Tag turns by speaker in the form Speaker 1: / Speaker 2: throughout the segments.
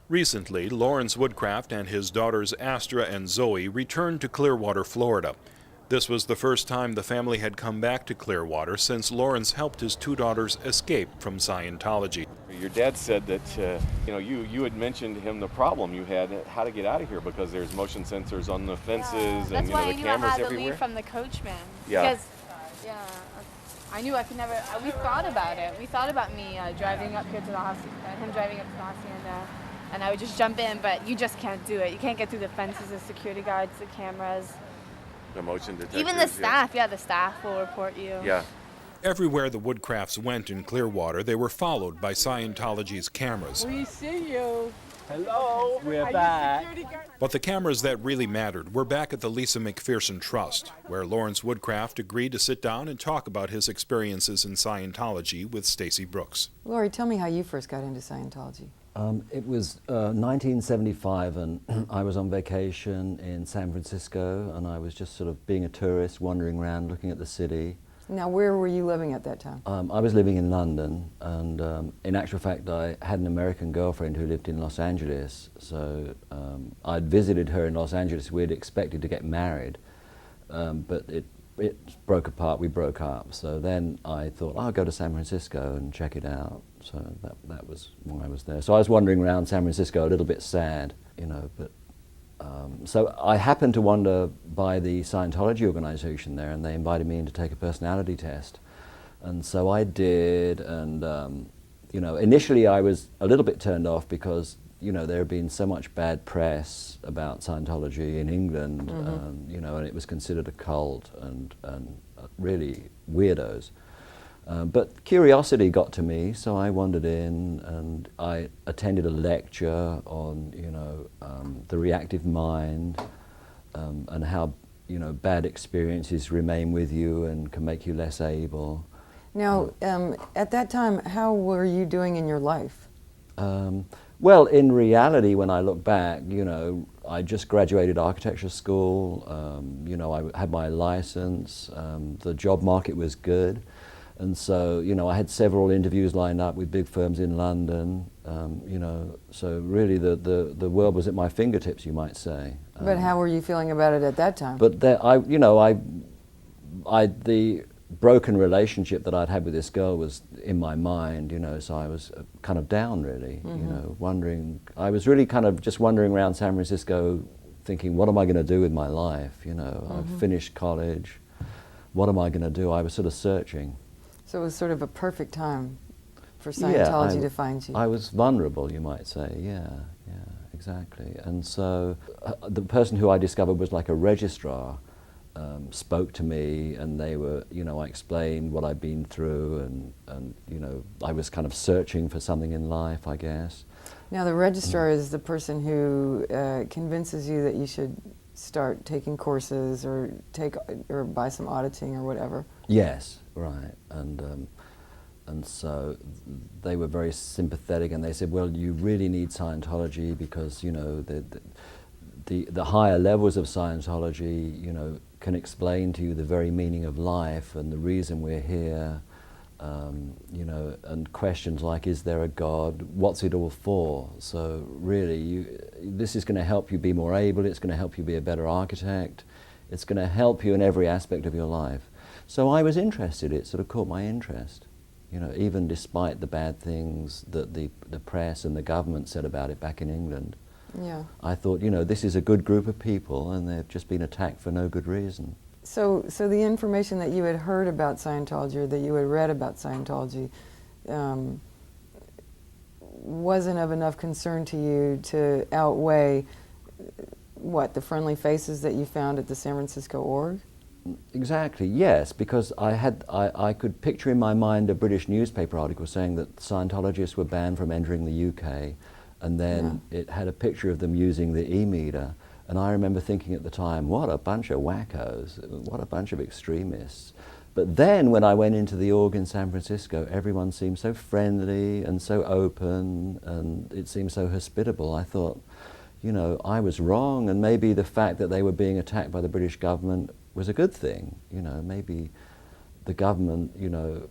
Speaker 1: Recently, Lawrence Woodcraft and his daughters Astra and Zoe returned to Clearwater, Florida. This was the first time the family had come back to Clearwater since Lawrence helped his two daughters escape from Scientology.
Speaker 2: Your dad said that you had mentioned to him the problem you had, how to get out of here, because there's motion sensors on the fences
Speaker 3: That's
Speaker 2: and
Speaker 3: why
Speaker 2: the
Speaker 3: I knew
Speaker 2: cameras
Speaker 3: I had
Speaker 2: everywhere.
Speaker 3: to leave from the coachman.
Speaker 2: Yeah.
Speaker 3: Because, I knew I could never. We thought about it. We thought about me driving up here to the hacienda, him driving up to the hacienda, and I would just jump in. But you just can't do it. You can't get through the fences, the security guards, the cameras.
Speaker 2: The motion detectors.
Speaker 3: Even the staff. Yeah, the staff will report you.
Speaker 2: Yeah.
Speaker 1: Everywhere the Woodcrafts went in Clearwater, they were followed by Scientology's cameras.
Speaker 4: We see you.
Speaker 5: Hello, we're back.
Speaker 1: But the cameras that really mattered were back at the Lisa McPherson Trust, where Lawrence Woodcraft agreed to sit down and talk about his experiences in Scientology with Stacy Brooks.
Speaker 6: Lori, tell me how you first got into Scientology.
Speaker 5: It was 1975, and I was on vacation in San Francisco, and I was just sort of being a tourist, wandering around, looking at the city.
Speaker 6: Now, where were you living at that time?
Speaker 5: I was living in London, and in actual fact, I had an American girlfriend who lived in Los Angeles. So I'd visited her in Los Angeles. We'd expected to get married, but it broke apart. We broke up. So then I thought, I'll go to San Francisco and check it out. So that was why I was there. So I was wandering around San Francisco, a little bit sad, but. So I happened to wander by the Scientology organization there, and they invited me in to take a personality test. And so I did, and initially I was a little bit turned off because there had been so much bad press about Scientology in England, and it was considered a cult and really weirdos. But curiosity got to me, so I wandered in and I attended a lecture on, the reactive mind and how, bad experiences remain with you and can make you less able.
Speaker 6: Now, at that time, how were you doing in your life?
Speaker 5: Well, in reality, when I look back, I just graduated architecture school, I had my license, the job market was good. And so, I had several interviews lined up with big firms in London, so really the world was at my fingertips, you might say.
Speaker 6: But how were you feeling about it at that time?
Speaker 5: But there, the broken relationship that I'd had with this girl was in my mind, so I was kind of down really, wondering, I was really kind of just wandering around San Francisco thinking, what am I going to do with my life? I've finished college, what am I going to do? I was sort of searching.
Speaker 6: So it was sort of a perfect time for Scientology to find you.
Speaker 5: I was vulnerable, you might say, yeah, exactly. And so the person who I discovered was like a registrar, spoke to me, and they were, I explained what I'd been through, and I was kind of searching for something in life, I guess.
Speaker 6: Now the registrar is the person who convinces you that you should start taking courses or buy some auditing or whatever.
Speaker 5: Yes, right, and so they were very sympathetic, and they said, well, you really need Scientology because the higher levels of Scientology, can explain to you the very meaning of life and the reason we're here, and questions like, is there a God? What's it all for? So really, this is going to help you be more able, it's going to help you be a better architect, it's going to help you in every aspect of your life. So I was interested, it sort of caught my interest, even despite the bad things that the press and the government said about it back in England.
Speaker 6: Yeah.
Speaker 5: I thought, this is a good group of people and they've just been attacked for no good reason.
Speaker 6: So the information that you had heard about Scientology or that you had read about Scientology wasn't of enough concern to you to outweigh the friendly faces that you found at the San Francisco org?
Speaker 5: Exactly, yes, because I could picture in my mind a British newspaper article saying that Scientologists were banned from entering the UK, and then it had a picture of them using the e-meter, and I remember thinking at the time, what a bunch of wackos, what a bunch of extremists. But then when I went into the org in San Francisco, everyone seemed so friendly and so open, and it seemed so hospitable. I thought, I was wrong, and maybe the fact that they were being attacked by the British government was a good thing. Maybe the government,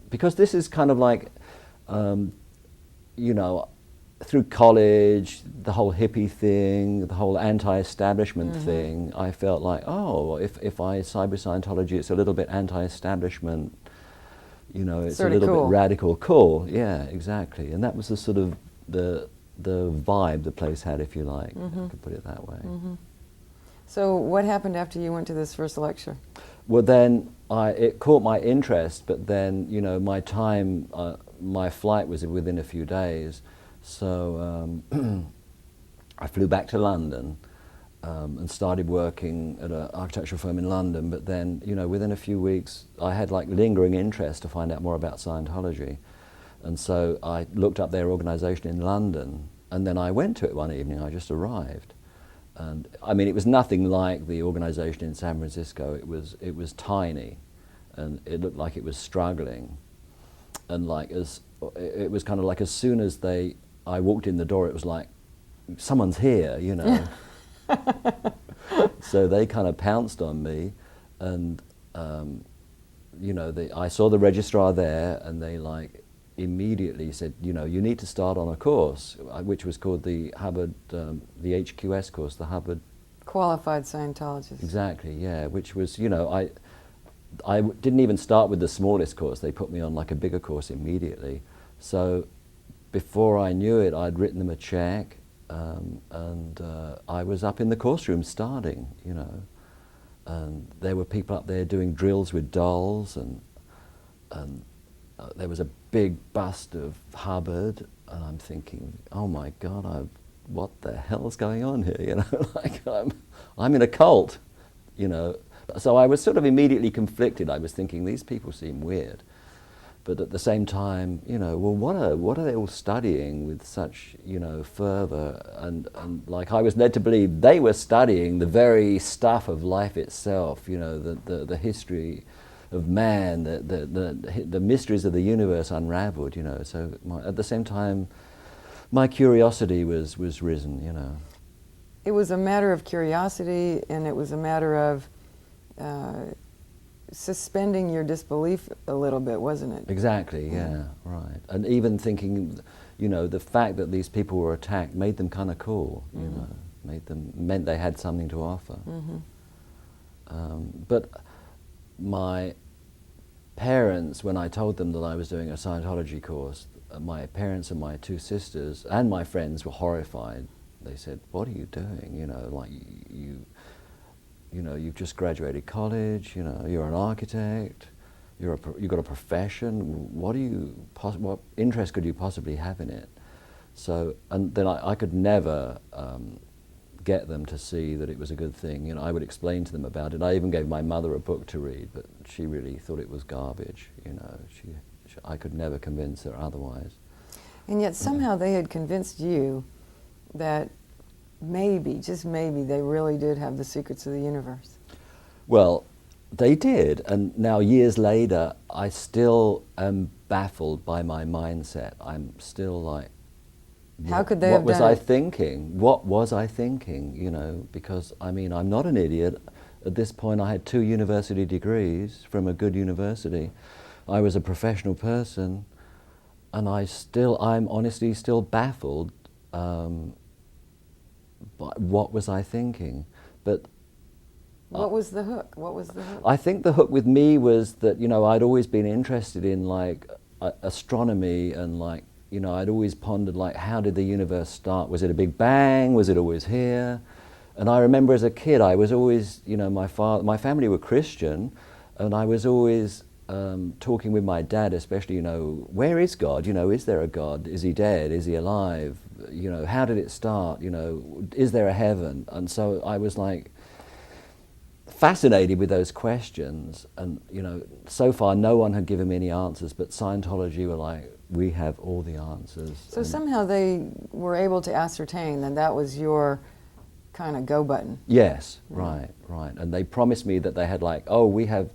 Speaker 5: because this is kind of like, through college, the whole hippie thing, the whole anti-establishment thing, I felt like, oh, if I side with Scientology, it's a little bit anti-establishment, you know, it's
Speaker 6: Sort
Speaker 5: a
Speaker 6: of
Speaker 5: little
Speaker 6: cool.
Speaker 5: bit radical. Cool, yeah, exactly. And that was the sort of the vibe the place had, if you like, I could put it that way.
Speaker 6: So what happened after you went to this first lecture?
Speaker 5: Well, then it caught my interest, but then, you know, my flight was within a few days, so I flew back to London and started working at an architectural firm in London. But then, you know, within a few weeks, I had like lingering interest to find out more about Scientology, and so I looked up their organisation in London, and then I went to it one evening. I just arrived. And I mean, it was nothing like the organisation in San Francisco. It was tiny, and it looked like it was struggling. And like it was kind of like as soon as I walked in the door, it was like someone's here, you know. So they kind of pounced on me, and you know, I saw the registrar there, and they like immediately said, you know, you need to start on a course, which was called the Hubbard, the HQS course, the Hubbard.
Speaker 6: Qualified Scientologist.
Speaker 5: Exactly, yeah, which was, you know, I didn't even start with the smallest course. They put me on like a bigger course immediately. So before I knew it, I'd written them a check, and I was up in the course room starting, you know, and there were people up there doing drills with dolls, and there was a big bust of Hubbard, and I'm thinking, oh my God, what the hell's going on here? You know, like I'm in a cult, you know. So I was sort of immediately conflicted. I was thinking, these people seem weird, but at the same time, you know, well, what are they all studying with such, you know, fervor? And like I was led to believe they were studying the very stuff of life itself, you know, the history of man, the mysteries of the universe unraveled, you know. So at the same time, my curiosity was risen, you know.
Speaker 6: It was a matter of curiosity, and it was a matter of suspending your disbelief a little bit, wasn't it?
Speaker 5: Exactly, yeah, right. And even thinking, you know, the fact that these people were attacked made them kind of cool, you know, meant they had something to offer. But my parents, when I told them that I was doing a Scientology course, my parents and my two sisters and my friends were horrified. They said, "What are you doing? You know, like you know, you've just graduated college. You know, you're an architect. You've got a profession. What interest could you possibly have in it?" So, and then I could never get them to see that it was a good thing. You know, I would explain to them about it. I even gave my mother a book to read, but she really thought it was garbage. You know, I could never convince her otherwise.
Speaker 6: And yet somehow they had convinced you that maybe, just maybe, they really did have the secrets of the universe.
Speaker 5: Well, they did, and now years later, I still am baffled by my mindset. I'm still like,
Speaker 6: How could they
Speaker 5: what
Speaker 6: have
Speaker 5: was
Speaker 6: done
Speaker 5: I
Speaker 6: it?
Speaker 5: thinking? What was I thinking? You know, because I mean, I'm not an idiot. At this point, I had 2 university degrees from a good university. I was a professional person, and I'm honestly still baffled. But what was I thinking? But
Speaker 6: What was the hook? What was the hook?
Speaker 5: I think the hook with me was that, you know, I'd always been interested in like astronomy, and like, you know, I'd always pondered like, how did the universe start? Was it a big bang? Was it always here? And I remember as a kid, I was always, you know, my family were Christian, and I was always talking with my dad, especially, you know, where is God? You know, is there a God? Is he dead? Is he alive? You know, how did it start? You know, is there a heaven? And so I was like fascinated with those questions, and you know, so far no one had given me any answers, but Scientology were like, we have all the answers.
Speaker 6: So somehow they were able to ascertain that that was your kind of go button.
Speaker 5: Yes, right. And they promised me that they had like, oh, we have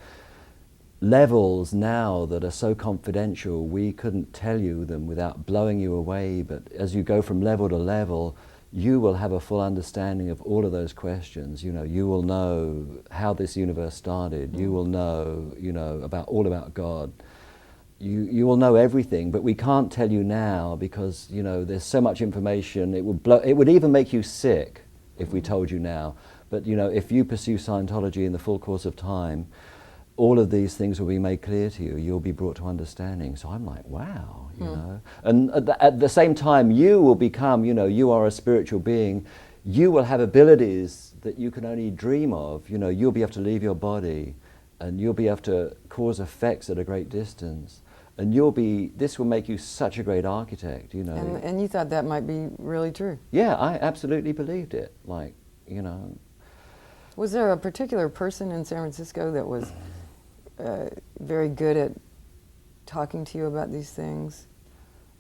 Speaker 5: levels now that are so confidential, we couldn't tell you them without blowing you away, but as you go from level to level, you will have a full understanding of all of those questions. You know, you will know how this universe started, you will know, you know, all about God. you will know everything, but we can't tell you now because, you know, there's so much information. It would even make you sick if we told you now. But, you know, if you pursue Scientology in the full course of time, all of these things will be made clear to you. You'll be brought to understanding. So I'm like, wow, you know. And at the same time, you will become, you know, you are a spiritual being. You will have abilities that you can only dream of. You know, you'll be able to leave your body, and you'll be able to cause effects at a great distance. And this will make you such a great architect, you know.
Speaker 6: And you thought that might be really true?
Speaker 5: Yeah, I absolutely believed it. Like, you know.
Speaker 6: Was there a particular person in San Francisco that was very good at talking to you about these things?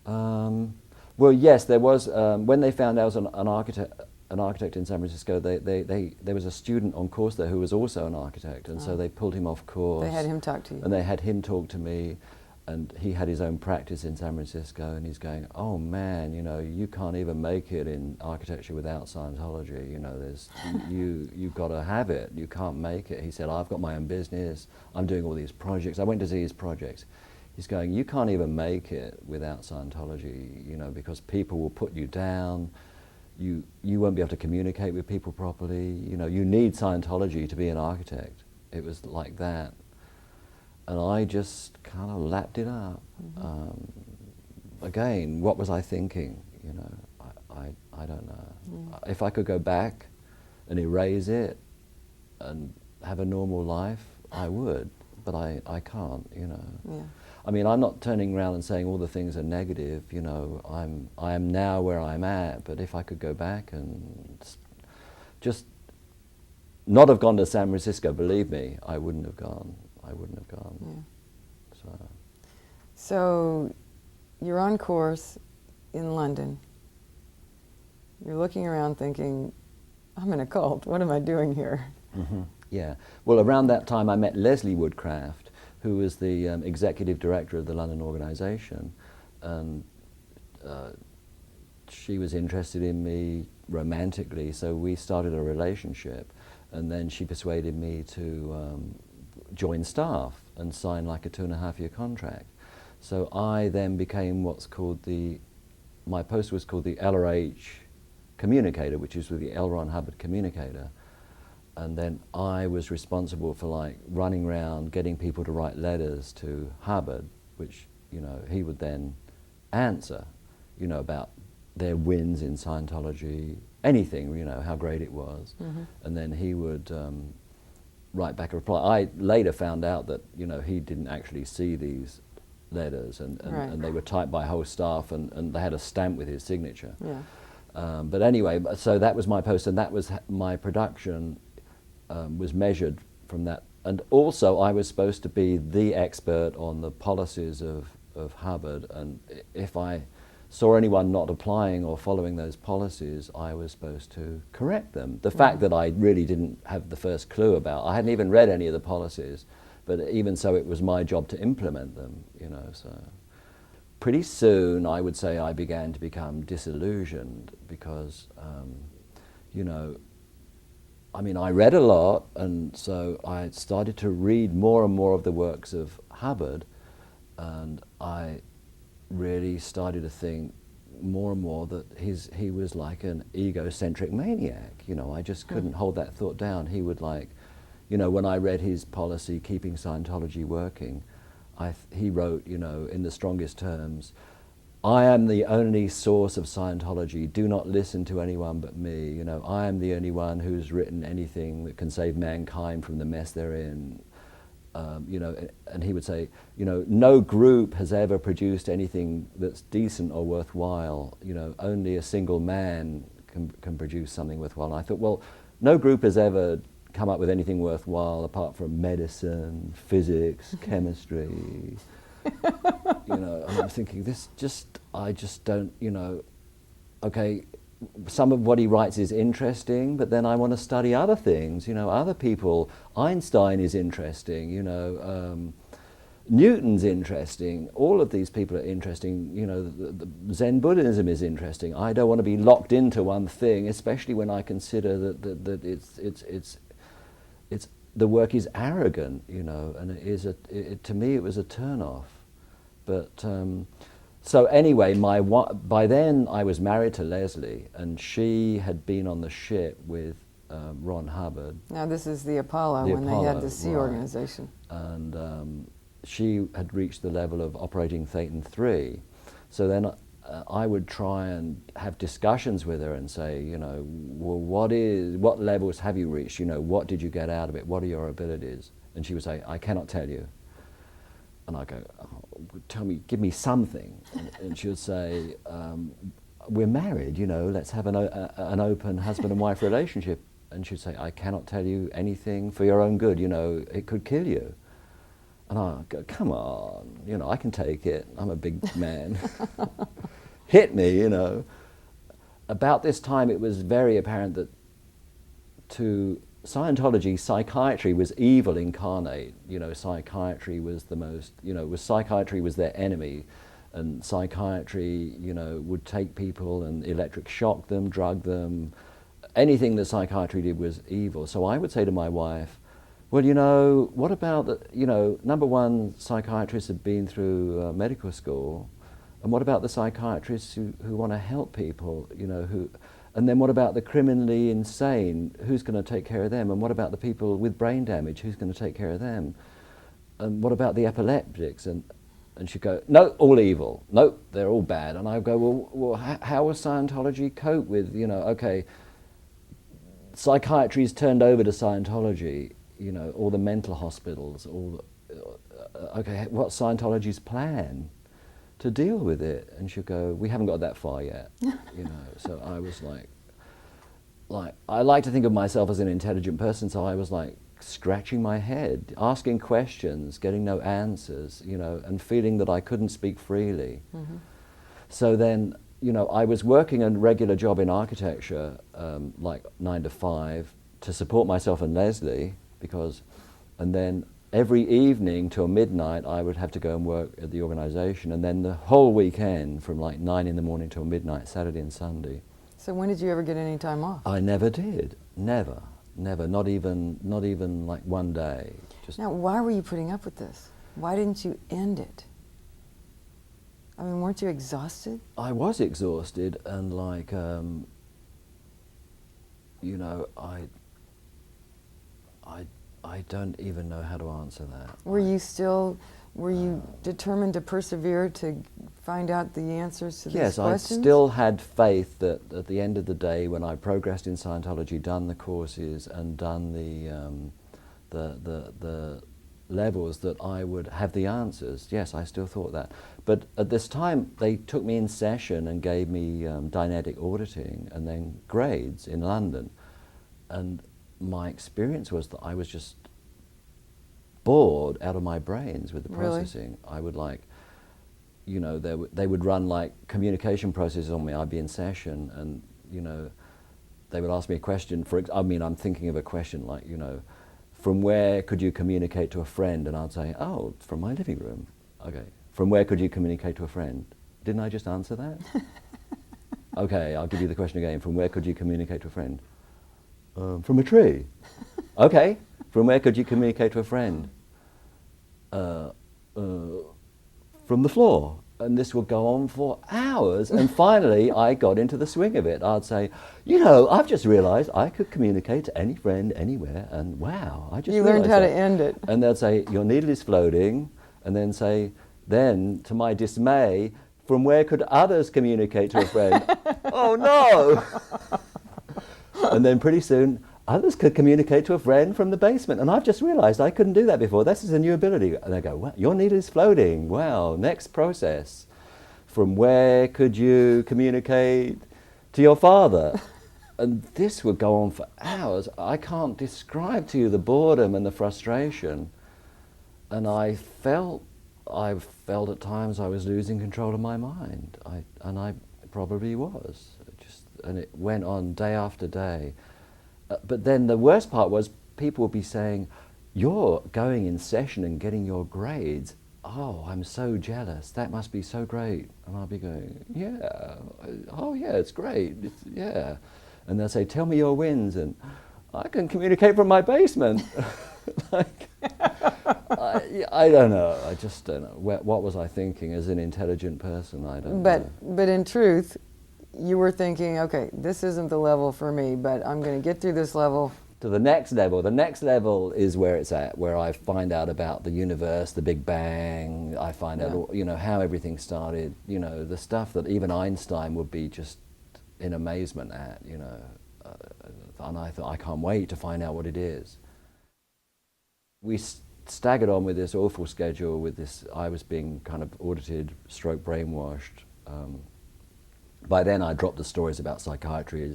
Speaker 5: Well, yes, there was. When they found out I was an architect in San Francisco, there was a student on course there who was also an architect, and so they pulled him off course.
Speaker 6: They had him talk to you.
Speaker 5: And they had him talk to me, and he had his own practice in San Francisco, and he's going, oh man, you know, you can't even make it in architecture without Scientology, you know, you've got to have it, you can't make it. He said, I've got my own business, I'm doing all these projects. I went to see his projects. He's going, you can't even make it without Scientology, you know, because people will put you down, you won't be able to communicate with people properly, you know, you need Scientology to be an architect. It was like that. And I just kind of lapped it up. Again, what was I thinking? You know, I don't know. If I could go back and erase it and have a normal life, I would. But I can't. You know.
Speaker 6: Yeah.
Speaker 5: I mean, I'm not turning around and saying all the things are negative. You know, I am now where I'm at. But if I could go back and just not have gone to San Francisco, believe me, I wouldn't have gone. I wouldn't have gone.
Speaker 6: Yeah. So you're on course in London. You're looking around thinking, I'm in a cult. What am I doing here?
Speaker 5: Mm-hmm. Yeah. Well, around that time I met Leslie Woodcraft, who was the executive director of the London organization. And she was interested in me romantically, so we started a relationship. And then she persuaded me to join staff and sign like a 2.5-year contract. So I then became what's called my post was called the LRH communicator, which is with the L. Ron Hubbard communicator. And then I was responsible for like running around getting people to write letters to Hubbard, which, you know, he would then answer, you know, about their wins in Scientology, anything, you know, how great it was. And then he would write back a reply. I later found out that, you know, he didn't actually see these letters, and they were typed by whole staff, and they had a stamp with his signature.
Speaker 6: Yeah.
Speaker 5: But anyway, so that was my post, and that was my production was measured from that. And also I was supposed to be the expert on the policies of Hubbard, and if I saw anyone not applying or following those policies, I was supposed to correct them. The fact that I really didn't have the first clue about, I hadn't even read any of the policies, but even so it was my job to implement them, you know. So pretty soon I would say I began to become disillusioned because, you know, I mean, I read a lot, and so I started to read more and more of the works of Hubbard, and I really started to think more and more that he was like an egocentric maniac. You know, I just couldn't hold that thought down. He would like, you know, when I read his policy, Keeping Scientology Working, he wrote, you know, in the strongest terms, I am the only source of Scientology. Do not listen to anyone but me. You know, I am the only one who's written anything that can save mankind from the mess they're in. You know, and he would say, you know, no group has ever produced anything that's decent or worthwhile. You know, only a single man can produce something worthwhile. And I thought, well, no group has ever come up with anything worthwhile apart from medicine, physics, chemistry. You know, and I'm thinking, I just don't, you know, okay, some of what he writes is interesting, but then I want to study other things, you know, other people. Einstein is interesting, you know, Newton's interesting. All of these people are interesting. You know, the Zen Buddhism is interesting. I don't want to be locked into one thing, especially when I consider that it's the work is arrogant, you know, and to me it was a turn-off. But so anyway, by then I was married to Leslie, and she had been on the ship with Ron Hubbard.
Speaker 6: Now this is the Apollo, when they had the sea organization.
Speaker 5: And she had reached the level of operating Thetan 3. So then I would try and have discussions with her and say, you know, well, what levels have you reached? You know, what did you get out of it? What are your abilities? And she would say, I cannot tell you. And I go, oh, tell me, give me something. And she would say, we're married, you know, let's have an open husband and wife relationship. And she'd say, I cannot tell you anything for your own good, you know, it could kill you. And I go, come on, you know, I can take it, I'm a big man. Hit me, you know. About this time it was very apparent that to Scientology, psychiatry was evil incarnate. You know, psychiatry was the most, you know, psychiatry was their enemy. And psychiatry, you know, would take people and electric shock them, drug them. Anything that psychiatry did was evil. So I would say to my wife, well, you know, what about the, you know, number one, psychiatrists have been through medical school, and what about the psychiatrists who want to help people, you know, and then what about the criminally insane, who's going to take care of them, and what about the people with brain damage, who's going to take care of them, and what about the epileptics, and she'd go, no, all evil, no, they're all bad, and I go, well how will Scientology cope with, you know, okay, psychiatry's turned over to Scientology, you know, all the mental hospitals, okay, what's Scientology's plan to deal with it? And she'd go, we haven't got that far yet, you know. So I was like, I like to think of myself as an intelligent person, so I was like scratching my head, asking questions, getting no answers, you know, and feeling that I couldn't speak freely. Mm-hmm. So then, you know, I was working a regular job in architecture, like 9 to 5, to support myself and Leslie, and then every evening till midnight I would have to go and work at the organization, and then the whole weekend from like 9 in the morning till midnight, Saturday and Sunday.
Speaker 6: So when did you ever get any time off?
Speaker 5: I never did, never, not even like one day. Just
Speaker 6: now, why were you putting up with this? Why didn't you end it? I mean, weren't you exhausted?
Speaker 5: I was exhausted, and like, you know, I don't even know how to answer that.
Speaker 6: Were you determined to persevere to find out the answers to these questions?
Speaker 5: Yes, I still had faith that at the end of the day, when I progressed in Scientology, done the courses and done the levels, that I would have the answers. Yes, I still thought that. But at this time, they took me in session and gave me Dianetic auditing and then grades in London. And my experience was that I was just bored out of my brains with the processing. Really? I would like, you know, they would run like communication processes on me. I'd be in session and, you know, they would ask me a question. I'm thinking of a question like, you know, from where could you communicate to a friend? And I'd say, oh, from my living room. Okay. From where could you communicate to a friend? Didn't I just answer that? Okay, I'll give you the question again. From where could you communicate to a friend? From a tree. Okay. From where could you communicate to a friend? From the floor. And this would go on for hours. And finally, I got into the swing of it. I'd say, you know, I've just realized I could communicate to any friend anywhere. And wow, I just
Speaker 6: You learned how
Speaker 5: that.
Speaker 6: to end it.
Speaker 5: And they'd say, your needle is floating. And then say, then, to my dismay, from where could others communicate to a friend? Oh no! And then pretty soon, others could communicate to a friend from the basement. And I've just realized I couldn't do that before. This is a new ability. And they go, well, your needle is floating. Wow, next process. From where could you communicate to your father? And this would go on for hours. I can't describe to you the boredom and the frustration. And I felt at times I was losing control of my mind. And I probably was. And it went on day after day. But then the worst part was people would be saying, you're going in session and getting your grades. Oh, I'm so jealous. That must be so great. And I'll be going, yeah. Oh, yeah, it's great. Yeah. And they'll say, tell me your wins. And I can communicate from my basement. Like, I don't know. I just don't know. What was I thinking as an intelligent person? I don't know.
Speaker 6: But in truth, you were thinking, okay, this isn't the level for me, but I'm going to get through this level.
Speaker 5: To the next level. The next level is where it's at, where I find out about the universe, the Big Bang. I find out, you know, how everything started. You know, the stuff that even Einstein would be just in amazement at. You know, and I thought, I can't wait to find out what it is. We staggered on with this awful schedule. With this, I was being kind of audited, stroke brainwashed. By then, I dropped the stories about psychiatry.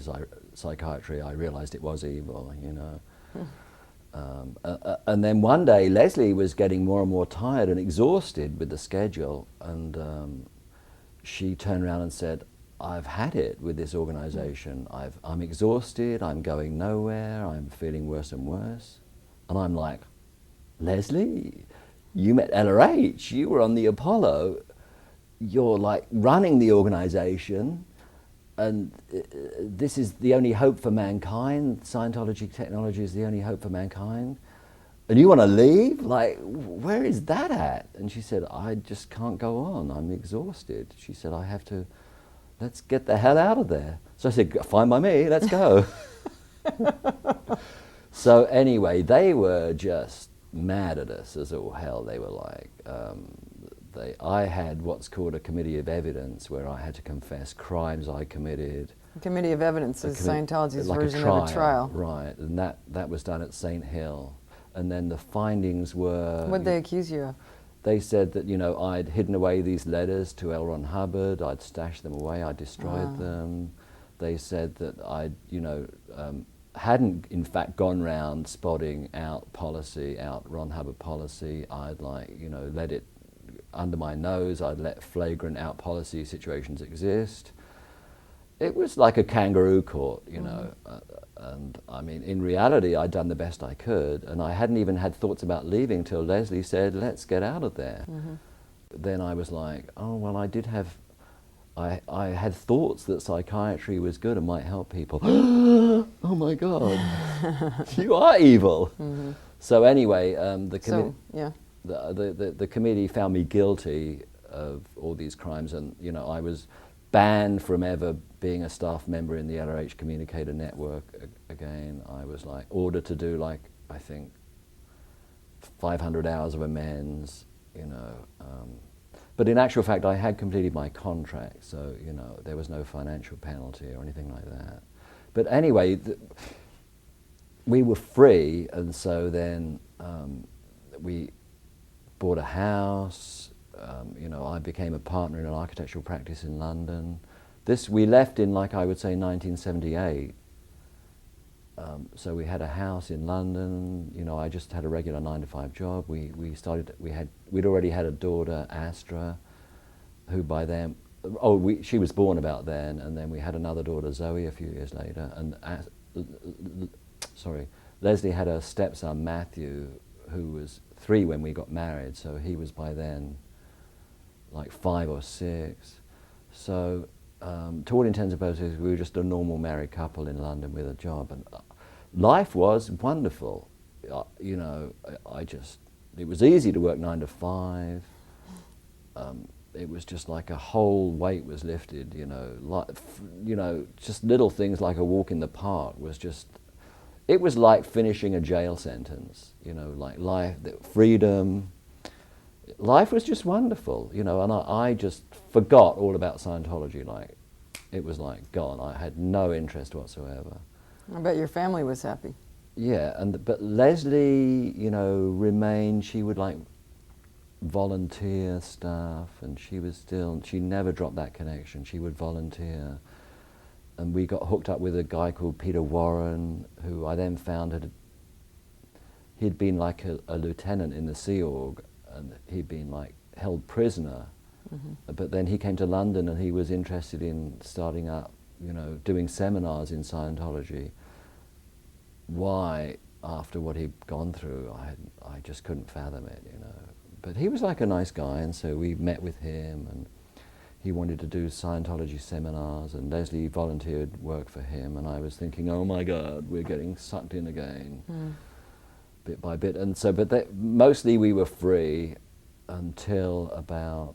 Speaker 5: I realized it was evil, you know. And then one day, Leslie was getting more and more tired and exhausted with the schedule, and she turned around and said, "I've had it with this organization. I'm exhausted. I'm going nowhere. I'm feeling worse and worse." And I'm like, "Leslie, you met LRH. You were on the Apollo. You're like running the organization, and this is the only hope for mankind. Scientology technology is the only hope for mankind. And you want to leave? Like, where is that at?" And she said, "I just can't go on. I'm exhausted." She said, let's get the hell out of there. So I said, "Fine by me, let's go." So anyway, they were just mad at us as all hell. They were like, I had what's called a committee of evidence, where I had to confess crimes I committed.
Speaker 6: A committee of evidence is Scientology's
Speaker 5: like
Speaker 6: version of a trial.
Speaker 5: Right, and that was done at St. Hill. And then the findings were...
Speaker 6: What'd they accuse you of?
Speaker 5: They said that, you know, I'd hidden away these letters to L. Ron Hubbard, I'd stashed them away, I destroyed them. They said that I'd, you know, hadn't in fact gone round spotting out Ron Hubbard policy. I'd let it under my nose. I'd let flagrant out policy situations exist. It was like a kangaroo court, you know. And I mean, in reality, I'd done the best I could, and I hadn't even had thoughts about leaving till Leslie said, "Let's get out of there." Then I was like, oh, well, I had thoughts that psychiatry was good and might help people. Oh my God, you are evil. So anyway, the committee found me guilty of all these crimes, and you know, I was banned from ever being a staff member in the LRH Communicator Network again. I was like ordered to do like, I think, 500 hours of amends, you know. But in actual fact, I had completed my contract, so you know, there was no financial penalty or anything like that. But anyway, we were free, and so then we bought a house. You know, I became a partner in an architectural practice in London. We left in, like I would say, 1978. So we had a house in London. You know, I just had a regular 9-to-5 job. We'd already had a daughter, Astra, who by then, she was born about then, and then we had another daughter, Zoe, a few years later. And Leslie had a stepson, Matthew, who was 3 when we got married. So he was by then like 5 or 6. So to all intents and purposes, we were just a normal married couple in London with a job, and life was wonderful. You know, it was easy to work 9 to 5. It was just like a whole weight was lifted. You know, just little things like a walk in the park was just. It was like finishing a jail sentence. You know, like life, freedom. Life was just wonderful, you know, and I just forgot all about Scientology. Like, it was like gone. I had no interest whatsoever.
Speaker 6: I bet your family was happy.
Speaker 5: Yeah, but Leslie, you know, remained. She would like volunteer stuff, and she never dropped that connection. She would volunteer, and we got hooked up with a guy called Peter Warren, who I then found he'd been like a lieutenant in the Sea Org. And he'd been like held prisoner, but then he came to London and he was interested in starting up, you know, doing seminars in Scientology. Why, after what he'd gone through, I just couldn't fathom it, you know. But he was like a nice guy, and so we met with him, and he wanted to do Scientology seminars, and Leslie volunteered work for him, and I was thinking, oh my God, we're getting sucked in again. bit by bit. And so, but mostly we were free until about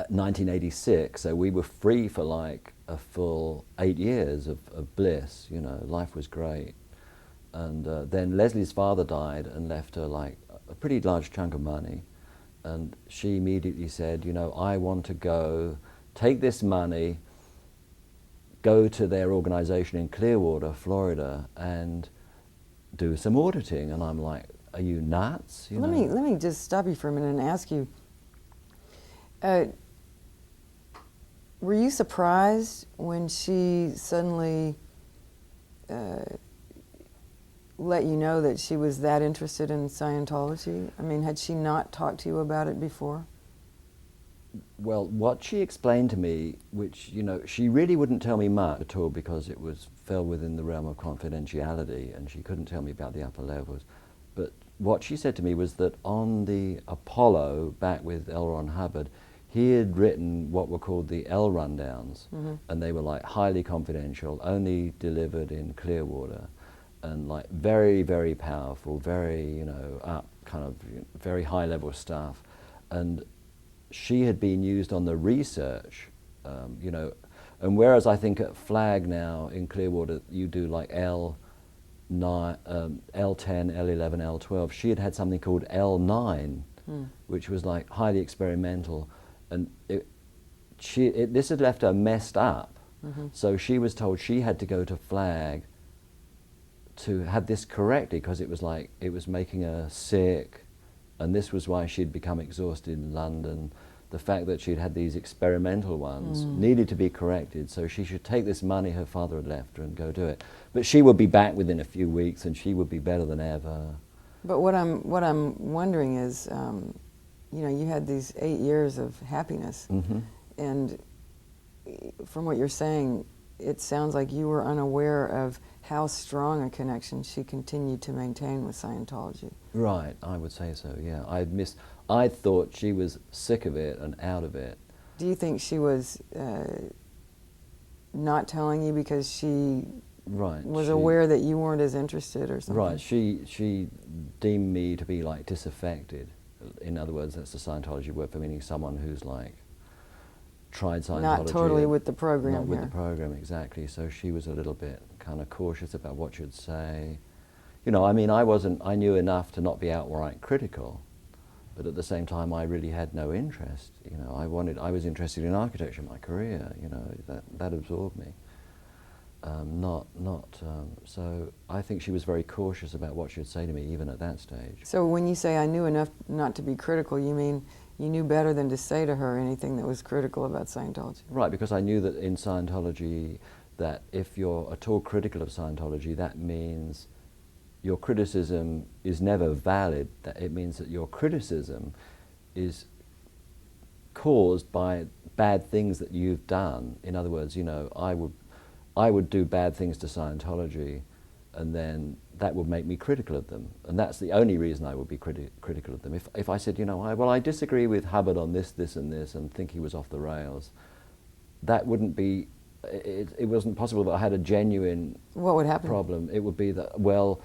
Speaker 5: 1986. So we were free for like a full 8 years of bliss. You know, life was great. And then Leslie's father died and left her like a pretty large chunk of money. And she immediately said, you know, I want to go take this money, go to their organization in Clearwater, Florida, and do some auditing. And I'm like, are you nuts? You
Speaker 6: Let
Speaker 5: know?
Speaker 6: me just stop you for a minute and ask you, were you surprised when she suddenly let you know that she was that interested in Scientology? I mean, had she not talked to you about it before?
Speaker 5: Well, what she explained to me, which, you know, she really wouldn't tell me much at all because it fell within the realm of confidentiality and she couldn't tell me about the upper levels. But what she said to me was that on the Apollo, back with L. Ron Hubbard, he had written what were called the L rundowns, and they were like highly confidential, only delivered in Clearwater, and like very, very powerful, very, you know, up kind of very high level stuff. And she had been used on the research, you know, and whereas I think at Flag now in Clearwater you do like L9, L10, L11, L12, she had something called L9, which was like highly experimental, and this had left her messed up. So she was told she had to go to Flag to have this corrected because it was like, it was making her sick, and this was why she'd become exhausted in London. The fact that she'd had these experimental ones needed to be corrected, so she should take this money her father had left her and go do it. But she would be back within a few weeks and she would be better than ever.
Speaker 6: But what I'm wondering is, you know, you had these 8 years of happiness, and from what you're saying, it sounds like you were unaware of how strong a connection she continued to maintain with Scientology.
Speaker 5: Right, I would say so, yeah. I thought she was sick of it and out of it.
Speaker 6: Do you think she was not telling you because she was aware that you weren't as interested or something?
Speaker 5: Right, she deemed me to be like disaffected. In other words, that's the Scientology word for meaning someone who's like tried Scientology.
Speaker 6: Not totally with the program
Speaker 5: Not with
Speaker 6: here.
Speaker 5: the program, exactly. So she was a little bit kind of cautious about what she'd say. You know, I mean, I knew enough to not be outright critical, but at the same time I really had no interest. You know, I was interested in architecture, my career, you know, that absorbed me. So I think she was very cautious about what she would say to me even at that stage.
Speaker 6: So when you say I knew enough not to be critical, you mean you knew better than to say to her anything that was critical about Scientology?
Speaker 5: Right, because I knew that in Scientology, that if you're at all critical of Scientology, that means your criticism is never valid. That it means that your criticism is caused by bad things that you've done. In other words, you know, I would do bad things to Scientology, and then that would make me critical of them. And that's the only reason I would be critical of them. If I said, you know, I disagree with Hubbard on this, this, and this, and think he was off the rails, that wouldn't be, it wasn't possible that I had a genuine
Speaker 6: What would happen?
Speaker 5: problem. It would be that, well,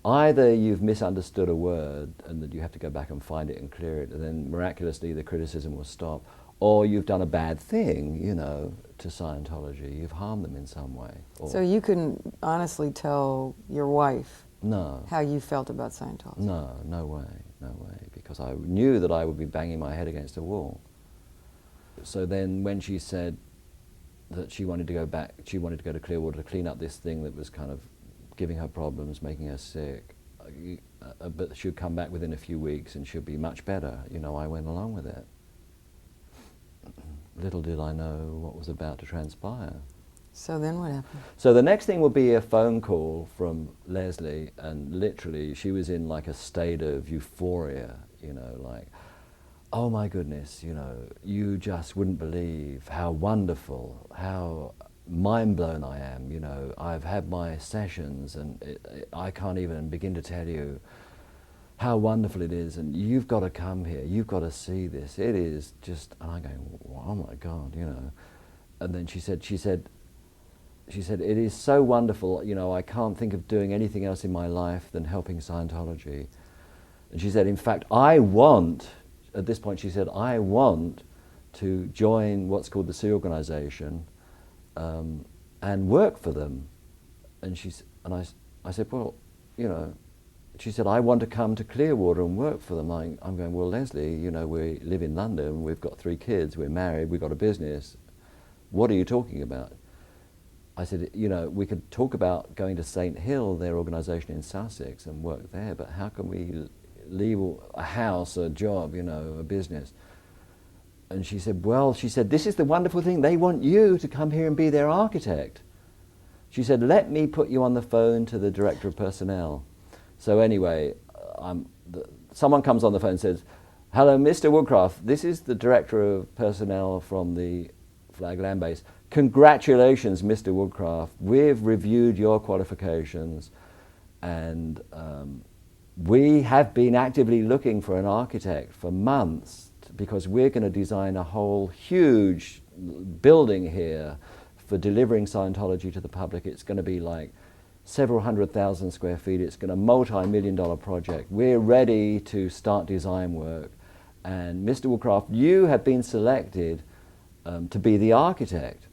Speaker 5: either you've misunderstood a word and that you have to go back and find it and clear it, and then miraculously the criticism will stop, or you've done a bad thing, you know, to Scientology. You've harmed them in some way.
Speaker 6: So you couldn't honestly tell your wife
Speaker 5: No.
Speaker 6: how you felt about Scientology?
Speaker 5: No, no way, because I knew that I would be banging my head against a wall. So then when she said that she wanted to go back, she wanted to go to Clearwater to clean up this thing that was kind of giving her problems, making her sick, but she'd come back within a few weeks and she'd be much better, you know, I went along with it. Little did I know what was about to transpire.
Speaker 6: So then what happened?
Speaker 5: So the next thing would be a phone call from Leslie, and literally she was in like a state of euphoria, you know, like, oh my goodness, you know, you just wouldn't believe how wonderful, how mind blown I am, you know, I've had my sessions and I can't even begin to tell you how wonderful it is, and you've got to come here, you've got to see this, it is just, and I'm going, oh my God, you know. And then she said, she said, it is so wonderful, you know, I can't think of doing anything else in my life than helping Scientology. And she said, in fact, at this point she said, I want to join what's called the Sea Organization and work for them. And I said, well, you know, she said, I want to come to Clearwater and work for them. I'm going, well, Leslie, you know, we live in London, we've got 3 kids, we're married, we've got a business. What are you talking about? I said, you know, we could talk about going to St. Hill, their organization in Sussex, and work there, but how can we leave a house, a job, you know, a business? And she said, well, she said, this is the wonderful thing, they want you to come here and be their architect. She said, let me put you on the phone to the director of personnel. So anyway, someone comes on the phone and says, hello, Mr. Woodcraft, this is the director of personnel from the Flag Land Base. Congratulations, Mr. Woodcraft. We've reviewed your qualifications and we have been actively looking for an architect for months because we're going to design a whole huge building here for delivering Scientology to the public. It's going to be like several 100,000 square feet. It's going to multi-million-dollar project. We're ready to start design work. And Mr. Woodcraft, you have been selected to be the architect.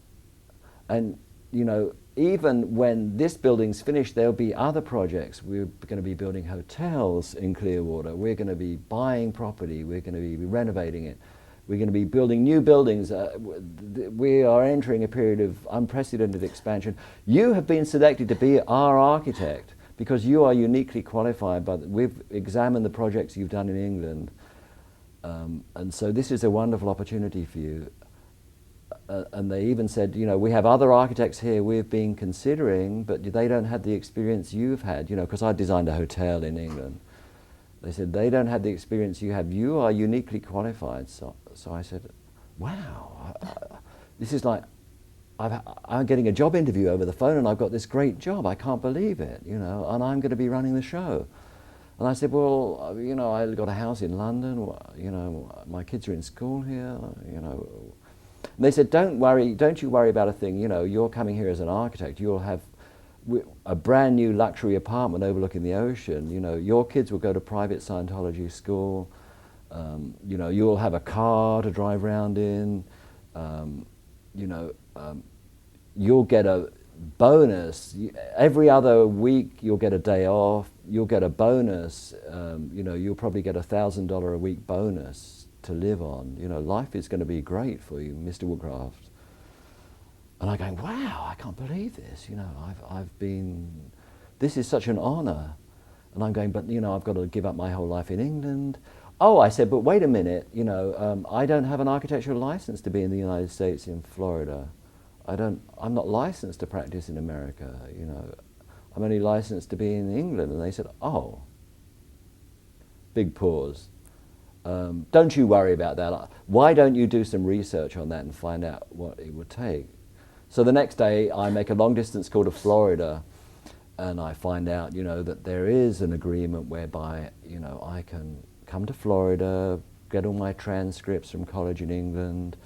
Speaker 5: And, you know, even when this building's finished, there'll be other projects. We're going to be building hotels in Clearwater. We're going to be buying property. We're going to be renovating it. We're going to be building new buildings. We are entering a period of unprecedented expansion. You have been selected to be our architect because you are uniquely qualified. But we've examined the projects you've done in England. And so this is a wonderful opportunity for you. And they even said, you know, we have other architects here we've been considering, but they don't have the experience you've had, you know, because I designed a hotel in England. They said, they don't have the experience you have. You are uniquely qualified. So I said, wow, this is like, I'm getting a job interview over the phone and I've got this great job. I can't believe it, you know, and I'm going to be running the show. And I said, well, you know, I got a house in London, you know, my kids are in school here, you know. And they said, don't you worry about a thing, you know, you're coming here as an architect, you'll have a brand new luxury apartment overlooking the ocean, you know, your kids will go to private Scientology school, you know, you'll have a car to drive around in, you know, you'll get a bonus, every other week you'll get a day off, you'll get a bonus, you know, you'll probably get $1,000 a week bonus to live on. You know, life is going to be great for you, Mr. Woodcraft. And I'm going, wow, I can't believe this. You know, this is such an honor. And I'm going, but you know, I've got to give up my whole life in England. Oh, I said, but wait a minute, you know, I don't have an architectural license to be in the United States in Florida. I'm not licensed to practice in America, you know. I'm only licensed to be in England. And they said, oh, big pause. Don't you worry about that. Why don't you do some research on that and find out what it would take? So the next day I make a long distance call to Florida and I find out, you know, that there is an agreement whereby, you know, I can come to Florida, get all my transcripts from college in England,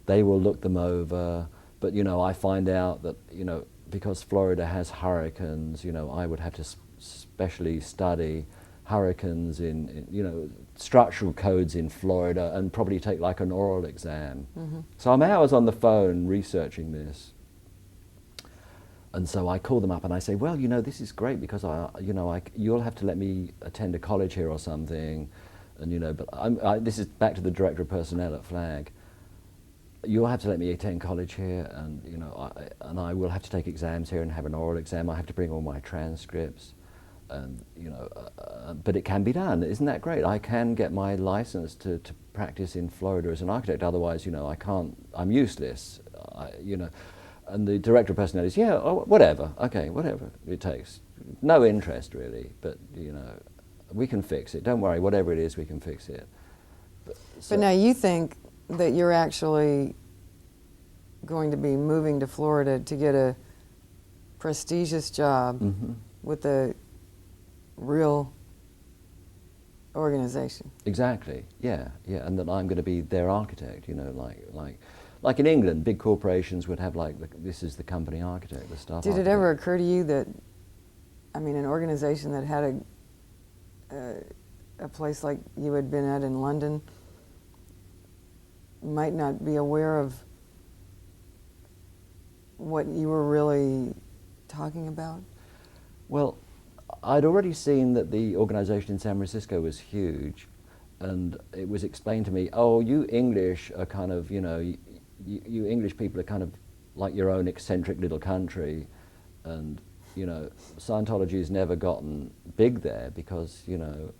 Speaker 5: they will look them over, but, you know, I find out that, you know, because Florida has hurricanes, you know, I would have to specially study hurricanes in, you know, structural codes in Florida and probably take like an oral exam. Mm-hmm. So I'm hours on the phone researching this. And so I call them up and I say, well, you know, this is great because you'll have to let me attend a college here or something. And, you know, but this is back to the director of personnel at Flag. You'll have to let me attend college here and, you know, I will have to take exams here and have an oral exam. I have to bring all my transcripts. And, you know, but it can be done. Isn't that great? I can get my license to practice in Florida as an architect. Otherwise, you know, I can't, I'm useless, you know. And the director of personnel is, yeah, oh, whatever, okay, whatever it takes. No interest really, but, you know, we can fix it. Don't worry, whatever it is, we can fix it.
Speaker 6: But now you think that you're actually going to be moving to Florida to get a prestigious job mm-hmm. with a real organization.
Speaker 5: Exactly. Yeah, yeah, and that I'm going to be their architect. You know, like Like in England, big corporations would have like, this is the company architect, the staff
Speaker 6: Did
Speaker 5: architect.
Speaker 6: it ever occur to you that, I mean, an organization that had a place like you had been at in London might not be aware of what you were really talking about?
Speaker 5: Well, I'd already seen that the organization in San Francisco was huge, and it was explained to me, oh, you English are kind of, you know, you English people are kind of like your own eccentric little country, and, you know, Scientology has never gotten big there because, you know,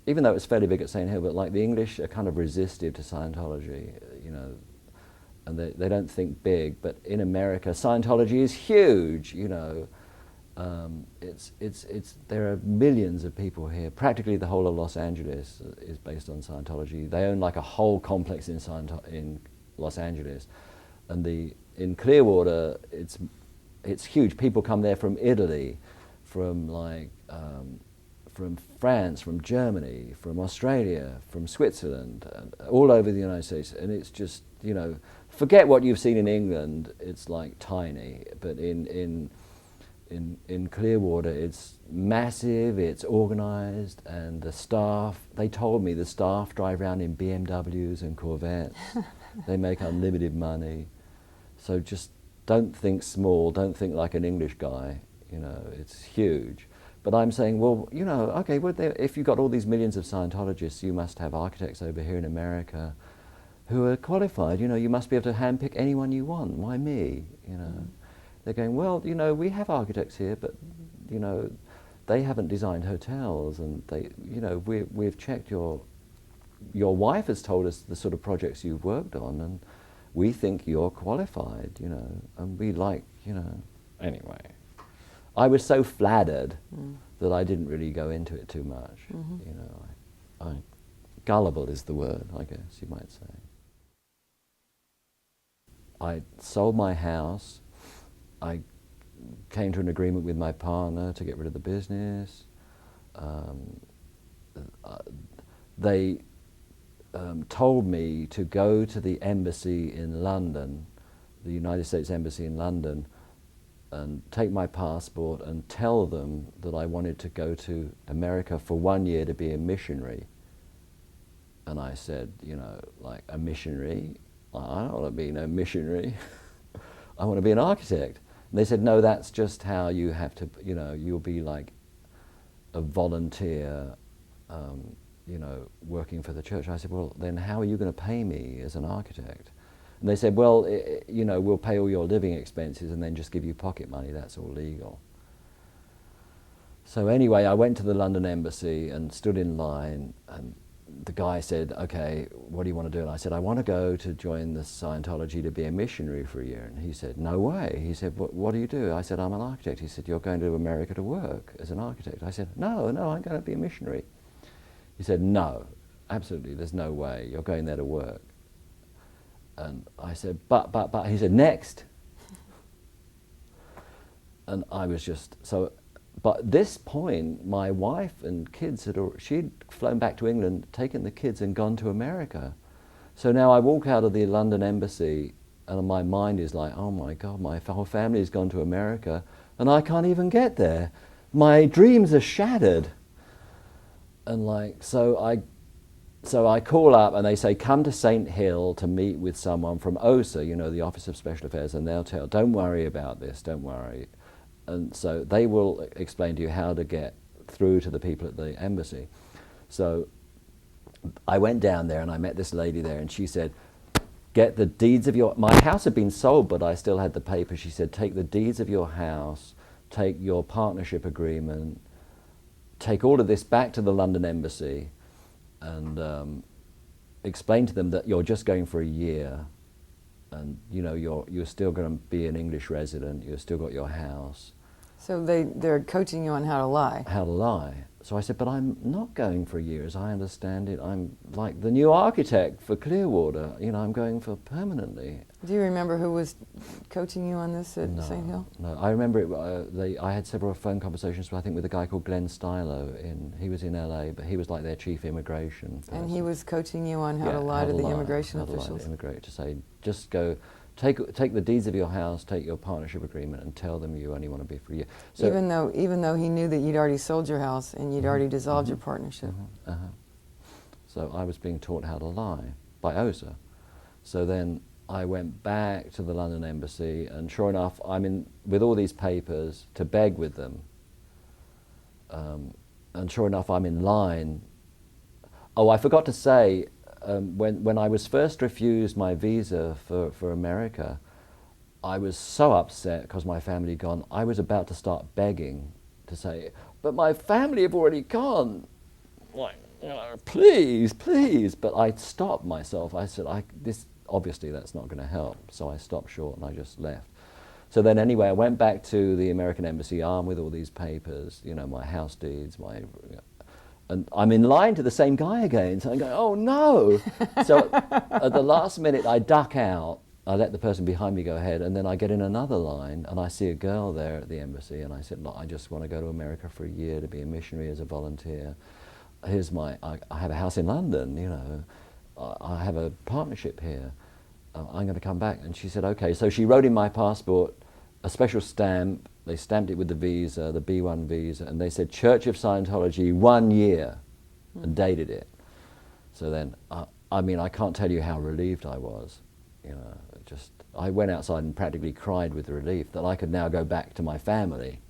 Speaker 5: even though it's fairly big at St. Hill, but like the English are kind of resistive to Scientology, you know, and they don't think big. But in America, Scientology is huge, you know. There are millions of people here. Practically the whole of Los Angeles is based on Scientology. They own like a whole complex in Los Angeles, and in Clearwater, it's huge. People come there from Italy, from like from France, from Germany, from Australia, from Switzerland, all over the United States, and it's just, you know, forget what you've seen in England. It's like tiny, but in Clearwater, it's massive, it's organized, and the staff, they told me the staff drive around in BMWs and Corvettes. They make unlimited money. So just don't think small, don't think like an English guy, you know, it's huge. But I'm saying, well, you know, okay, if you've got all these millions of Scientologists, you must have architects over here in America who are qualified. You know, you must be able to handpick anyone you want. Why me, you know? They're going, well, you know, we have architects here, but, you know, they haven't designed hotels, and they, you know, we've checked your wife has told us the sort of projects you've worked on, and we think you're qualified, you know, and we like, you know, anyway. I was so flattered that I didn't really go into it too much, you know. Gullible is the word, I guess you might say. I sold my house. I came to an agreement with my partner to get rid of the business. They told me to go to the embassy in London, the United States Embassy in London, and take my passport and tell them that I wanted to go to America for 1 year to be a missionary. And I said, you know, like, a missionary? I don't want to be no missionary. I want to be an architect. And they said, no, that's just how you have to, you know, you'll be like a volunteer, you know, working for the church. I said, well, then how are you going to pay me as an architect? And they said, well, you know, we'll pay all your living expenses and then just give you pocket money. That's all legal. So anyway, I went to the London embassy and stood in line, and the guy said, okay, what do you want to do? And I said, I want to go to join the Scientology to be a missionary for a year. And he said, no way. He said, what do you do? I said, I'm an architect. He said, you're going to America to work as an architect. I said, no, I'm going to be a missionary. He said, no, absolutely, there's no way. You're going there to work. And I said, but, he said, next. And I was just, so, but at this point, my wife and kids she'd flown back to England, taken the kids and gone to America. So now I walk out of the London embassy and my mind is like, oh my God, my whole family has gone to America and I can't even get there. My dreams are shattered. And like, so I call up and they say, come to St. Hill to meet with someone from OSA, you know, the Office of Special Affairs, and they'll tell, don't worry about this, don't worry. And so they will explain to you how to get through to the people at the embassy. So I went down there and I met this lady there, and she said, get the deeds of my house had been sold, but I still had the paper. She said, take the deeds of your house, take your partnership agreement, take all of this back to the London embassy, and explain to them that you're just going for a year, and you know you're still going to be an English resident, you've still got your house,
Speaker 6: So they're coaching you on how to lie.
Speaker 5: How to lie. So I said, but I'm not going for a year, as I understand it. I'm like the new architect for Clearwater. You know, I'm going for permanently.
Speaker 6: Do you remember who was coaching you on this at St. Hill?
Speaker 5: No, I remember it. I had several phone conversations, I think, with a guy called Glenn Stylo. He was in LA, but he was like their chief immigration person.
Speaker 6: And he was coaching you on how to lie to the immigration officials?
Speaker 5: To say, just go, take the deeds of your house, take your partnership agreement, and tell them you only want to be for a year. So
Speaker 6: even though he knew that you'd already sold your house and you'd already dissolved your partnership.
Speaker 5: So I was being taught how to lie by OSA. So then I went back to the London embassy, and sure enough, I'm in with all these papers to beg with them. And sure enough, I'm in line. Oh, I forgot to say, when I was first refused my visa for America, I was so upset because my family had gone. I was about to start begging to say, but my family have already gone. Like, you know, please, please. But I stopped myself. I said, obviously that's not going to help. So I stopped short and I just left. So then anyway, I went back to the American embassy armed with all these papers, you know, my house deeds, and I'm in line to the same guy again. So I go, oh no. So at the last minute I duck out. I let the person behind me go ahead, and then I get in another line and I see a girl there at the embassy, and I said, look, I just want to go to America for a year to be a missionary as a volunteer. Here's I have a house in London, you know. I have a partnership here. I'm going to come back. And she said, okay. So she wrote in my passport a special stamp. They stamped it with the visa, the B1 visa, and they said Church of Scientology 1 year, and dated it. So then, I mean, I can't tell you how relieved I was. You know, I went outside and practically cried with relief that I could now go back to my family.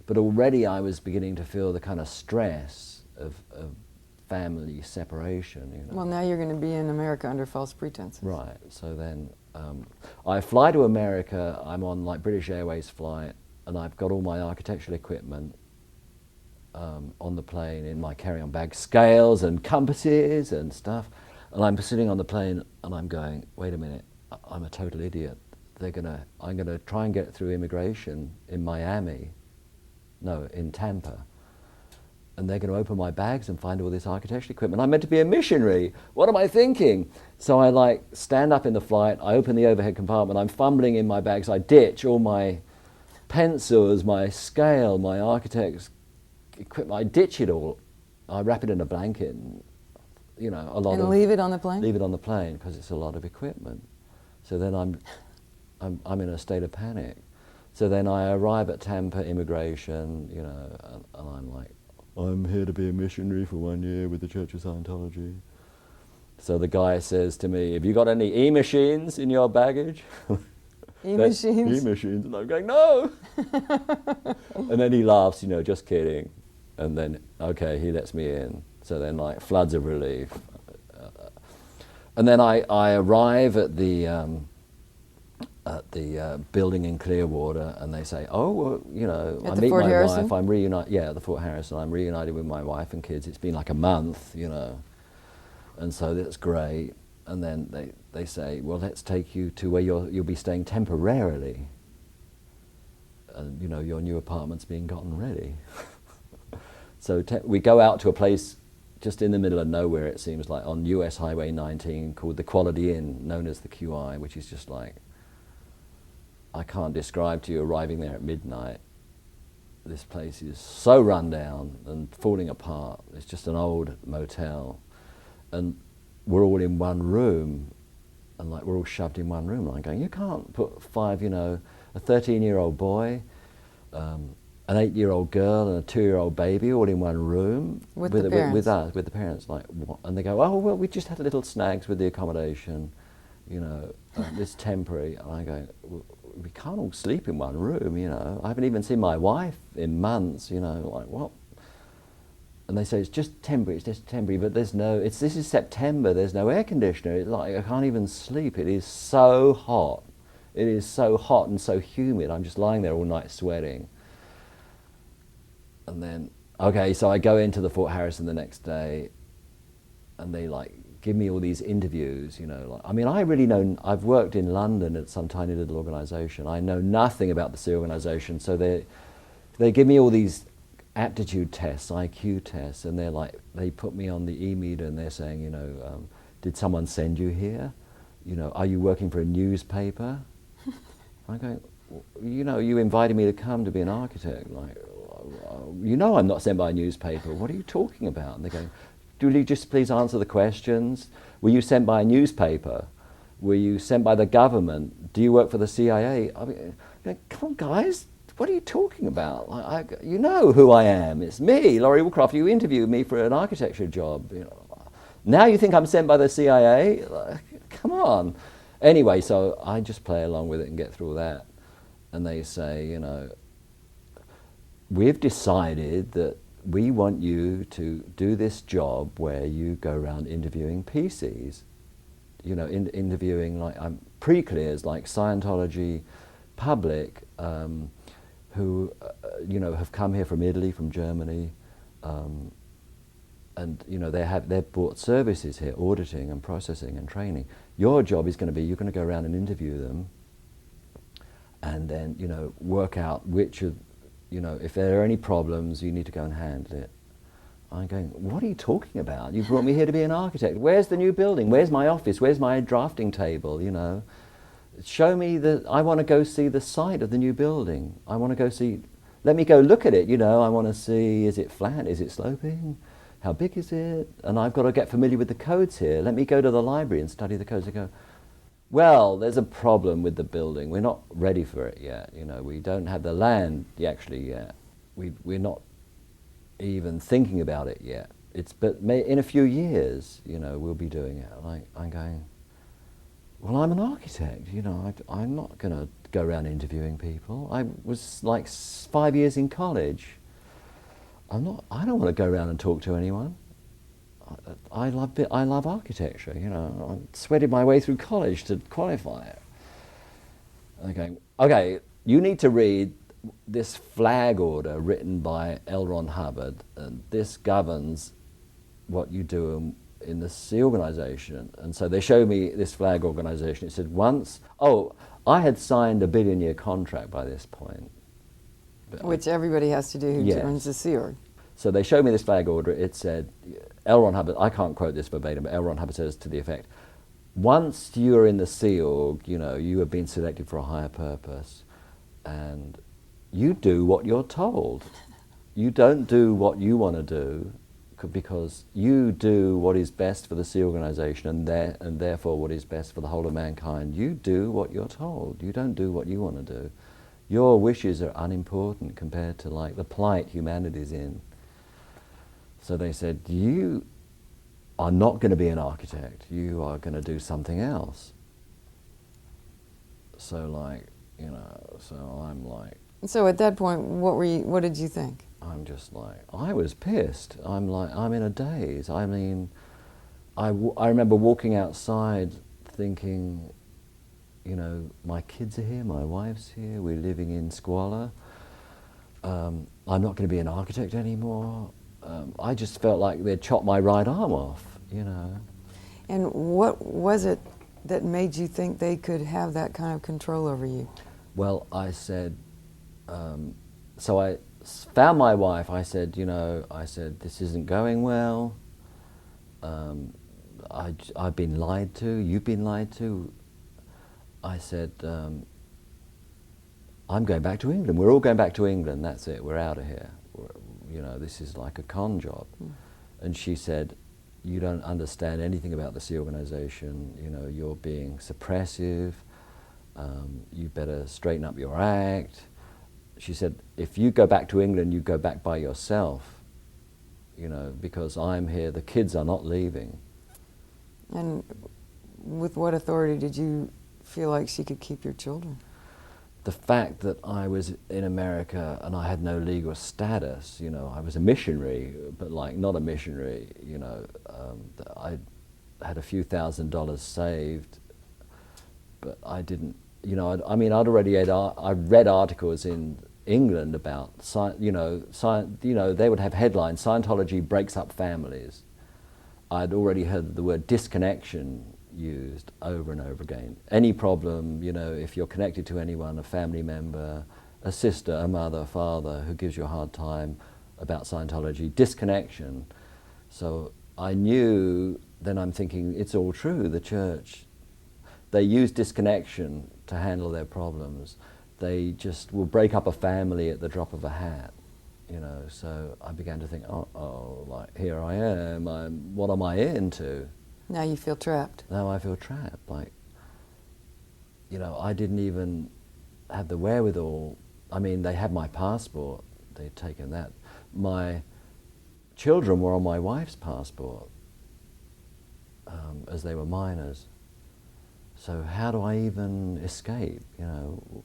Speaker 5: But already I was beginning to feel the kind of stress of family separation, you know.
Speaker 6: Well, now you're going to be in America under false pretenses.
Speaker 5: Right. So then I fly to America. I'm on like British Airways flight, and I've got all my architectural equipment on the plane in my carry-on bag, scales and compasses and stuff. And I'm sitting on the plane, and I'm going, wait a minute, I'm a total idiot. I'm gonna try and get through immigration in Tampa. And they're going to open my bags and find all this architectural equipment. I'm meant to be a missionary. What am I thinking? So I like stand up in the flight, I open the overhead compartment, I'm fumbling in my bags, I ditch all my pencils, my scale, my architect's equipment, I ditch it all. I wrap it in a blanket, and, you know,
Speaker 6: And leave it on the plane?
Speaker 5: Leave it on the plane, because it's a lot of equipment. So then I'm in a state of panic. So then I arrive at Tampa immigration, you know, and I'm like, I'm here to be a missionary for 1 year with the Church of Scientology. So the guy says to me, have you got any e-machines in your baggage?
Speaker 6: E-machines?
Speaker 5: E-machines. And I'm going, no! And then he laughs, you know, just kidding. And then, okay, he lets me in. So then, like, floods of relief. And then I arrive at the building in Clearwater, and they say, oh, well, you know, I meet my wife, I'm reunited, at the Fort Harrison, I'm reunited with my wife and kids. It's been like a month, you know, and so that's great. And then they say, well, let's take you to where you'll be staying temporarily. And, you know, your new apartment's being gotten ready. So we go out to a place just in the middle of nowhere, it seems like, on US Highway 19, called the Quality Inn, known as the QI, which is just like, I can't describe to you arriving there at midnight. This place is so run down and falling apart. It's just an old motel. And we're all in one room, and like we're all shoved in one room. And I'm going, you can't put five, you know, a 13-year-old boy, an 8-year-old girl and a 2-year-old baby all in one room
Speaker 6: with the
Speaker 5: parents. Like, what? And they go, oh, well, we just had little snags with the accommodation, you know, it's temporary. And I go, well, we can't all sleep in one room, you know. I haven't even seen my wife in months, you know, like what? And they say, it's just temporary, but this is September, there's no air conditioner. It's like, I can't even sleep. It is so hot. It is so hot and so humid. I'm just lying there all night sweating. And then, okay, so I go into the Fort Harrison the next day, and they like give me all these interviews, you know. Like, I mean, I really know, I've worked in London at some tiny little organisation. I know nothing about the sea organisation, so They give me all these aptitude tests, IQ tests, and they put me on the e-meter and they're saying, you know, did someone send you here? You know, are you working for a newspaper? I'm going, you know, you invited me to come to be an architect. Like, you know I'm not sent by a newspaper. What are you talking about? And they're going, will you just please answer the questions? Were you sent by a newspaper? Were you sent by the government? Do you work for the CIA? I mean, come on, guys. What are you talking about? You know who I am. It's me, Laurie Woodcraft. You interviewed me for an architecture job. You know, now you think I'm sent by the CIA? Come on. Anyway, so I just play along with it and get through that. And they say, you know, we've decided that we want you to do this job where you go around interviewing PCs. You know, interviewing like pre-clears like Scientology, public, who you know, have come here from Italy, from Germany, and you know, they've bought services here, auditing and processing and training. Your job is going to be, you're going to go around and interview them, and then, you know, work out which of, you know, if there are any problems, you need to go and handle it. I'm going, what are you talking about? You brought me here to be an architect. Where's the new building? Where's my office? Where's my drafting table? You know, show me I want to go see the site of the new building. I want to go see, let me go look at it, you know. I want to see, is it flat? Is it sloping? How big is it? And I've got to get familiar with the codes here. Let me go to the library and study the codes. I go, well, there's a problem with the building. We're not ready for it yet. You know, we don't have the land actually yet. We're not even thinking about it yet. But in a few years, you know, we'll be doing it. Like, I'm going, well, I'm an architect, you know, I'm not going to go around interviewing people. I was like 5 years in college. I don't want to go around and talk to anyone. I love architecture, you know. I sweated my way through college to qualify it. Okay, you need to read this flag order written by L. Ron Hubbard, and this governs what you do in the sea organization. And so they showed me this flag organization. It said I had signed a billion-year contract by this point.
Speaker 6: Which everybody has to do who
Speaker 5: Yes.
Speaker 6: joins the Sea Org.
Speaker 5: So they showed me this flag order. It said, L. Ron Hubbard, I can't quote this verbatim, but L. Ron Hubbard says to the effect, once you're in the Sea Org, you know, you have been selected for a higher purpose, and you do what you're told. You don't do what you want to do, because you do what is best for the Sea Organization and therefore what is best for the whole of mankind. You do what you're told. You don't do what you want to do. Your wishes are unimportant compared to like the plight humanity's in. So they said, you are not going to be an architect. You are going to do something else. So like, you know, so I'm like,
Speaker 6: So at that point, what did you think?
Speaker 5: I'm just like, I was pissed. I'm like, I'm in a daze. I mean, I remember walking outside thinking, you know, my kids are here, my wife's here, we're living in squalor. I'm not going to be an architect anymore. I just felt like they'd chopped my right arm off, you know.
Speaker 6: And what was it that made you think they could have that kind of control over you?
Speaker 5: Well, I said, so I found my wife. I said, you know, this isn't going well. I've been lied to. You've been lied to. I said, I'm going back to England. We're all going back to England. That's it. We're out of here. You know, this is like a con job. And she said, you don't understand anything about the Sea Organization. You know, you're being suppressive. You better straighten up your act. She said, if you go back to England, you go back by yourself, you know, because I'm here, the kids are not leaving.
Speaker 6: And with what authority did you feel like she could keep your children?
Speaker 5: The fact that I was in America and I had no legal status, you know, I was a missionary, but like not a missionary, you know, I had a few $1,000s saved, but I didn't, you know, I mean, I'd already I read articles in England about, you know, they would have headlines, Scientology breaks up families. I'd already heard the word disconnection used over and over again. Any problem, you know, if you're connected to anyone, a family member, a sister, a mother, a father who gives you a hard time about Scientology, disconnection. So I knew, then I'm thinking, it's all true. The church, they use disconnection to handle their problems. They just will break up a family at the drop of a hat, you know. So I began to think, oh, like, here I am, what am I into?
Speaker 6: Now you feel trapped.
Speaker 5: Now I feel trapped, like, you know, I didn't even have the wherewithal. I mean, they had my passport, they'd taken that. My children were on my wife's passport as they were minors. So how do I even escape, you know?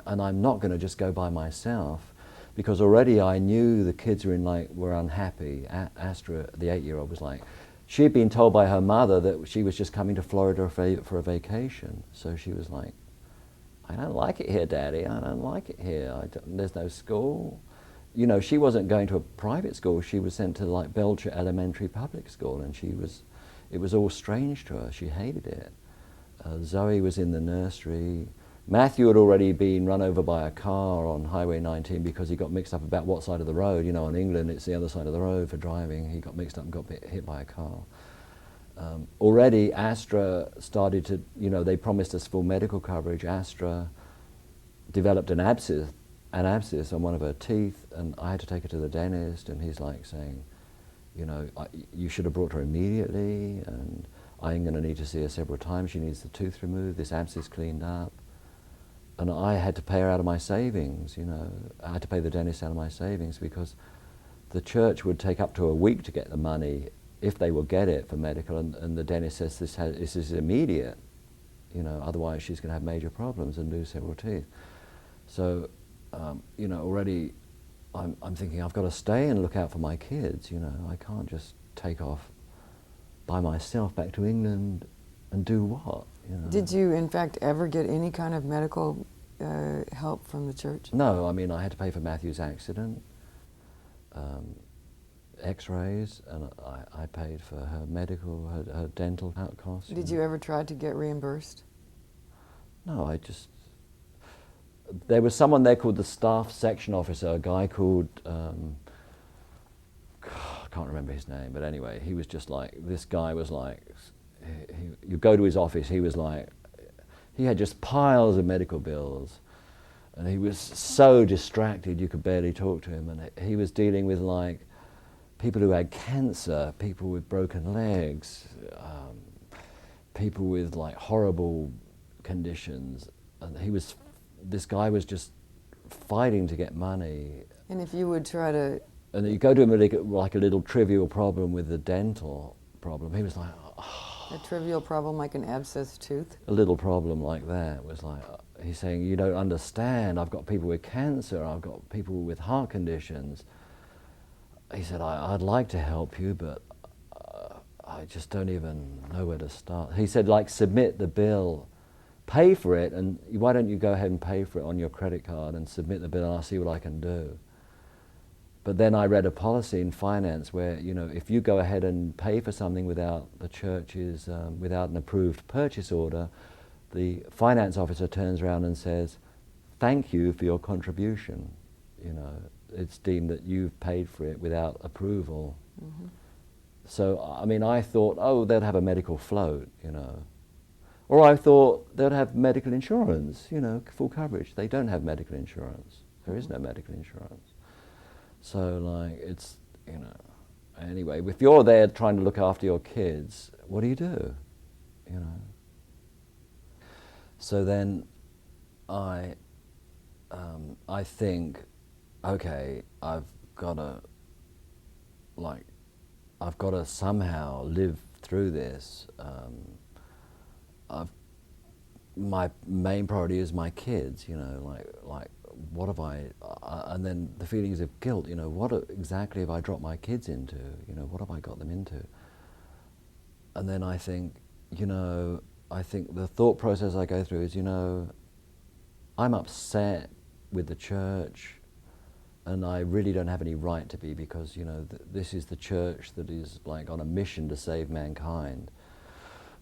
Speaker 5: And I'm not going to just go by myself, because already I knew the kids were unhappy. Astra, the 8-year-old, was like, she'd been told by her mother that she was just coming to Florida for a vacation. So she was like, I don't like it here, Daddy. I don't like it here. There's no school. You know, she wasn't going to a private school. She was sent to like Belcher Elementary Public School, and it was all strange to her. She hated it. Zoe was in the nursery. Matthew had already been run over by a car on Highway 19 because he got mixed up about what side of the road. You know, in England it's the other side of the road for driving. He got mixed up and got hit by a car. Already Astra started to, you know, they promised us full medical coverage. Astra developed an abscess on one of her teeth, and I had to take her to the dentist, and he's like saying, you know, you should have brought her immediately, and I'm going to need to see her several times. She needs the tooth removed, this abscess cleaned up. And I had to pay her out of my savings, you know. I had to pay the dentist out of my savings because the church would take up to a week to get the money if they will get it for medical, and the dentist says this is immediate, you know, otherwise she's going to have major problems and lose several teeth. So, you know, already I'm thinking I've got to stay and look out for my kids, you know. I can't just take off by myself back to England and do what, you know.
Speaker 6: Did you, in fact, ever get any kind of medical help from the church?
Speaker 5: No, I mean, I had to pay for Matthew's accident, x-rays, and I paid for her medical, her dental costs.
Speaker 6: Did you ever try to get reimbursed?
Speaker 5: No, there was someone there called the staff section officer, a guy called, I can't remember his name, but anyway, he was just like, this guy was like, you go to his office, he was like, he had just piles of medical bills, and he was so distracted you could barely talk to him, and he was dealing with like people who had cancer, people with broken legs, people with like horrible conditions, and this guy was just fighting to get money.
Speaker 6: And if you would try to...
Speaker 5: And you go to him with like a little trivial problem with the dental problem, he was like, oh.
Speaker 6: A trivial problem like an abscessed tooth?
Speaker 5: A little problem like that was like, he's saying, you don't understand, I've got people with cancer, I've got people with heart conditions. He said, I'd like to help you, but I just don't even know where to start. He said, like, submit the bill, pay for it, and why don't you go ahead and pay for it on your credit card and submit the bill, and I'll see what I can do. But then I read a policy in finance where, you know, if you go ahead and pay for something without the church's, without an approved purchase order, the finance officer turns around and says, thank you for your contribution. You know, it's deemed that you've paid for it without approval. Mm-hmm. So, I mean, I thought, oh, they'd have a medical float, you know. Or I thought they'd have medical insurance, you know, full coverage. They don't have medical insurance. There is no medical insurance. So, like, it's, you know, anyway, if you're there trying to look after your kids, what do? You know? So then I think, okay, I've got to somehow live through this. My main priority is my kids, you know, like what have and then the feelings of guilt, you know, what exactly have I dropped my kids into, you know, what have I got them into? And then I think, you know, the thought process I go through is, you know, I'm upset with the church, and I really don't have any right to be, because, you know, this is the church that is like on a mission to save mankind.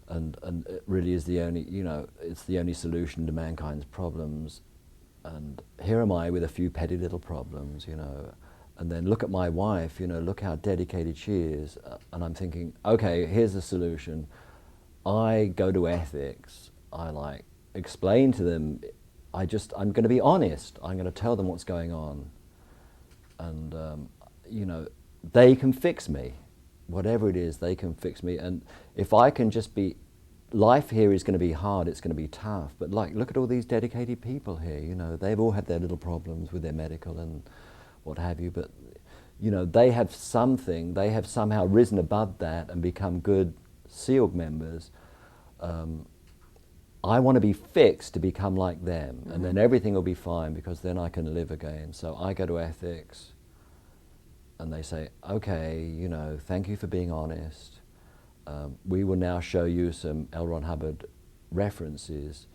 Speaker 5: And it really is the only, you know, it's the only solution to mankind's problems. And here am I with a few petty little problems, you know, and then look at my wife, you know, look how dedicated she is, and I'm thinking, okay, here's the solution. I go to ethics, I like explain to them, I'm going to be honest, I'm going to tell them what's going on, and you know, they can fix me, whatever it is, they can fix me, and if I can just be, life here is going to be hard, it's going to be tough, but like, look at all these dedicated people here, you know, they've all had their little problems with their medical and what have you, but you know, they have something, they have somehow risen above that and become good SEAL members. I want to be fixed to become like them, and then everything will be fine, because then I can live again. So I go to ethics, and they say, okay, you know, thank you for being honest. We will now show you some L. Ron Hubbard references,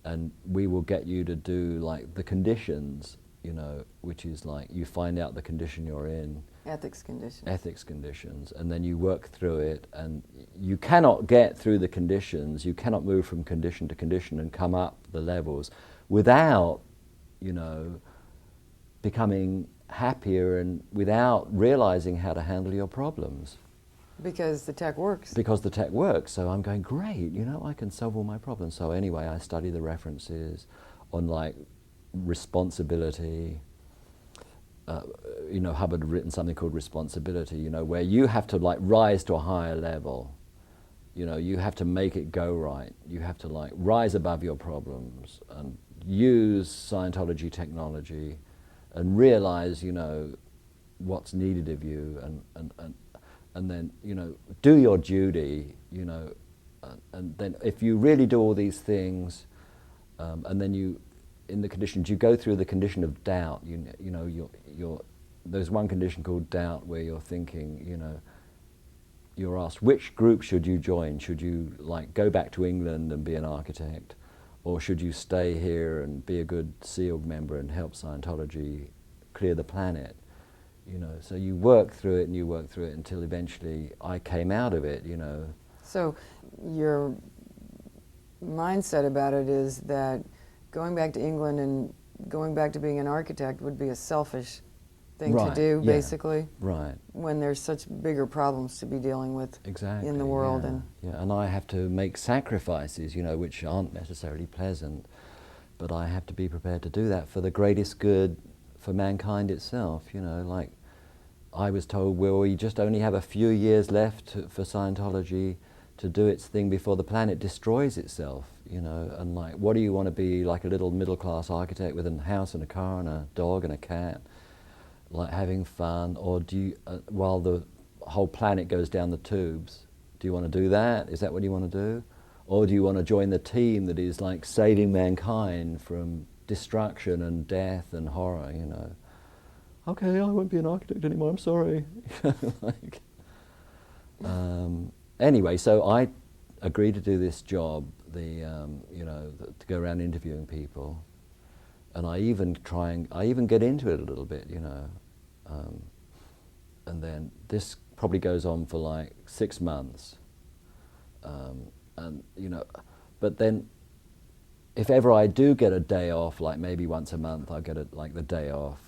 Speaker 5: and we will get you to do like the conditions, you know, which is like you find out the condition you're in.
Speaker 6: Ethics conditions.
Speaker 5: Ethics conditions, and then you work through it, and you cannot get through the conditions, you cannot move from condition to condition and come up the levels without, you know, becoming happier and without realizing how to handle your problems.
Speaker 6: Because the tech works.
Speaker 5: Because the tech works, so I'm going, great, you know, I can solve all my problems. So anyway, I study the references on like responsibility. You know, Hubbard had written something called responsibility, you know, where you have to like rise to a higher level. You know, you have to make it go right. You have to like rise above your problems and use Scientology technology and realize, you know, what's needed of you, and then, you know, do your duty, you know, and then if you really do all these things, and then you, in the conditions, you go through the condition of doubt. You know, there's one condition called doubt where you're thinking, you know, you're asked, which group should you join? Should you like go back to England and be an architect, or should you stay here and be a good SEAL member and help Scientology clear the planet? You know, so you work through it and you work through it until eventually I came out of it, you know.
Speaker 6: So your mindset about it is that going back to England and going back to being an architect would be a selfish thing to do,
Speaker 5: yeah,
Speaker 6: basically.
Speaker 5: Right.
Speaker 6: When there's such bigger problems to be dealing with in the world.
Speaker 5: Yeah, and I have to make sacrifices, you know, which aren't necessarily pleasant, but I have to be prepared to do that for the greatest good for mankind itself, you know, like I was told, well, we just only have a few years left for Scientology to do its thing before the planet destroys itself, you know, and like, what do you want to be, like a little middle-class architect with a house and a car and a dog and a cat, like having fun, or do you, while the whole planet goes down the tubes, do you want to do that? Is that what you want to do? Or do you want to join the team that is like saving mankind from destruction and death and horror, you know? Okay, I won't be an architect anymore, I'm sorry. Like, anyway, so I agreed to do this job, you know, to go around interviewing people, and I even get into it a little bit, you know, and then this probably goes on for like 6 months, and you know, but then if ever I do get a day off, like maybe once a month I get like the day off,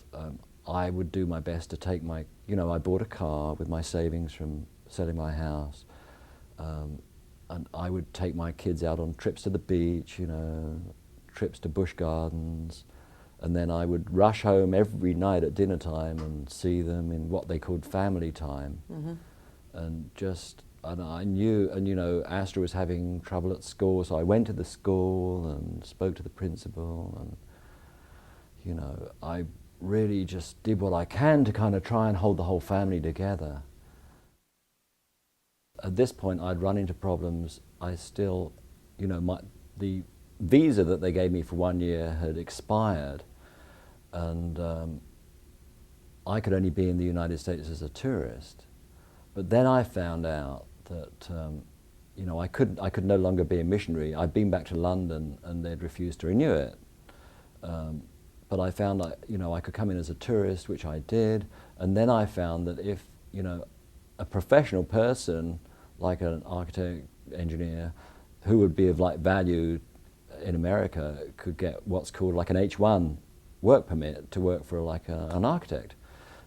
Speaker 5: I would do my best to take my, you know, I bought a car with my savings from selling my house, and I would take my kids out on trips to the beach, you know, trips to bush gardens, and then I would rush home every night at dinner time and see them in what they called family time, and just, and I knew, and you know, Astra was having trouble at school, so I went to the school and spoke to the principal, and you know, I really just did what I can to kind of try and hold the whole family together. At this point, I'd run into problems. I still, you know, the visa that they gave me for 1 year had expired, and I could only be in the United States as a tourist. But then I found out that, you know, I could no longer be a missionary. I'd been back to London and they'd refused to renew it. But I found that, you know, I could come in as a tourist, which I did, and then I found that if, you know, a professional person, like an architect, engineer, who would be of like value in America, could get what's called like an H1 work permit to work for like an architect.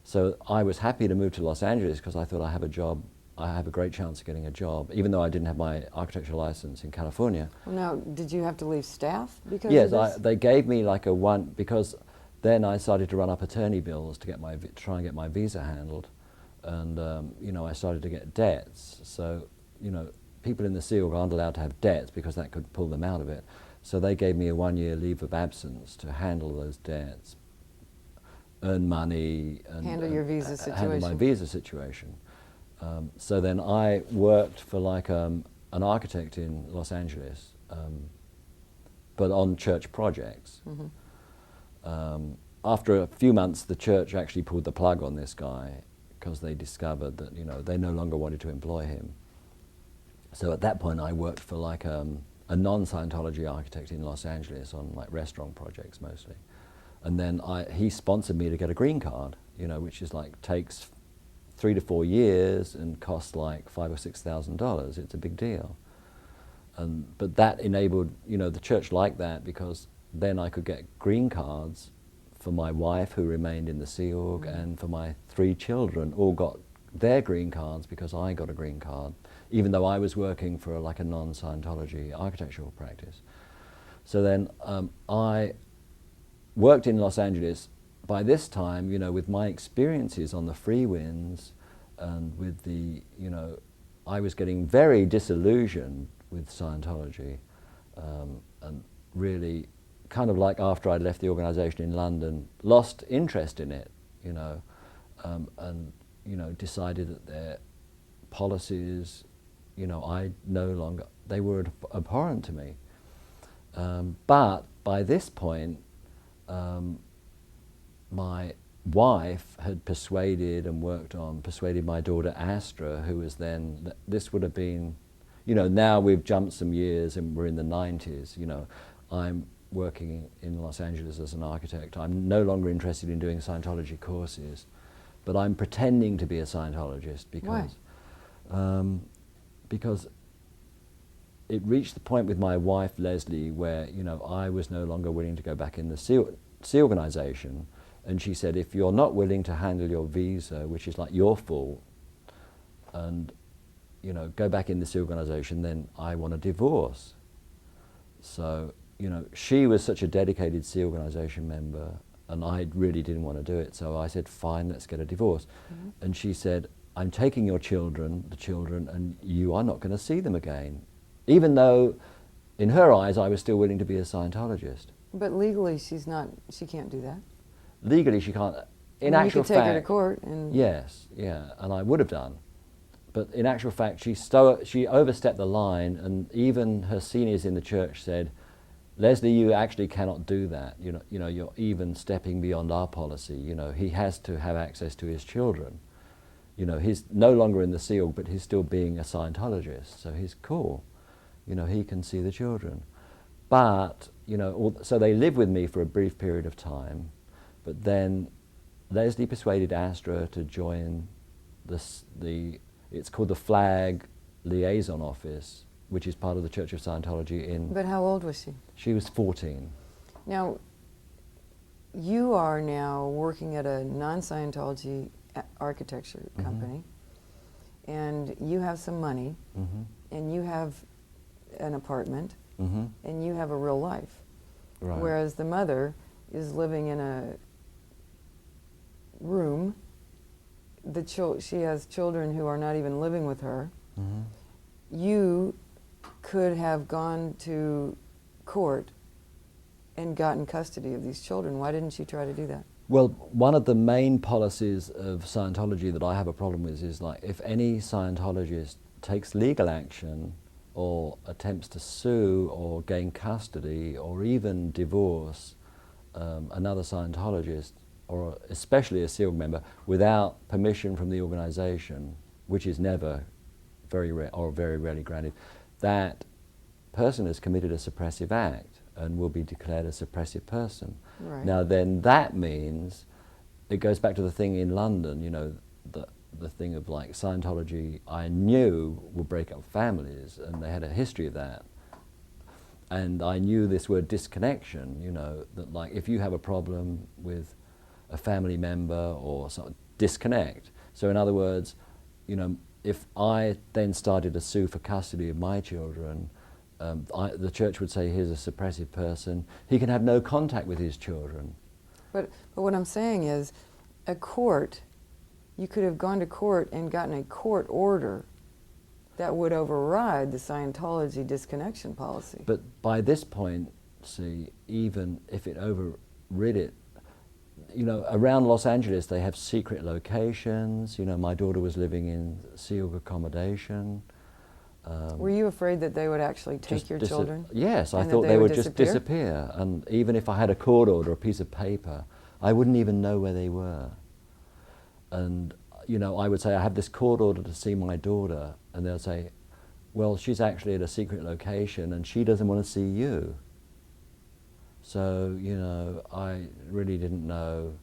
Speaker 5: So I was happy to move to Los Angeles because I thought I have a job. I have a great chance of getting a job, even though I didn't have my architecture license in California.
Speaker 6: Well, now, did you have to leave staff because
Speaker 5: Yes,
Speaker 6: of this?
Speaker 5: they gave me like a one, because then I started to run up attorney bills to get my try and get my visa handled, and you know, I started to get debts. So you know, people in the SEAL aren't allowed to have debts because that could pull them out of it. So they gave me a 1-year leave of absence to handle those debts, earn money, and
Speaker 6: Handle your visa
Speaker 5: handle my
Speaker 6: situation.
Speaker 5: visa situation. So then I worked for like an architect in Los Angeles, but on church projects. After a few months, the church actually pulled the plug on this guy because they discovered that, you know, they no longer wanted to employ him. So at that point, I worked for like a non-Scientology architect in Los Angeles on like restaurant projects mostly. And then he sponsored me to get a green card, you know, which is like takes 3 to 4 years and costs like $5,000 or $6,000. It's a big deal. But that enabled, you know, the church liked that because then I could get green cards for my wife who remained in the Sea Org, and for my 3 children all got their green cards because I got a green card, even though I was working for like a non-Scientology architectural practice. So then I worked in Los Angeles. By this time, you know, with my experiences on the free winds and with the, you know, I was getting very disillusioned with Scientology, and really kind of like after I'd left the organization in London, lost interest in it, you know, and, you know, decided that their policies, you know, they were abhorrent to me. But by this point, my wife had persuaded my daughter Astra, who was then, this would have been, you know, now we've jumped some years and we're in the 90s, you know, I'm working in Los Angeles as an architect. I'm no longer interested in doing Scientology courses, but I'm pretending to be a Scientologist because, because it reached the point with my wife Leslie where, you know, I was no longer willing to go back in the Sea organization. And she said, if you're not willing to handle your visa, which is like your fault, and, you know, go back in this organization, then I want a divorce. So, you know, she was such a dedicated Sea organization member, and I really didn't want to do it. So I said, fine, let's get a divorce. And she said, I'm taking your children, and you are not going to see them again. Even though, in her eyes, I was still willing to be a Scientologist.
Speaker 6: But legally, she can't do that.
Speaker 5: Legally, she can't. In
Speaker 6: I mean,
Speaker 5: actual
Speaker 6: you could take
Speaker 5: fact,
Speaker 6: her to court and...
Speaker 5: Yes, yeah, and I would have done. But in actual fact, she overstepped the line, and even her seniors in the church said, Leslie, you actually cannot do that. You know, you're even stepping beyond our policy. You know, he has to have access to his children. You know, he's no longer in the Sea Org, but he's still being a Scientologist, so he's cool. You know, he can see the children. But, you know, so they lived with me for a brief period of time, but then Leslie persuaded Astra to join it's called the Flag Liaison Office, which is part of the Church of Scientology in...
Speaker 6: But how old was she?
Speaker 5: She was 14.
Speaker 6: Now, you are now working at a non-Scientology architecture company, and you have some money, and you have an apartment, and you have a real life.
Speaker 5: Right.
Speaker 6: Whereas the mother is living in a room. She has children who are not even living with her. You could have gone to court and gotten custody of these children. Why didn't you try to do that?
Speaker 5: Well, one of the main policies of Scientology that I have a problem with is, like, if any Scientologist takes legal action or attempts to sue or gain custody or even divorce another Scientologist, or especially a SEAL member, without permission from the organization, which is never very rare or very rarely granted, that person has committed a suppressive act and will be declared a suppressive person.
Speaker 6: Right.
Speaker 5: Now then that means, it goes back to the thing in London, you know, the thing of like Scientology I knew will break up families, and they had a history of that. And I knew this word disconnection, you know, that like if you have a problem with a family member or something, disconnect. So in other words, you know, if I then started to sue for custody of my children, the church would say, here's a suppressive person, he can have no contact with his children.
Speaker 6: But what I'm saying is, a court, you could have gone to court and gotten a court order that would override the Scientology disconnection policy.
Speaker 5: But by this point, see, even if it overrid it, you know, around Los Angeles they have secret locations. You know, my daughter was living in sealed accommodation.
Speaker 6: Were you afraid that they would actually take your children?
Speaker 5: Yes, I
Speaker 6: and
Speaker 5: thought
Speaker 6: that
Speaker 5: they would just disappear. And even if I had a court order, a piece of paper, I wouldn't even know where they were. And, you know, I would say, I have this court order to see my daughter, and they'll say, well, she's actually at a secret location and she doesn't want to see you. So, you know, I really didn't know.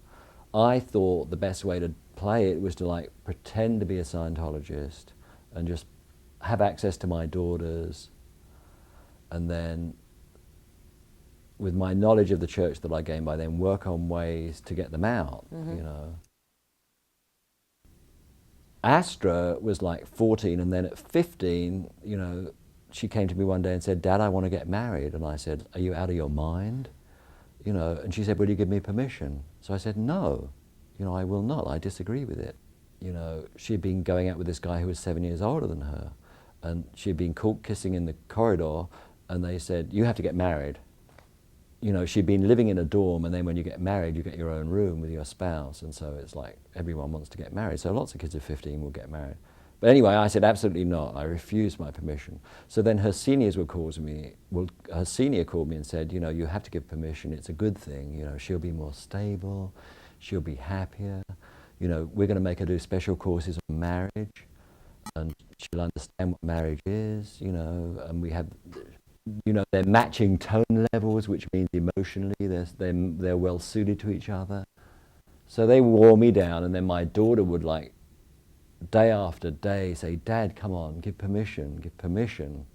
Speaker 5: I thought the best way to play it was to like pretend to be a Scientologist and just have access to my daughters, and then with my knowledge of the church that I gained by then, work on ways to get them out, you know. Astra was like 14, and then at 15, you know, she came to me one day and said, Dad, I want to get married. And I said, are you out of your mind? You know, and she said, will you give me permission? So I said, no, you know, I will not. I disagree with it. You know, she'd been going out with this guy who was 7 years older than her, and she'd been caught kissing in the corridor, and they said, you have to get married. You know, she'd been living in a dorm, and then when you get married, you get your own room with your spouse, and so it's like everyone wants to get married. So lots of kids of 15 will get married. But anyway, I said absolutely not. I refused my permission. So then her seniors would call me. Well, her senior called me and said, you know, you have to give permission. It's a good thing. You know, she'll be more stable. She'll be happier. You know, we're going to make her do special courses on marriage, and she'll understand what marriage is. You know, and we have. You know, they're matching tone levels, which means emotionally they're well suited to each other. So they wore me down, and then my daughter would like day after day say, Dad, come on, give permission, give permission.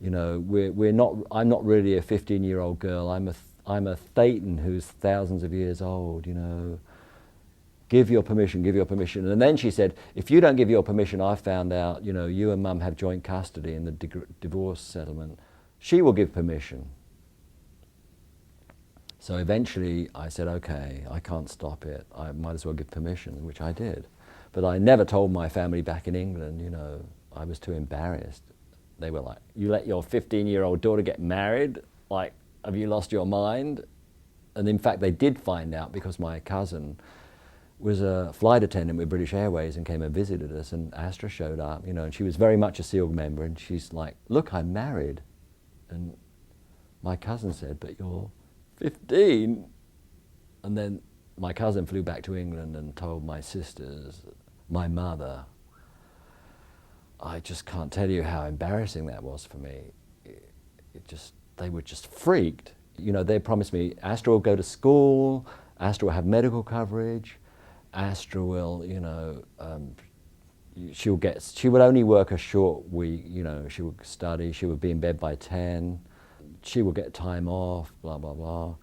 Speaker 5: You know, I'm not really a 15-year-old girl. I'm a Thetan who's thousands of years old, you know. Give your permission, give your permission. And then she said, if you don't give your permission, I found out, you know, you and Mum have joint custody in the divorce settlement. She will give permission. So eventually I said, okay, I can't stop it. I might as well give permission, which I did. But I never told my family back in England, you know, I was too embarrassed. They were like, you let your 15-year-old daughter get married? Like, have you lost your mind? And in fact, they did find out because my cousin was a flight attendant with British Airways and came and visited us, and Astra showed up, you know, and she was very much a SEAL member, and she's like, look, I'm married. And my cousin said, but you're 15. And then my cousin flew back to England and told my sisters, my mother. I just can't tell you how embarrassing that was for me. They were just freaked. You know, they promised me Astra will go to school, Astra will have medical coverage, Astra will, you know, she would only work a short week, you know, she would study, she would be in bed by 10, she would get time off, blah, blah, blah.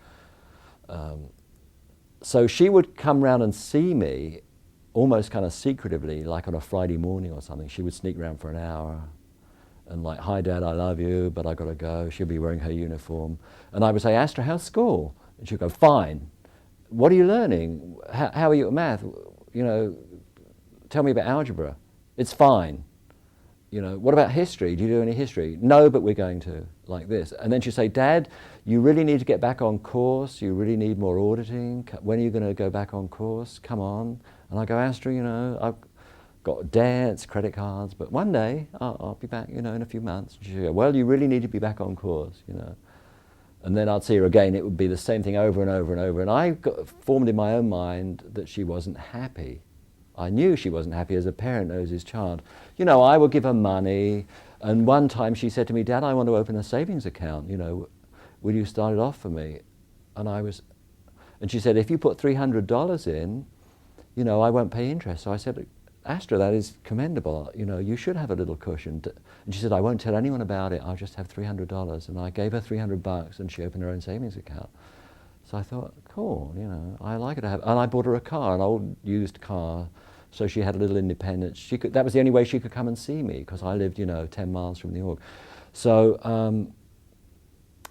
Speaker 5: So she would come round and see me almost kind of secretively, like on a Friday morning or something. She would sneak around for an hour and like, hi Dad, I love you, but I gotta go. She'll be wearing her uniform. And I would say, Astra, how's school? And she'd go, fine. What are you learning? How are you at math? You know, tell me about algebra. It's fine. You know, what about history? Do you do any history? No, but we're going to, like this. And then she'd say, Dad, you really need to get back on course. You really need more auditing. When are you going to go back on course? Come on. And I go, Astra, you know, I've got debts, credit cards, but one day I'll be back, you know, in a few months. And she'd go, well, you really need to be back on course, you know. And then I'd see her again. It would be the same thing over and over and over. And I formed in my own mind that she wasn't happy. I knew she wasn't happy as a parent knows his child. You know, I would give her money. And one time she said to me, Dad, I want to open a savings account. You know, will you start it off for me? And she said, if you put $300 in, you know, I won't pay interest. So I said, Astra, that is commendable. You know, you should have a little cushion. And she said, I won't tell anyone about it. I'll just have $300. And I gave her $300 and she opened her own savings account. So I thought, cool, you know, I like her to have, and I bought her a car, an old used car, so she had a little independence. She could, that was the only way she could come and see me, because I lived, you know, 10 miles from New York. So,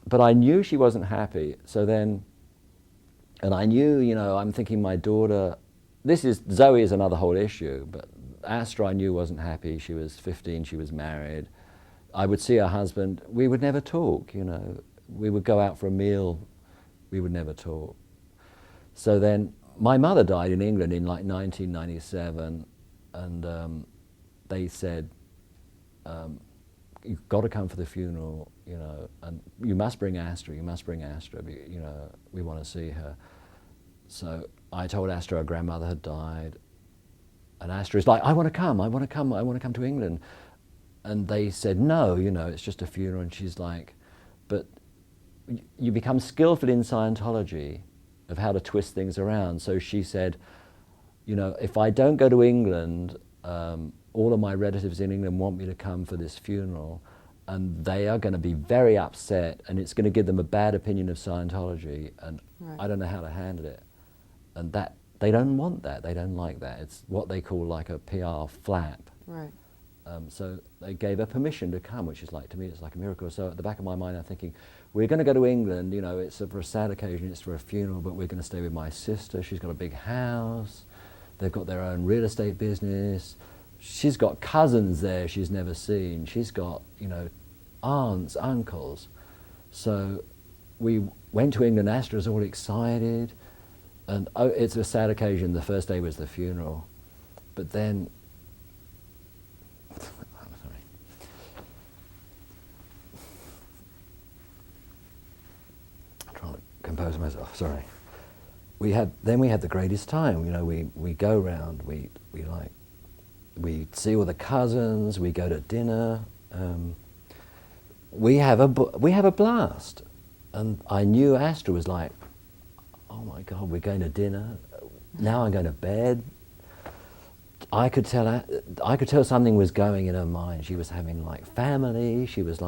Speaker 5: but I knew she wasn't happy. So then, and I knew, you know, I'm thinking my daughter, Zoe is another whole issue, but Astra I knew wasn't happy. She was 15, she was married. I would see her husband, we would never talk, you know. We would go out for a meal, we would never talk. So then my mother died in England in like 1997, and they said, you've got to come for the funeral, you know, and you must bring Astra, you know, we want to see her. So I told Astra her grandmother had died, and Astra's like, I want to come to England. And they said, no, you know, it's just a funeral. And she's like, but you become skillful in Scientology of how to twist things around. So she said, you know, if I don't go to England, all of my relatives in England want me to come for this funeral, and they are going to be very upset, and it's going to give them a bad opinion of Scientology, and I don't know how to handle it. And that, they don't want that, they don't like that. It's what they call like a PR flap.
Speaker 6: Right.
Speaker 5: So they gave her permission to come, which is like, to me, it's like a miracle. So at the back of my mind, I'm thinking, we're going to go to England, you know, it's for a sad occasion, it's for a funeral, but we're going to stay with my sister. She's got a big house, they've got their own real estate business. She's got cousins there she's never seen. She's got, you know, aunts, uncles. So we went to England, Astra's all excited, and oh, it's a sad occasion. The first day was the funeral, but then, compose myself, sorry. We had the greatest time, you know, we go around, we see all the cousins, we go to dinner, we have a blast. And I knew Astra was like, oh my God, we're going to dinner, now I'm going to bed. I could tell something was going in her mind. She was having like family, she was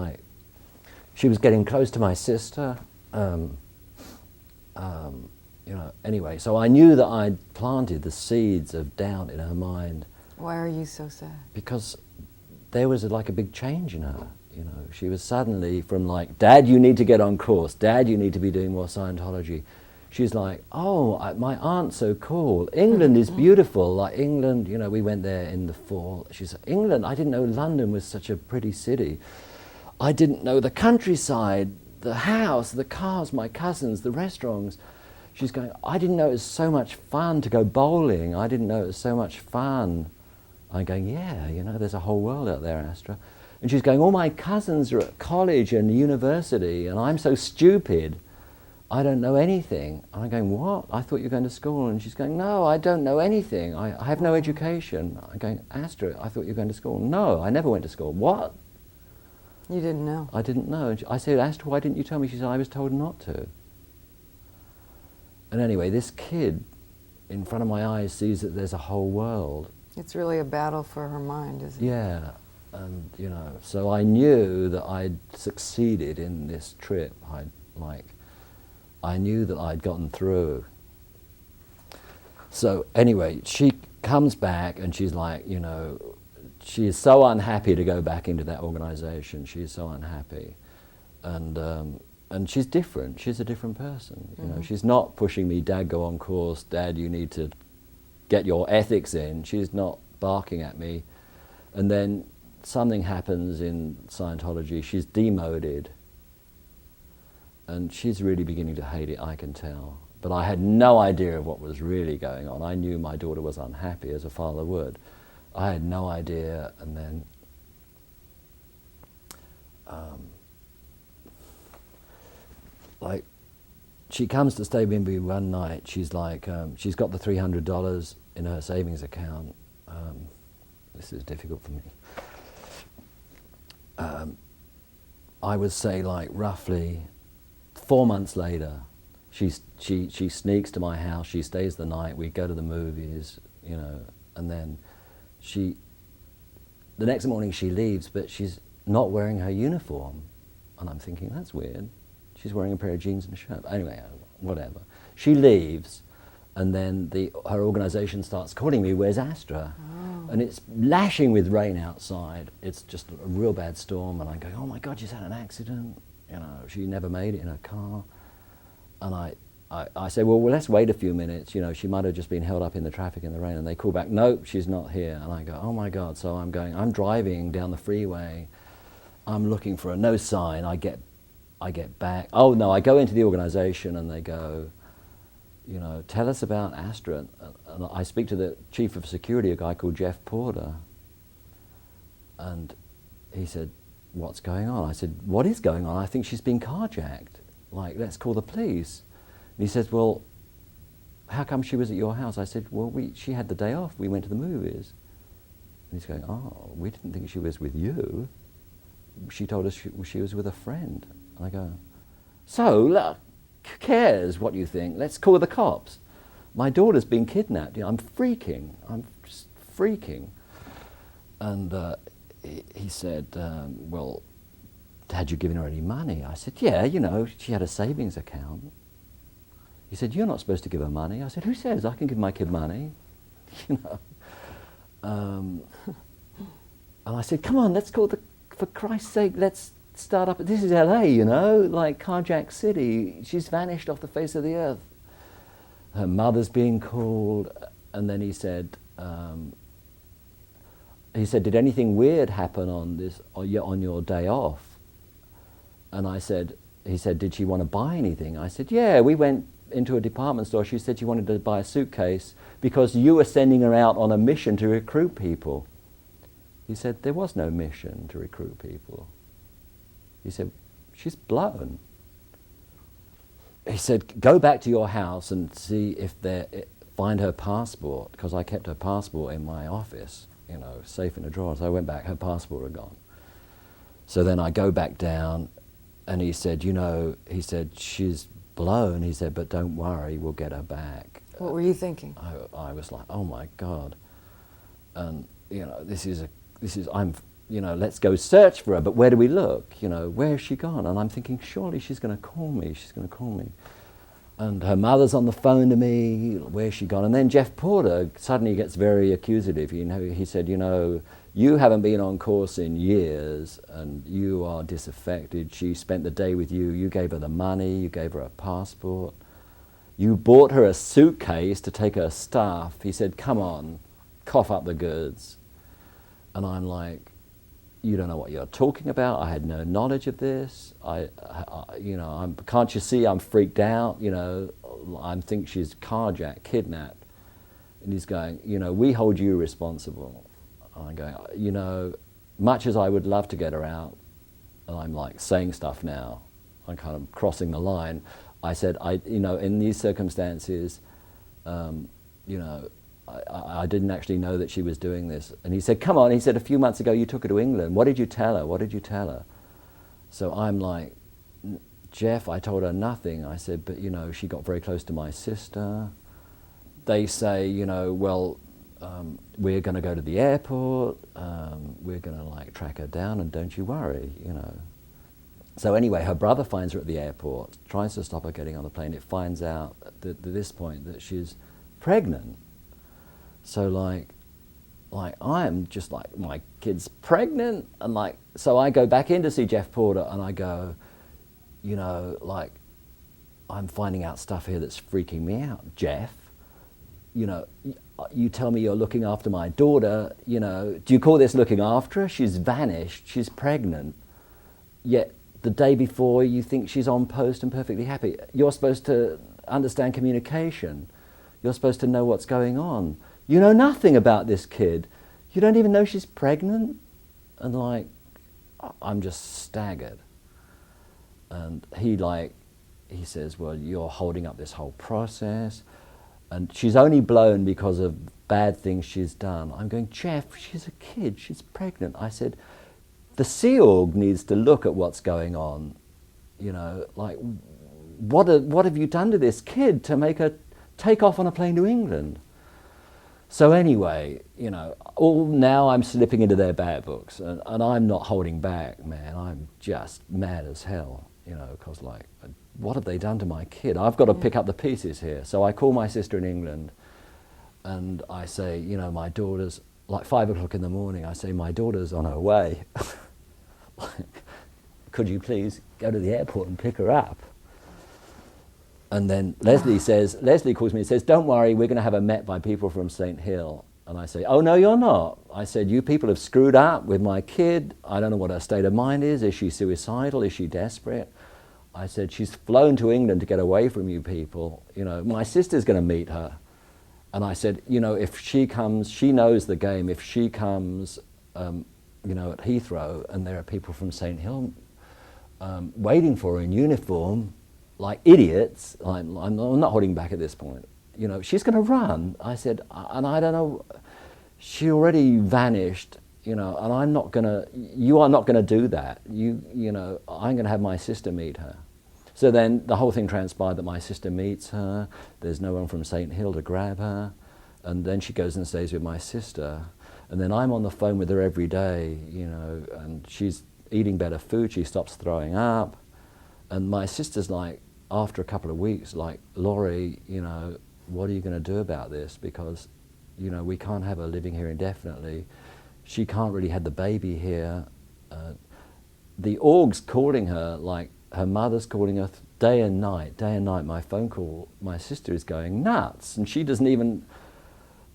Speaker 5: getting close to my sister. You know, anyway, so I knew that I'd planted the seeds of doubt in her mind.
Speaker 6: Why are you so sad?
Speaker 5: Because there was like a big change in her, you know. She was suddenly from like, Dad, you need to get on course. Dad, you need to be doing more Scientology. She's like, oh, my aunt's so cool. England is beautiful. Like England, you know, we went there in the fall. She said, England, I didn't know London was such a pretty city. I didn't know the countryside, the house, the cars, my cousins, the restaurants. She's going, I didn't know it was so much fun to go bowling. I didn't know it was so much fun. I'm going, yeah, you know, there's a whole world out there, Astra. And she's going, all my cousins are at college and university, and I'm so stupid. I don't know anything. And I'm going, what? I thought you were going to school. And she's going, no, I don't know anything. I have no education. I'm going, Astra, I thought you were going to school. No, I never went to school. What?
Speaker 6: You didn't know?
Speaker 5: I didn't know. And I said, Astra, why didn't you tell me? She said, I was told not to. And anyway, this kid in front of my eyes sees that there's a whole world.
Speaker 6: It's really a battle for her mind, isn't it?
Speaker 5: Yeah, and you know, so I knew that I'd succeeded in this trip. I knew that I'd gotten through. So anyway, she comes back and she's like, you know, she is so unhappy to go back into that organization. She is so unhappy. And she's different. She's a different person. You know, she's not pushing me, Dad, go on course. Dad, you need to get your ethics in. She's not barking at me. And then something happens in Scientology. She's demoted. And she's really beginning to hate it, I can tell. But I had no idea of what was really going on. I knew my daughter was unhappy, as a father would. I had no idea. And then like, she comes to stay with me one night. She's like, she's got the $300 in her savings account. This is difficult for me. I would say like roughly 4 months later, she sneaks to my house. She stays the night. We go to the movies, you know, and then the next morning she leaves, but she's not wearing her uniform. And I'm thinking, that's weird. She's wearing a pair of jeans and a shirt. Anyway, whatever. She leaves, and then her organisation starts calling me, where's Astra? Oh. And it's lashing with rain outside. It's just a real bad storm, and I'm going, oh my God, she's had an accident. You know, she never made it in her car. And I say, well, let's wait a few minutes. You know, she might have just been held up in the traffic in the rain. And they call back, nope, she's not here. And I go, oh my God. So I'm driving down the freeway. I'm looking for no sign. I get back. Oh no, I go into the organisation and they go, you know, tell us about Astra. And I speak to the chief of security, a guy called Jeff Porter. And he said, what's going on? I said, what is going on? I think she's been carjacked. Like, let's call the police. And he says, well, how come she was at your house? I said, well, she had the day off. We went to the movies. And he's going, oh, we didn't think she was with you. She told us she was with a friend. And I go, so, look, who cares what you think? Let's call the cops. My daughter's been kidnapped. You know, I'm freaking. I'm just freaking. And he said, well, had you given her any money? I said, yeah, you know, she had a savings account. He said, you're not supposed to give her money. I said, who says I can give my kid money? You know. And I said, come on, let's call for Christ's sake, let's start up. This is LA, you know, like carjack city. She's vanished off the face of the earth. Her mother's being called. And then he said, did anything weird happen on your day off? And he said, did she want to buy anything? I said, yeah, we went into a department store. She said she wanted to buy a suitcase because you were sending her out on a mission to recruit people. He said, there was no mission to recruit people. He said, she's blown. He said, go back to your house and see if find her passport, because I kept her passport in my office, you know, safe in a drawer. So I went back, her passport had gone. So then I go back down, and he said, you know, she's blown. He said, but don't worry, we'll get her back.
Speaker 6: What were you thinking?
Speaker 5: I was like, oh my God. And, you know, you know, let's go search for her, but where do we look? You know, where has she gone? And I'm thinking, surely she's going to call me. She's going to call me. And her mother's on the phone to me, where's she gone? And then Jeff Porter suddenly gets very accusative. You know, he said, you know, you haven't been on course in years and you are disaffected. She spent the day with you. You gave her the money. You gave her a passport. You bought her a suitcase to take her stuff. He said, come on, cough up the goods. And I'm like, you don't know what you're talking about. I had no knowledge of this. You know, can't you see I'm freaked out? You know, I think she's carjacked, kidnapped. And he's going, you know, we hold you responsible. And I'm going, you know, much as I would love to get her out, and I'm like saying stuff now, I'm kind of crossing the line. I said, you know, in these circumstances, you know, I didn't actually know that she was doing this. And he said, come on. He said, a few months ago you took her to England. What did you tell her? What did you tell her? So I'm like, Jeff, I told her nothing. I said, but, you know, she got very close to my sister. They say, you know, well, we're going to go to the airport. We're going to, like, track her down, and don't you worry, you know. So anyway, her brother finds her at the airport, tries to stop her getting on the plane. It finds out at this point that she's pregnant. So like I'm just like, my kid's pregnant, and like, so I go back in to see Jeff Porter, and I go, you know, like, I'm finding out stuff here that's freaking me out. Jeff, you know, you tell me you're looking after my daughter, you know, do you call this looking after her? She's vanished, she's pregnant, yet the day before you think she's on post and perfectly happy. You're supposed to understand communication. You're supposed to know what's going on. You know nothing about this kid. You don't even know she's pregnant. And like, I'm just staggered. And he says, well, you're holding up this whole process. And she's only blown because of bad things she's done. I'm going, Jeff, she's a kid, she's pregnant. I said, the Sea Org needs to look at what's going on. You know, like, what have you done to this kid to make her take off on a plane to England? So anyway, now I'm slipping into their bad books, and I'm not holding back, man. I'm just mad as hell, because like, what have they done to my kid? I've got to pick up the pieces here. So I call my sister in England, and I say, my daughter's, like 5 o'clock in the morning, I say, my daughter's on her way. Could you please go to the airport and pick her up? And then Leslie calls me and says, don't worry, we're going to have her met by people from St. Hill. And I say, oh, no, you're not. I said, you people have screwed up with my kid. I don't know what her state of mind is. Is she suicidal? Is she desperate? I said, she's flown to England to get away from you people. My sister's going to meet her. And I said, if she comes, she knows the game. If she comes, at Heathrow, and there are people from St. Hill waiting for her in uniform, like idiots, I'm not holding back at this point. She's going to run. I said, and I don't know, she already vanished, and I'm not going to, you are not going to do that. I'm going to have my sister meet her. So then the whole thing transpired that my sister meets her, there's no one from St. Hill to grab her, and then she goes and stays with my sister. And then I'm on the phone with her every day, and she's eating better food, she stops throwing up. And my sister's like, after a couple of weeks, like, Laurie, what are you going to do about this? Because, we can't have her living here indefinitely. She can't really have the baby here. The org's calling her, like, her mother's calling her day and night, my phone call. My sister is going nuts, and she doesn't even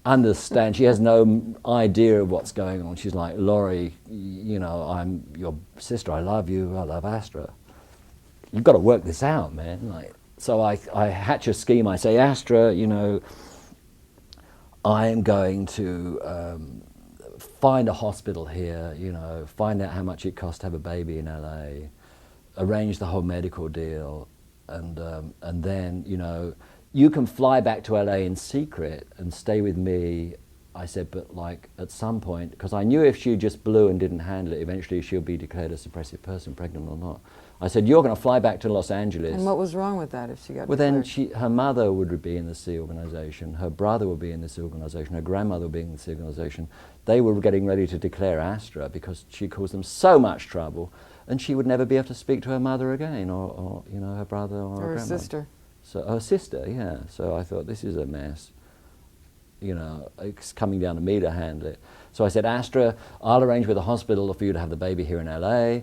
Speaker 5: understand. She has no idea of what's going on. She's like, Laurie, I'm your sister, I love you, I love Astra. You've got to work this out, man. Like, so I hatch a scheme. I say, Astra, I am going to find a hospital here, find out how much it costs to have a baby in LA, arrange the whole medical deal, and then, you can fly back to LA in secret and stay with me. I said, but like at some point, because I knew if she just blew and didn't handle it, eventually she'll be declared a suppressive person, pregnant or not. I said, you're going to fly back to Los Angeles.
Speaker 6: And what was wrong with that if she got
Speaker 5: Well,
Speaker 6: declared?
Speaker 5: then her mother would be in the Sea Organization, her brother would be in this organization, her grandmother would be in the Sea Organization. They were getting ready to declare Astra because she caused them so much trouble, and she would never be able to speak to her mother again, or her brother or her
Speaker 6: her
Speaker 5: grandmother.
Speaker 6: sister.
Speaker 5: So her sister, yeah. So I thought, this is a mess. It's coming down to me to handle it. So I said, Astra, I'll arrange with the hospital for you to have the baby here in LA.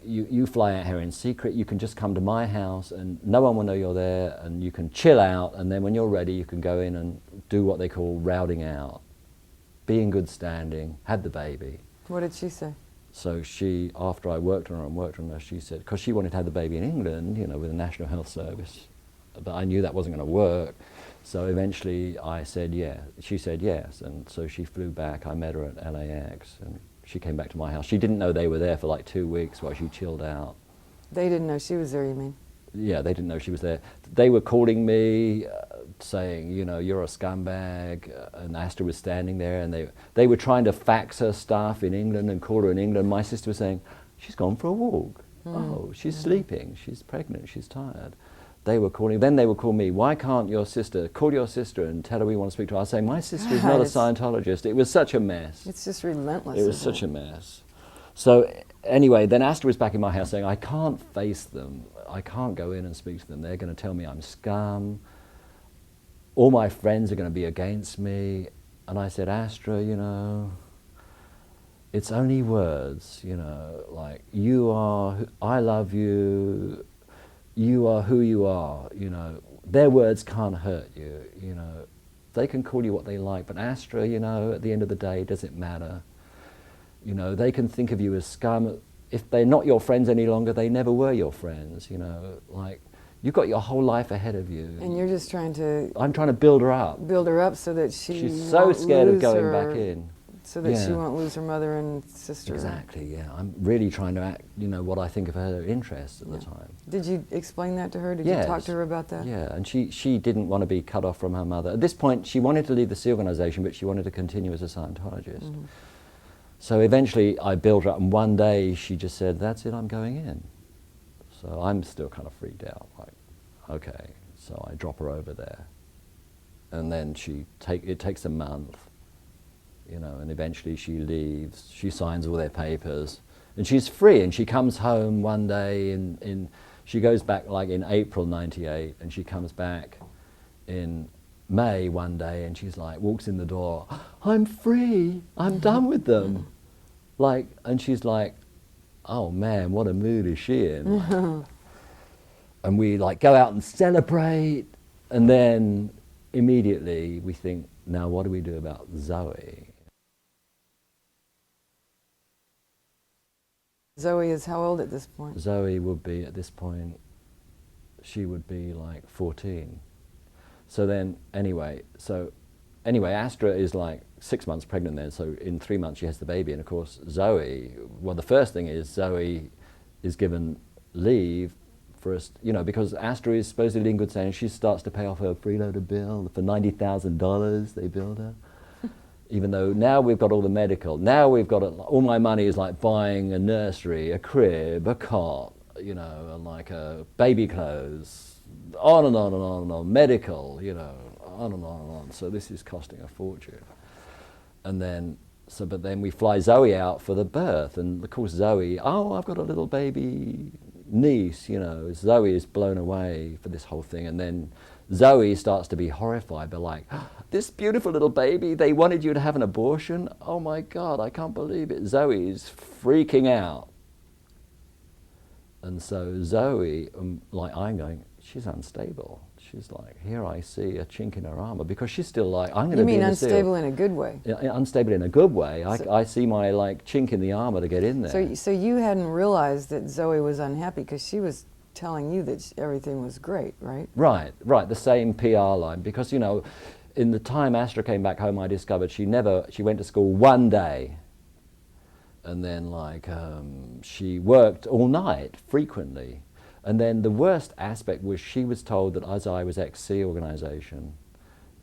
Speaker 5: You fly out here in secret. You can just come to my house and no one will know you're there, and you can chill out, and then when you're ready you can go in and do what they call routing out. Be in good standing, have the baby.
Speaker 6: What did she say?
Speaker 5: So she, after I worked on her, she said, because she wanted to have the baby in England, with the National Health Service, but I knew that wasn't going to work. So eventually I said yeah. She said yes, and so she flew back. I met her at LAX, and she came back to my house. She didn't know they were there for like 2 weeks while she chilled out.
Speaker 6: They didn't know she was there, you mean?
Speaker 5: Yeah, they didn't know she was there. They were calling me, saying, you're a scumbag, and Astra was standing there, and they were trying to fax her stuff in England and call her in England. My sister was saying, she's gone for a walk. Oh, she's sleeping, she's pregnant, she's tired. They were calling, then they would call me, why can't your sister, call your sister and tell her we want to speak to her. I was saying, my sister is not a Scientologist. It was such a mess.
Speaker 6: It's just relentless.
Speaker 5: It was such a mess. So anyway, then Astra was back in my house saying, I can't face them. I can't go in and speak to them. They're going to tell me I'm scum. All my friends are going to be against me. And I said, Astra, it's only words, like, you are, I love you, you are who you are, Their words can't hurt you, They can call you what they like, but Astra, at the end of the day, does it matter? They can think of you as scum. If they're not your friends any longer, they never were your friends, like, you've got your whole life ahead of you.
Speaker 6: And you're just trying to...
Speaker 5: I'm trying to build her up.
Speaker 6: Build her up so that
Speaker 5: she's so scared of going back in.
Speaker 6: So that she won't lose her mother and sister.
Speaker 5: Exactly, yeah. I'm really trying to act, what I think of her interests at the time.
Speaker 6: Did you explain that to her? Did you talk to her about that?
Speaker 5: Yeah, and she didn't want to be cut off from her mother. At this point, she wanted to leave the Sea Organization, but she wanted to continue as a Scientologist. Mm-hmm. So eventually I built her up, and one day she just said, that's it, I'm going in. So I'm still kind of freaked out, like, okay. So I drop her over there. and then it takes a month, you know, and eventually she leaves. She signs all their papers, and she's free. And she comes home one day she goes back like in April '98, and she comes back in May one day, and she's like, walks in the door, I'm free, I'm done with them. Like, and she's like, oh man, what a mood is she in? Like, and we like go out and celebrate, and then immediately we think, now what do we do about Zoe?
Speaker 6: Zoe is how old at this point?
Speaker 5: Zoe would be, at this point, she would be like 14. So then, anyway, Astra is like 6 months pregnant then, so in 3 months she has the baby, and of course Zoe, well, the first thing is Zoe is given leave for us, you know, because Astra is supposedly in good standing. She starts to pay off her freeloader bill for $90,000 they billed her. Even though now we've got all the medical, now we've got all my money is like buying a nursery, a crib, a cot, you know, and like baby clothes, on and on and on and on, medical, you know, on and on and on. So this is costing a fortune. And then, but then we fly Zoe out for the birth, and of course Zoe, oh, I've got a little baby niece, you know. Zoe is blown away for this whole thing, and then Zoe starts to be horrified. They're like, this beautiful little baby, they wanted you to have an abortion? Oh my God, I can't believe it. Zoe's freaking out. And so Zoe, like I'm going, she's unstable. She's like, here I see a chink in her armor, because she's still like, I'm going to be in the SEAL.
Speaker 6: You mean unstable in a good way?
Speaker 5: Unstable in a good way. I see my like chink in the armor to get in there.
Speaker 6: So you hadn't realized that Zoe was unhappy, because she was telling you that everything was great, right?
Speaker 5: Right, the same PR line, because, you know, in the time Astra came back home, I discovered she went to school one day, and then like she worked all night frequently. And then the worst aspect was she was told that as I was ex-Sea organization,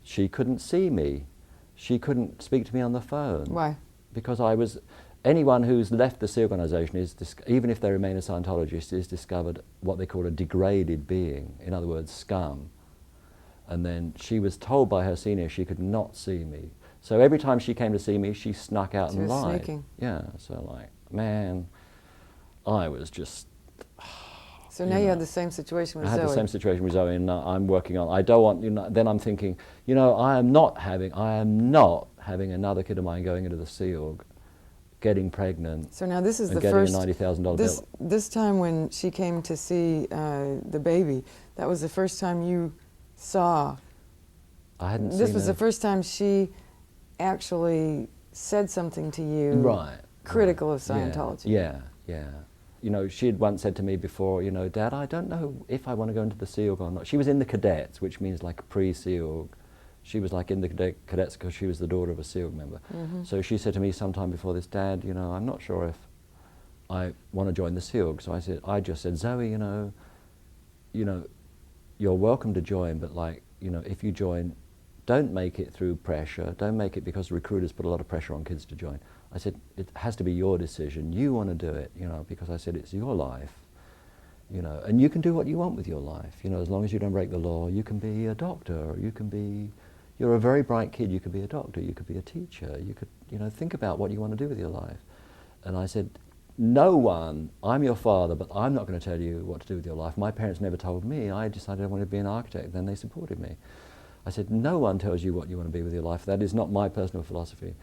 Speaker 5: she couldn't see me. She couldn't speak to me on the phone.
Speaker 6: Why?
Speaker 5: Because anyone who's left the Sea organization, even if they remain a Scientologist, is discovered what they call a degraded being, in other words, scum. And then she was told by her senior she could not see me. So every time she came to see me, she snuck out and lied.
Speaker 6: Sneaking.
Speaker 5: Yeah, so like, man, I was just...
Speaker 6: So now you had the same situation with Zoe.
Speaker 5: I had the same situation with Zoe, and I'm working on. I don't want. You know, then I'm thinking, you know, I am not having another kid of mine going into the Sea Org, getting pregnant.
Speaker 6: So now this is the
Speaker 5: getting
Speaker 6: first.
Speaker 5: a $90,000 bill.
Speaker 6: This time when she came to see the baby, that was the first time you saw.
Speaker 5: I hadn't.
Speaker 6: This was the first time she actually said something to you.
Speaker 5: Right.
Speaker 6: Critical of Scientology.
Speaker 5: Yeah. You know, she had once said to me before, you know, Dad, I don't know if I want to go into the Sea Org or not. She was in the cadets, which means like a pre-Sea Org. She was like in the cadets because she was the daughter of a Sea Org member. Mm-hmm. So she said to me sometime before this, Dad, you know, I'm not sure if I want to join the Sea Org. So I just said, Zoe, you know, you're welcome to join, but like, you know, if you join, don't make it through pressure. Don't make it because recruiters put a lot of pressure on kids to join. I said, it has to be your decision. You want to do it, you know, because I said, it's your life, you know, and you can do what you want with your life, you know, as long as you don't break the law. You can be a doctor, or you're a very bright kid, you could be a doctor, you could be a teacher, you could, you know, think about what you want to do with your life. And I said, I'm your father, but I'm not going to tell you what to do with your life. My parents never told me. I decided I wanted to be an architect, then they supported me. I said, no one tells you what you want to be with your life. That is not my personal philosophy.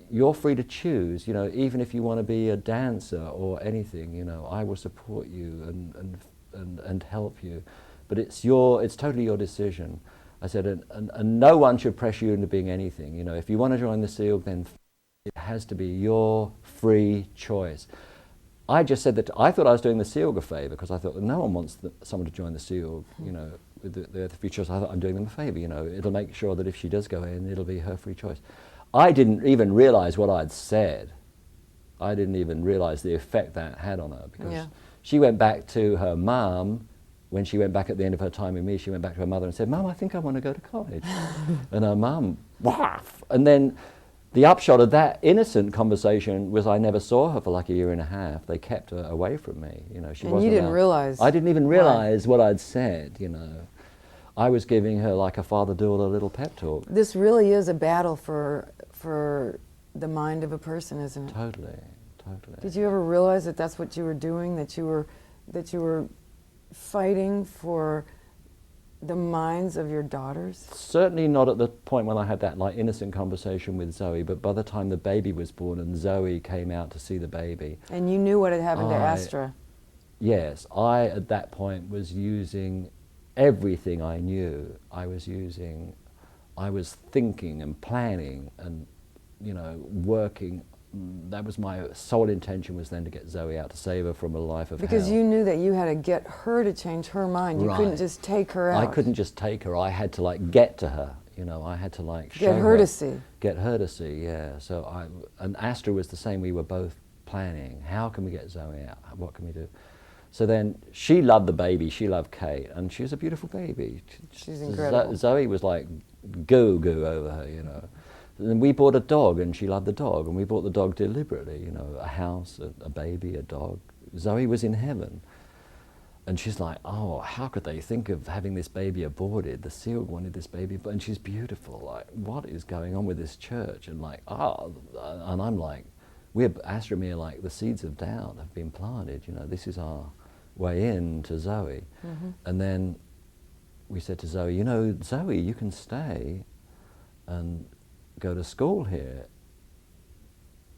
Speaker 5: You're free to choose, you know, even if you want to be a dancer or anything, you know, I will support you and help you. But it's totally your decision. I said, and no one should pressure you into being anything. You know, if you want to join the Sea Org, then it has to be your free choice. I just said that I thought I was doing the Sea Org a favor, because I thought that no one wants someone to join the Sea Org, you know, with the free choice. I thought I'm doing them a favor, you know. It'll make sure that if she does go in, it'll be her free choice. I didn't even realize what I'd said. I didn't even realize the effect that had on her, because she went back to her mum. When she went back at the end of her time with me, she went back to her mother and said, Mum, I think I want to go to college. And her mum, waff. And then the upshot of that innocent conversation was I never saw her for like 1.5 years. They kept her away from me. You know, she wasn't.
Speaker 6: And you didn't realize.
Speaker 5: I didn't even realize what I'd said, you know. I was giving her like a father doula little pep talk.
Speaker 6: This really is a battle for the mind of a person, isn't it?
Speaker 5: Totally, totally.
Speaker 6: Did you ever realize that that's what you were doing? That you were fighting for the minds of your daughters?
Speaker 5: Certainly not at the point when I had that like innocent conversation with Zoe, but by the time the baby was born and Zoe came out to see the baby.
Speaker 6: And you knew what had happened to Astra.
Speaker 5: Yes, I at that point was using everything I knew. I was thinking and planning and, you know, working. That was my sole intention, was then to get Zoe out, to save her from a life of
Speaker 6: Because
Speaker 5: hell.
Speaker 6: you knew that you had to get her to change her mind. You couldn't just take her out.
Speaker 5: I couldn't just take her. I had to like get to her. You know, I had to like show
Speaker 6: Get her to see.
Speaker 5: Get her to see. Yeah. So and Astra was the same. We were both planning. How can we get Zoe out? What can we do? So then she loved the baby. She loved Kate, and she was a beautiful baby.
Speaker 6: She's incredible.
Speaker 5: Zoe was like goo over her. You know. And we bought a dog, and she loved the dog, and we bought the dog deliberately, you know, a house, a baby, a dog. Zoe was in heaven. And she's like, oh, how could they think of having this baby aborted? The seal wanted this baby, and she's beautiful. Like, what is going on with this church? And like, and I'm like, we're, Astra and me are like, the seeds of doubt have been planted, you know, this is our way in to Zoe. Mm-hmm. And then we said to Zoe, you know, Zoe, you can stay and go to school here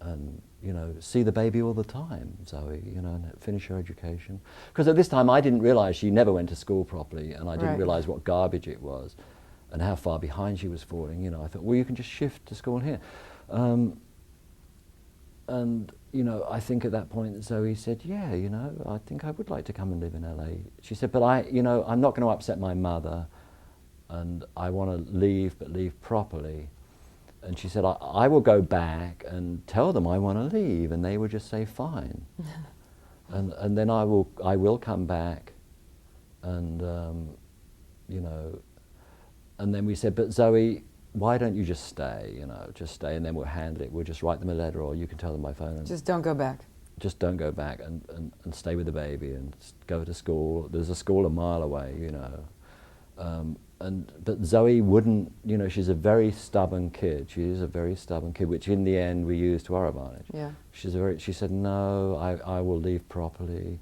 Speaker 5: and, you know, see the baby all the time, Zoe, you know, and finish her education. Because at this time I didn't realize she never went to school properly, and I didn't realize what garbage it was and how far behind she was falling. You know, I thought, well, you can just shift to school here. And, you know, I think at that point Zoe said, yeah, you know, I think I would like to come and live in LA. She said, but you know, I'm not going to upset my mother, and I want to leave, but leave properly. And she said, I will go back and tell them I want to leave, and they would just say, fine. and then I will come back, and, you know, and then we said, but Zoe, why don't you just stay, you know, just stay, and then we'll handle it. We'll just write them a letter, or you can tell them by phone.
Speaker 6: Just don't go back.
Speaker 5: Just don't go back, and stay with the baby and go to school. There's a school a mile away, you know. But Zoe wouldn't, you know, she's a very stubborn kid. She is a very stubborn kid, which in the end we used to our advantage. Yeah. She said, no, I will leave properly.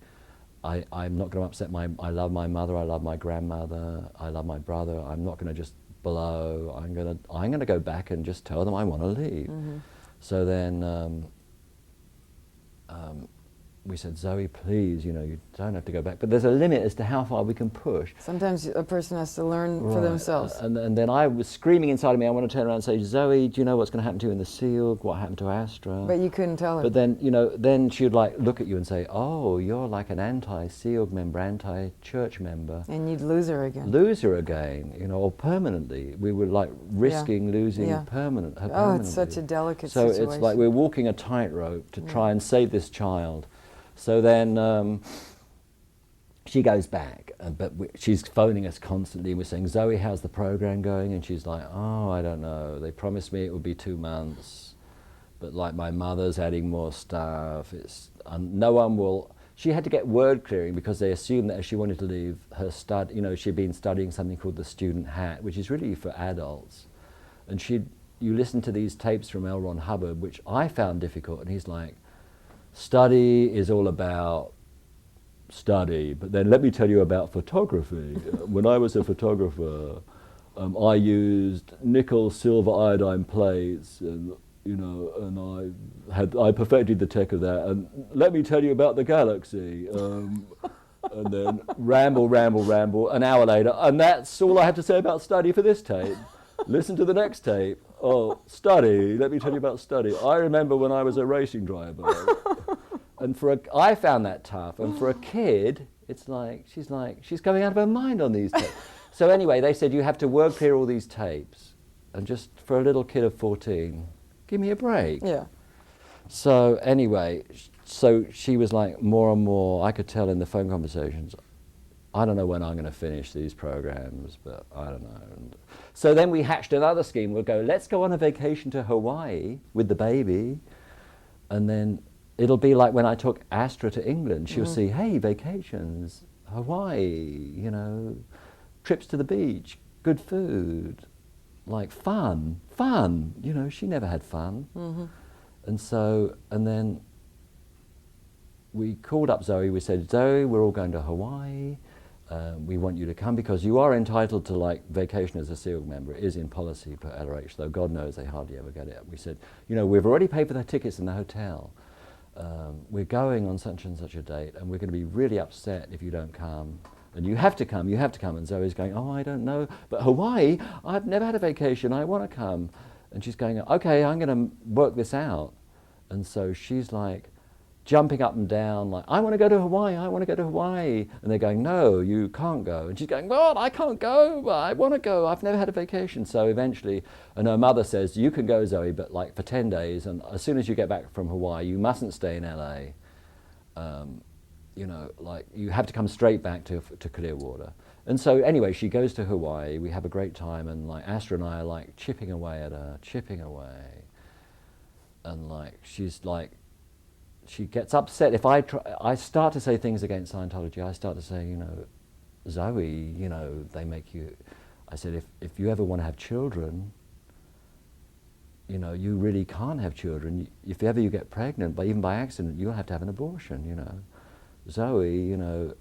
Speaker 5: I'm not going to upset I love my mother, I love my grandmother, I love my brother. I'm not going to just blow. I'm going to go back and just tell them I want to leave. Mm-hmm. So then we said, Zoe, please, you know, you don't have to go back. But there's a limit as to how far we can push.
Speaker 6: Sometimes a person has to learn for themselves.
Speaker 5: And then I was screaming inside of me, I want to turn around and say, Zoe, do you know what's going to happen to you in the seal? What happened to Astra?
Speaker 6: But you couldn't tell her.
Speaker 5: But then, you know, then she would like look at you and say, oh, you're like an anti-seal member, anti-church member.
Speaker 6: And you'd lose her again.
Speaker 5: Lose her again, you know, or permanently. We were like risking losing her permanently.
Speaker 6: Oh, it's such a delicate situation.
Speaker 5: So it's like we're walking a tightrope to try and save this child. So then she goes back, but she's phoning us constantly. We're saying, Zoe, how's the program going? And she's like, oh, I don't know. They promised me it would be 2 months, but like my mother's adding more stuff. No one will. She had to get word clearing because they assumed that if she wanted to leave her you know, she'd been studying something called the student hat, which is really for adults. And you listen to these tapes from L. Ron Hubbard, which I found difficult, and he's like, study is all about study, but then let me tell you about photography. When I was a photographer, I used nickel, silver, iodine plates, and you know, and I perfected the tech of that. And let me tell you about the galaxy. And then ramble, an hour later, and that's all I have to say about study for this tape. Listen to the next tape. Oh, study. Let me tell you about study. I remember when I was a racing driver. And I found that tough. And for a kid, it's like, she's going out of her mind on these tapes. So anyway, they said, you have to work clear all these tapes. And just for a little kid of 14, give me a break. Yeah. So anyway, so she was like more and more, I could tell in the phone conversations, I don't know when I'm going to finish these programs, but I don't know. And so then we hatched another scheme. We'll go, let's go on a vacation to Hawaii with the baby. And then it'll be like when I took Astra to England. She'll see, hey, vacations, Hawaii, you know, trips to the beach, good food, like fun, you know, she never had fun. And so, and then we called up Zoe, we said, Zoe, we're all going to Hawaii, we want you to come because you are entitled to like vacation as a SEAL member. It is in policy per LRH, though God knows they hardly ever get it. We said, you know, we've already paid for the tickets and the hotel. We're going on such and such a date and we're going to be really upset if you don't come. And you have to come, you have to come. And Zoe's going, oh, I don't know. But Hawaii, I've never had a vacation, I want to come. And she's going, okay, I'm going to work this out. And so she's like jumping up and down, like, I want to go to Hawaii, I want to go to Hawaii. And they're going, no, you can't go. And she's going, well, I can't go, but I want to go, I've never had a vacation. So eventually, and her mother says, you can go, Zoe, but like for 10 days. And as soon as you get back from Hawaii, you mustn't stay in LA. You know, like you have to come straight back to Clearwater. And so anyway, she goes to Hawaii, we have a great time, and like Astra and I are like chipping away at her, chipping away. And like, she's like, she gets upset if I start to say things against Scientology. I start to say, you know, Zoe, you know, they make you, I said, if you ever want to have children, you know, you really can't have children. If ever you get pregnant, but even by accident, you'll have to have an abortion, you know. Zoe, you know,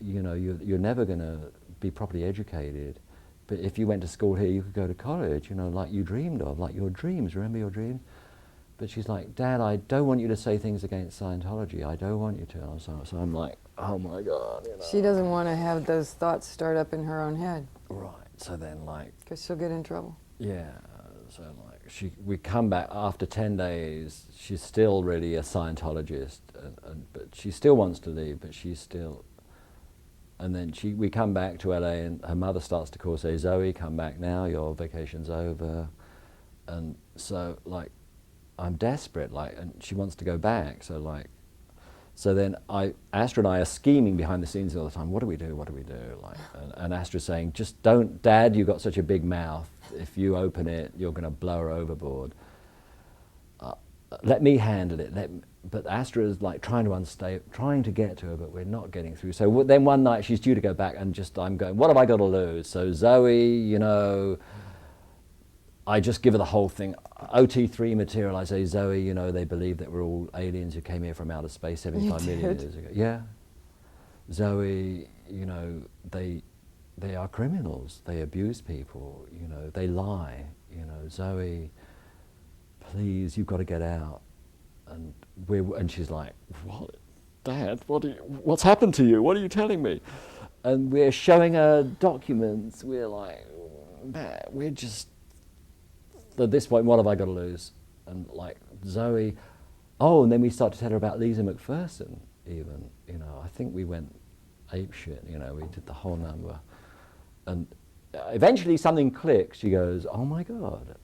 Speaker 5: you're never going to be properly educated. But if you went to school here, you could go to college, you know, like you dreamed of, like your dreams. Remember your dreams? But she's like, Dad, I don't want you to say things against Scientology. I don't want you to. So I'm like, oh my God. You know.
Speaker 6: She doesn't want to have those thoughts start up in her own head.
Speaker 5: Right. So then, like,
Speaker 6: because she'll get in trouble.
Speaker 5: Yeah. So like, we come back after 10 days. She's still really a Scientologist, but she still wants to leave. But she's still. And then we come back to LA, and her mother starts to call, say, Zoe, come back now. Your vacation's over. And so like, I'm desperate, like, and she wants to go back. So like, so then Astra and I are scheming behind the scenes all the time. What do we do? What do we do? Like, and Astra's saying, just don't, Dad, you've got such a big mouth. If you open it, you're going to blow her overboard. Let me handle it. But Astra is like trying to get to her, but we're not getting through. So then one night she's due to go back, and I'm going, what have I got to lose? So Zoe, you know, I just give her the whole thing. OT3 material, I say, Zoe, you know, they believe that we're all aliens who came here from outer space 75 million years ago. Yeah. Zoe, you know, they are criminals. They abuse people, you know, they lie. You know, Zoe, please, you've got to get out. And she's like, what? Dad, what's happened to you? What are you telling me? And we're showing her documents. We're like, man, we're just, at this point, what have I got to lose? And like, Zoe, oh, and then we start to tell her about Lisa McPherson even, you know, I think we went apeshit, you know, we did the whole number. And eventually something clicks, she goes, oh my God.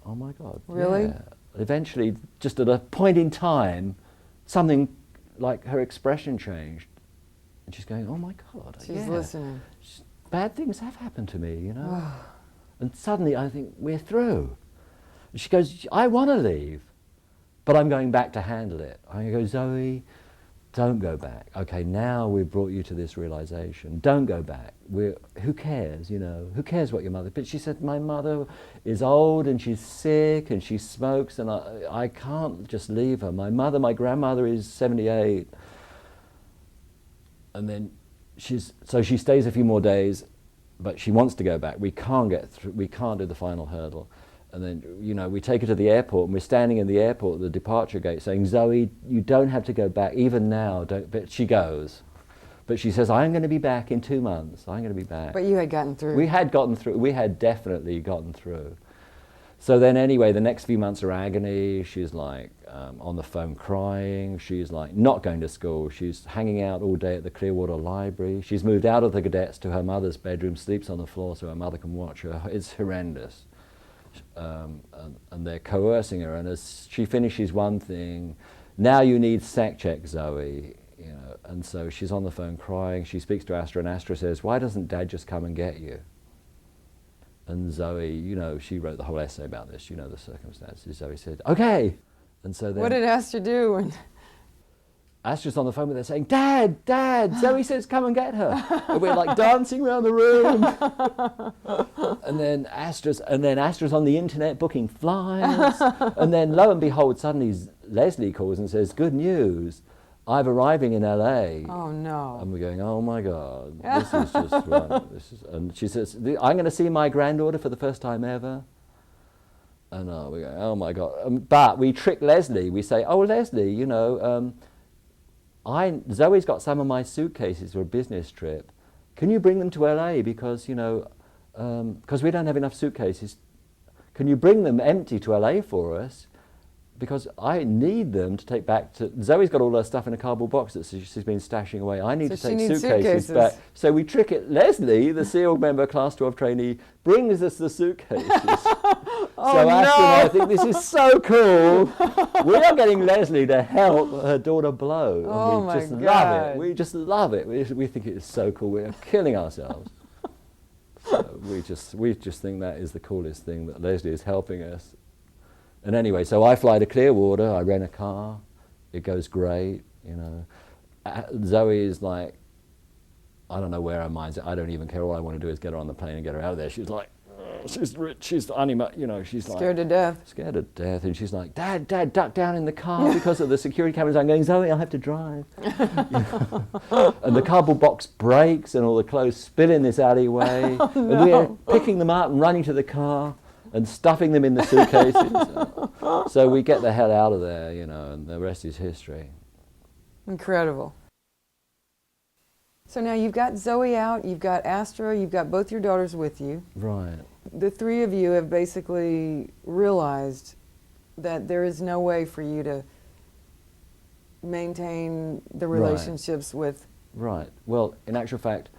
Speaker 6: Really?
Speaker 5: Yeah. Eventually, just at a point in time, something like her expression changed. And she's going, oh my God.
Speaker 6: She's listening.
Speaker 5: Bad things have happened to me, you know. And suddenly I think, we're through. And she goes, I want to leave, but I'm going back to handle it. I go, Zoe, don't go back. Okay, now we've brought you to this realization. Don't go back. Who cares, you know? Who cares what your mother... But she said, my mother is old and she's sick and she smokes and I can't just leave her. My grandmother is 78. And then so she stays a few more days, but she wants to go back. We can't get through, we can't do the final hurdle. And then, you know, we take her to the airport, and we're standing in the airport at the departure gate saying, Zoe, you don't have to go back, even now, don't. But she goes. But she says, I'm going to be back in 2 months. I'm going to be back.
Speaker 6: But you had gotten through.
Speaker 5: We had gotten through. We had definitely gotten through. So then anyway, the next few months are agony. She's like on the phone crying. She's like not going to school. She's hanging out all day at the Clearwater Library. She's moved out of the cadets to her mother's bedroom, sleeps on the floor so her mother can watch her. It's horrendous. And they're coercing her, and as she finishes one thing, now you need SEC check, Zoe, you know, and so she's on the phone crying. She speaks to Astra, and Astra says, why doesn't Dad just come and get you? And Zoe, you know, she wrote the whole essay about this, you know the circumstances. Zoe said, okay. And so then
Speaker 6: what did Astra do?
Speaker 5: Astra's on the phone with her saying, Dad, Dad, Zoe says come and get her. And we're like dancing around the room. and then Astra's on the internet booking flights. And then lo and behold, suddenly Leslie calls and says, good news, I'm arriving in LA.
Speaker 6: Oh no.
Speaker 5: And we're going, oh my God, this is just wrong. And she says, I'm going to see my granddaughter for the first time ever. And we go, oh my God. But we trick Leslie. We say, oh Leslie, you know, Zoe's got some of my suitcases for a business trip. Can you bring them to LA? Because, you know, because we don't have enough suitcases. Can you bring them empty to LA for us? Because I need them to take back to... Zoe's got all her stuff in a cardboard box that she's been stashing away. I need to take suitcases back. So we trick it. Leslie, the SEAL member, Class 12 trainee, brings us the suitcases. So Astra and I think this is so cool. We are getting Leslie to help her daughter blow.
Speaker 6: Oh
Speaker 5: and we just
Speaker 6: my
Speaker 5: love
Speaker 6: God.
Speaker 5: it. We just love it. We think it is so cool. We're killing ourselves. So we just think that is the coolest thing, that Leslie is helping us. And anyway, so I fly to Clearwater, I rent a car, it goes great, you know. Zoe is like, I don't know where her mind's at, I don't even care, all I want to do is get her on the plane and get her out of there. She's like, she's rich, she's you know, she's like...
Speaker 6: Scared to death. Scared
Speaker 5: to death, and she's like, Dad, duck down in the car because of the security cameras. I'm going, Zoe, I'll have to drive. And the cardboard box breaks and all the clothes spill in this alleyway.
Speaker 6: Oh, no.
Speaker 5: And we're picking them up and running to the car and stuffing them in the suitcases. So we get the hell out of there, you know, and the rest is history.
Speaker 6: Incredible. So now you've got Zoe out, you've got Astra, you've got both your daughters with you.
Speaker 5: Right.
Speaker 6: The three of you have basically realized that there is no way for you to maintain the relationships with...
Speaker 5: Right. Well, in actual fact,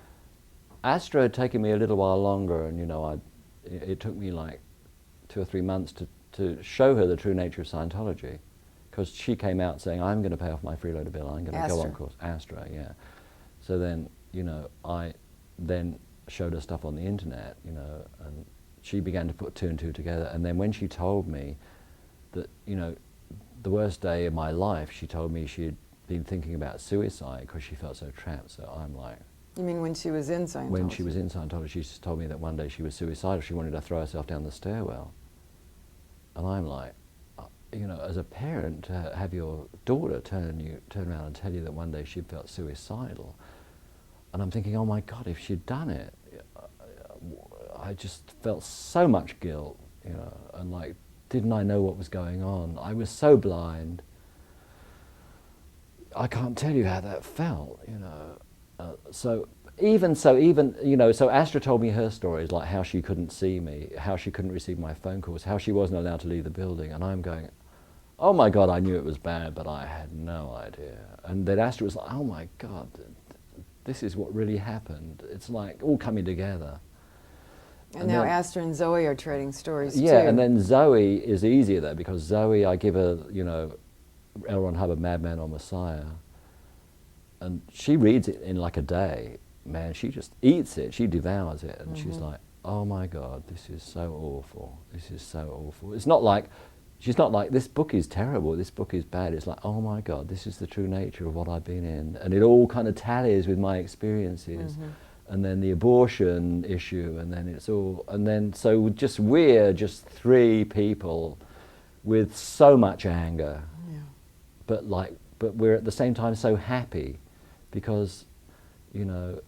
Speaker 5: Astra had taken me a little while longer, and, you know, it took me like 2 or 3 months to show her the true nature of Scientology, because she came out saying, I'm going to pay off my freeloader bill, I'm going to go on course. Astra, yeah. So then, you know, I then showed her stuff on the internet, you know, and she began to put 2 and 2 together. And then when she told me that, you know, the worst day of my life, she told me she had been thinking about suicide because she felt so trapped. So I'm like...
Speaker 6: You mean when she was in Scientology?
Speaker 5: When she was in Scientology, she just told me that one day she was suicidal. She wanted to throw herself down the stairwell. And I'm like, you know, as a parent, to have your daughter turn around and tell you that one day she felt suicidal. And I'm thinking, oh my God, if she'd done it, I just felt so much guilt, you know, and like, didn't I know what was going on? I was so blind. I can't tell you how that felt, you know. So even, you know, so Astra told me her stories, like how she couldn't see me, how she couldn't receive my phone calls, how she wasn't allowed to leave the building, and I'm going, oh my God, I knew it was bad, but I had no idea. And then Astra was like, oh my God, this is what really happened. It's like all coming together.
Speaker 6: And now then, Astra and Zoe are trading stories too.
Speaker 5: Yeah, and then Zoe is easier though, because Zoe, I give her, you know, L. Ron Hubbard, Madman or Messiah, and she reads it in like a day. Man, she just eats it, she devours it, and she's like, oh my God, this is so awful, this is so awful. It's not like, she's not like, this book is terrible, this book is bad. It's like, oh my God, this is the true nature of what I've been in. And it all kind of tallies with my experiences. And then the abortion issue, and then it's all, and then so just we're just 3 people with so much anger, but we're at the same time so happy, because, you know,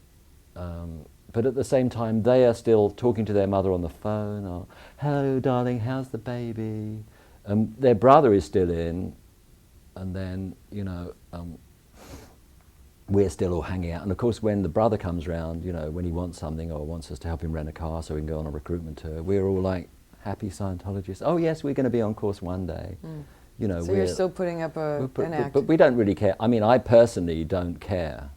Speaker 5: but at the same time they are still talking to their mother on the phone, or hello darling, how's the baby? Their brother is still in, and then, you know, we're still all hanging out. And of course, when the brother comes round, you know, when he wants something or wants us to help him rent a car so we can go on a recruitment tour, we're all like happy Scientologists. Oh yes, we're going to be on course one day. You know,
Speaker 6: so you're still putting up an act.
Speaker 5: But we don't really care. I mean, I personally don't care.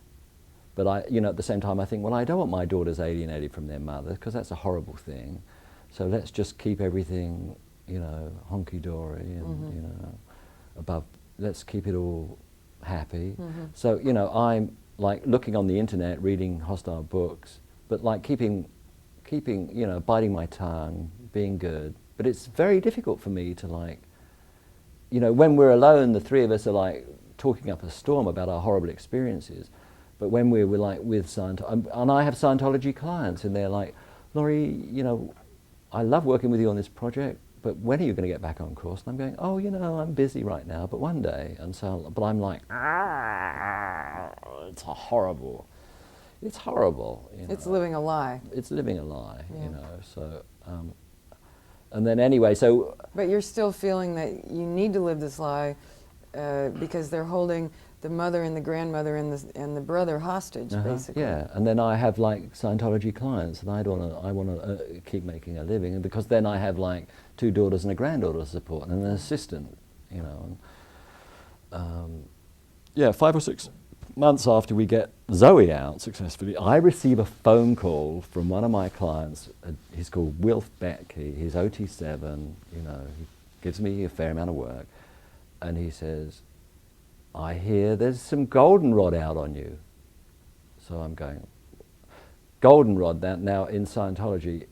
Speaker 5: But I, you know, at the same time, I think, well, I don't want my daughters alienated from their mother, because that's a horrible thing. So let's just keep everything, you know, honky-dory and, you know, above, let's keep it all happy. So, you know, I'm like looking on the internet, reading hostile books, but like keeping, you know, biting my tongue, being good. But it's very difficult for me to like, you know, when we're alone, the 3 of us are like talking up a storm about our horrible experiences. But when we were like with Scientology, and I have Scientology clients, and they're like, Laurie, you know, I love working with you on this project, but when are you going to get back on course? And I'm going, oh, you know, I'm busy right now, but one day. And so, but I'm like, it's horrible. It's horrible. You know.
Speaker 6: It's living a lie.
Speaker 5: It's living a lie,
Speaker 6: Yeah.
Speaker 5: you know. So, and then anyway, so.
Speaker 6: But you're still feeling that you need to live this lie because they're holding the mother and the grandmother and the brother hostage, basically.
Speaker 5: Yeah, and then I have like Scientology clients, and I want to keep making a living, and because then I have like 2 daughters and a granddaughter to support, and an assistant, you know. And, yeah, 5 or 6 months after we get Zoe out successfully, I receive a phone call from one of my clients. He's called Wilf Beck. He's OT7. You know, he gives me a fair amount of work, and he says, I hear there's some goldenrod out on you. So I'm going, goldenrod, now in Scientology,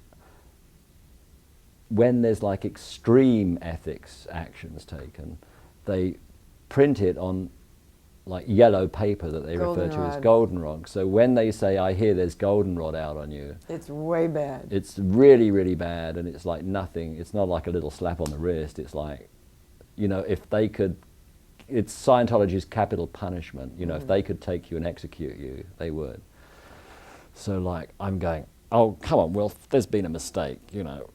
Speaker 5: when there's like extreme ethics actions taken, they print it on like yellow paper that they refer to as goldenrod. So when they say, I hear there's goldenrod out on you,
Speaker 6: it's way bad.
Speaker 5: It's really, really bad, and it's like nothing. It's not like a little slap on the wrist. It's like, you know, if they could, it's Scientology's capital punishment. You know, if they could take you and execute you, they would. So like, I'm going, oh, come on, Wilf, there's been a mistake, you know.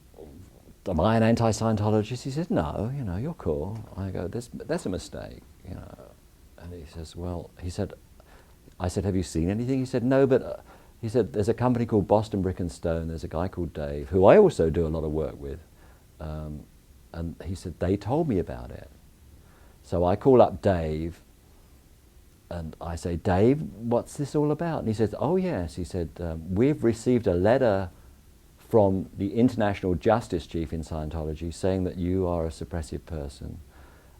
Speaker 5: Am I an anti-Scientologist? He said, no, you know, you're cool. I go, that's a mistake, you know. And he says, well, I said, have you seen anything? He said, no, but he said, there's a company called Boston Brick and Stone. There's a guy called Dave, who I also do a lot of work with. And he said, they told me about it. So I call up Dave, and I say, Dave, what's this all about? And he says, oh yes, he said, we've received a letter from the International Justice Chief in Scientology saying that you are a suppressive person,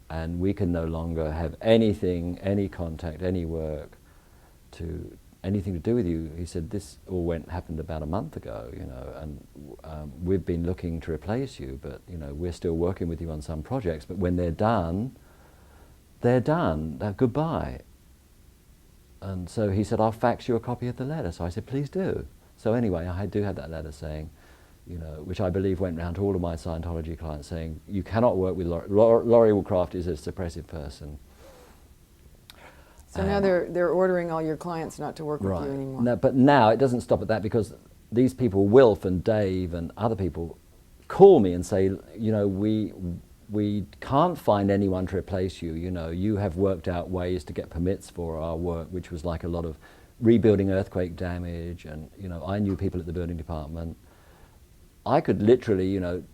Speaker 5: and we can no longer have anything, any contact, any work, anything to do with you. He said, this all happened about a month ago, you know, and we've been looking to replace you, but, you know, we're still working with you on some projects, but when they're done, they're goodbye. And so he said, I'll fax you a copy of the letter. So I said, please do. So anyway, I do have that letter saying, you know, which I believe went round to all of my Scientology clients saying, you cannot work with Laurie Woodcraft is a suppressive person.
Speaker 6: So now they're ordering all your clients not to work with you anymore.
Speaker 5: No, but now it doesn't stop at that, because these people, Wilf and Dave and other people, call me and say, you know, we can't find anyone to replace you. You know, you have worked out ways to get permits for our work, which was like a lot of rebuilding earthquake damage, and, you know, I knew people at the building department. I could literally, you know,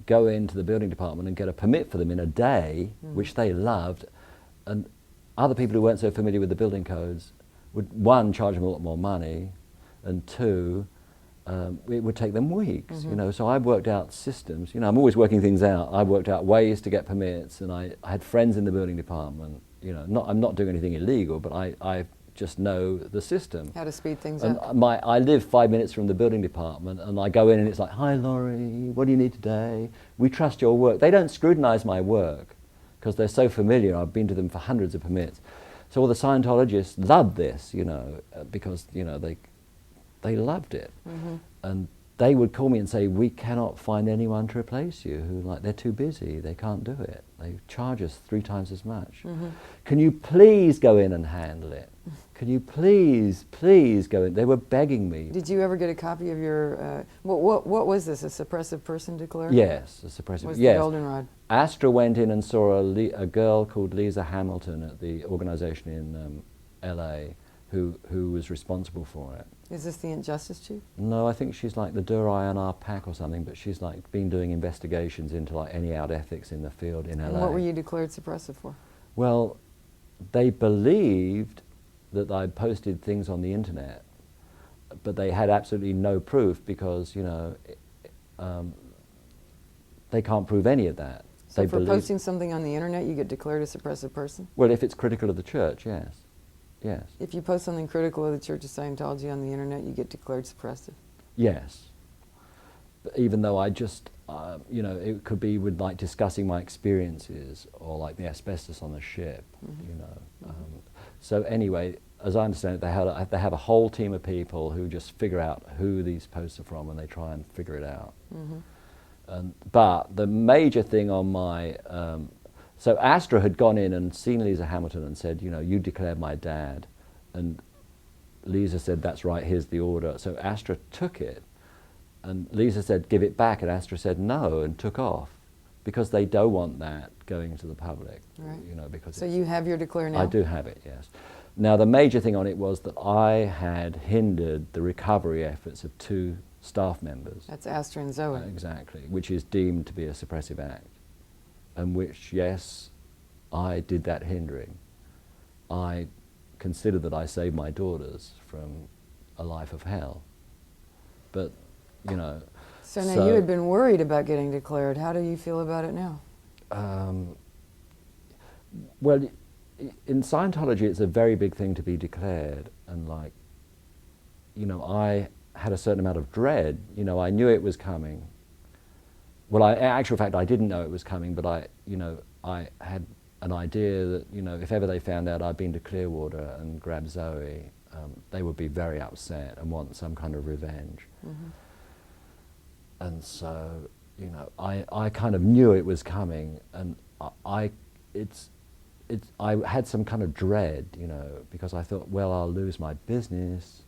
Speaker 5: go into the building department and get a permit for them in a day, which they loved, and other people who weren't so familiar with the building codes would, 1, charge them a lot more money, and 2, it would take them weeks, you know. So I worked out systems, you know, I'm always working things out. I worked out ways to get permits, and I had friends in the building department, you know, I'm not doing anything illegal, but I just know the system.
Speaker 6: How to speed things
Speaker 5: and
Speaker 6: up.
Speaker 5: I live 5 minutes from the building department, and I go in and it's like, hi Laurie, what do you need today? We trust your work. They don't scrutinize my work because they're so familiar. I've been to them for hundreds of permits. So all the Scientologists loved this, you know, because, you know, they loved it. And they would call me and say, we cannot find anyone to replace you, who, like, they're too busy, they can't do it. They charge us 3 times as much. Can you please go in and handle it? Can you please go in? They were begging me.
Speaker 6: Did you ever get a copy of your, what was this, a suppressive person declared?
Speaker 5: Yes, a suppressive,
Speaker 6: Was
Speaker 5: yes.
Speaker 6: the goldenrod?
Speaker 5: Astra went in and saw a girl called Lisa Hamilton at the organization in LA who was responsible for it.
Speaker 6: Is this the Justice Chief?
Speaker 5: No, I think she's like the Dur-INR PAC or something, but she's like been doing investigations into like any out ethics in the field in LA.
Speaker 6: And what were you declared suppressive for?
Speaker 5: Well, they believed that I posted things on the internet, but they had absolutely no proof because, you know, they can't prove any of that.
Speaker 6: So
Speaker 5: they
Speaker 6: for posting something on the internet, you get declared a suppressive person?
Speaker 5: Well, if it's critical of the church, yes. Yes.
Speaker 6: If you post something critical of the Church of Scientology on the internet, you get declared suppressive?
Speaker 5: Yes. even though I just, you know, it could be with like discussing my experiences or like the asbestos on the ship, you know. So anyway, as I understand it, they have a whole team of people who just figure out who these posts are from and they try and figure it out. But the major thing on my, so Astra had gone in and seen Lisa Hamilton and said, you know, you declared my dad. And Lisa said, that's right, here's the order. So Astra took it. And Lisa said, give it back. And Astra said no and took off because they don't want that going to the public.
Speaker 6: Right.
Speaker 5: You know, because
Speaker 6: So you have your declare now?
Speaker 5: I do have it, yes. Now, the major thing on it was that I had hindered the recovery efforts of 2 staff members.
Speaker 6: That's Astra and Zoe.
Speaker 5: Exactly, which is deemed to be a suppressive act. And which, yes, I did that hindering. I consider that I saved my daughters from a life of hell. But, you know...
Speaker 6: So now you had been worried about getting declared. How do you feel about it now?
Speaker 5: Well, in Scientology, it's a very big thing to be declared. And like, you know, I had a certain amount of dread. You know, I knew it was coming. Well, in actual fact, I didn't know it was coming, but I had an idea that, you know, if ever they found out I'd been to Clearwater and grabbed Zoe, they would be very upset and want some kind of revenge. And so, you know, I kind of knew it was coming, and I had some kind of dread, you know, because I thought, well, I'll lose my business.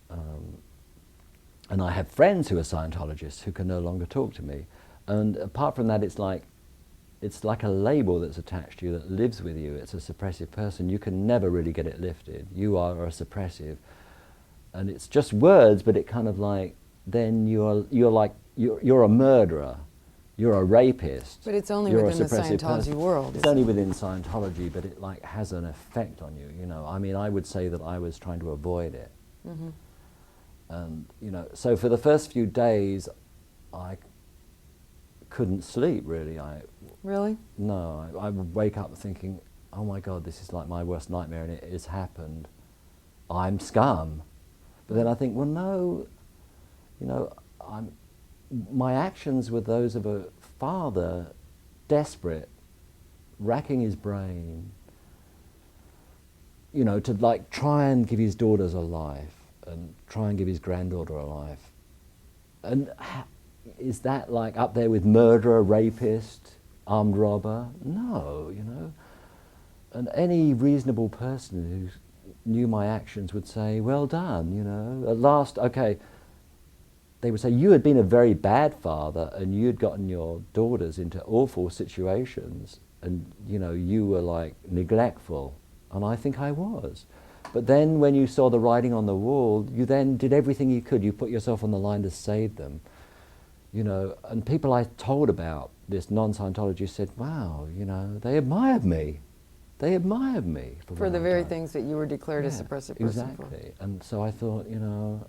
Speaker 5: And I have friends who are Scientologists who can no longer talk to me. And apart from that, it's like a label that's attached to you that lives with you. It's a suppressive person. You can never really get it lifted. You are a suppressive. And it's just words, but it kind of like, then you're a murderer. You're a rapist.
Speaker 6: But it's only
Speaker 5: You're
Speaker 6: within
Speaker 5: a
Speaker 6: the
Speaker 5: suppressive
Speaker 6: Scientology
Speaker 5: person.
Speaker 6: world.
Speaker 5: It's only within Scientology, but it like has an effect on you, you know. I mean, I would say that I was trying to avoid it. And, you know, so for the first few days, I couldn't sleep, really.
Speaker 6: Really?
Speaker 5: No, I would wake up thinking, oh my God, this is like my worst nightmare, and it has happened. I'm scum. But then I think, well, no, you know, my actions were those of a father, desperate, racking his brain, you know, to like try and give his daughters a life and try and give his granddaughter a life. And is that like up there with murderer, rapist, armed robber? No, you know. And any reasonable person who knew my actions would say, well done, you know. At last, okay, they would say, you had been a very bad father and you had gotten your daughters into awful situations and, you know, you were like neglectful. And I think I was. But then when you saw the writing on the wall, you then did everything you could. You put yourself on the line to save them. You know, and people I told about this non-Scientologist said, wow, you know, they admired me. They admired me.
Speaker 6: For the very things that you were declared a suppressive person
Speaker 5: exactly.
Speaker 6: for.
Speaker 5: And so I thought, you know...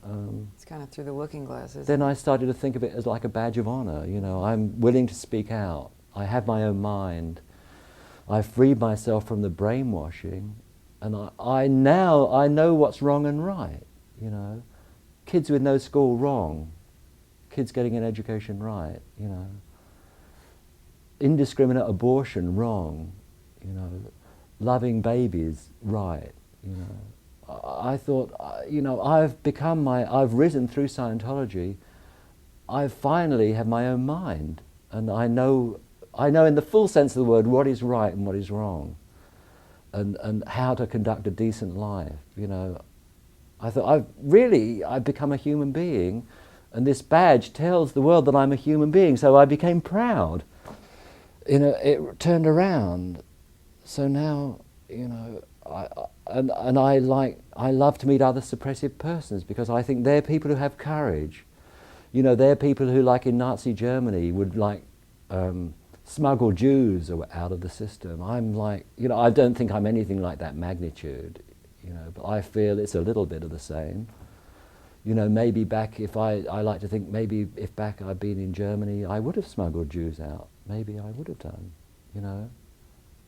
Speaker 6: it's kind of through the looking glass, isn't
Speaker 5: then
Speaker 6: it?
Speaker 5: I started to think of it as like a badge of honor. You know, I'm willing to speak out. I have my own mind. I've freed myself from the brainwashing. And I know what's wrong and right, you know. Kids with no school, wrong. Kids getting an education, right, you know. Indiscriminate abortion, wrong, you know. Loving babies, right, you know. I thought, you know, I've risen through Scientology. I finally have my own mind. And I know in the full sense of the word what is right and what is wrong. And how to conduct a decent life, you know. I thought, I've become a human being, and this badge tells the world that I'm a human being, so I became proud. You know, it turned around. So now, you know, I love to meet other suppressive persons because I think they're people who have courage. You know, they're people who, like in Nazi Germany, would like smuggle Jews out of the system. I'm like, you know, I don't think I'm anything like that magnitude, you know, but I feel it's a little bit of the same. You know, maybe back I like to think maybe if back I'd been in Germany, I would have smuggled Jews out. Maybe I would have done, you know.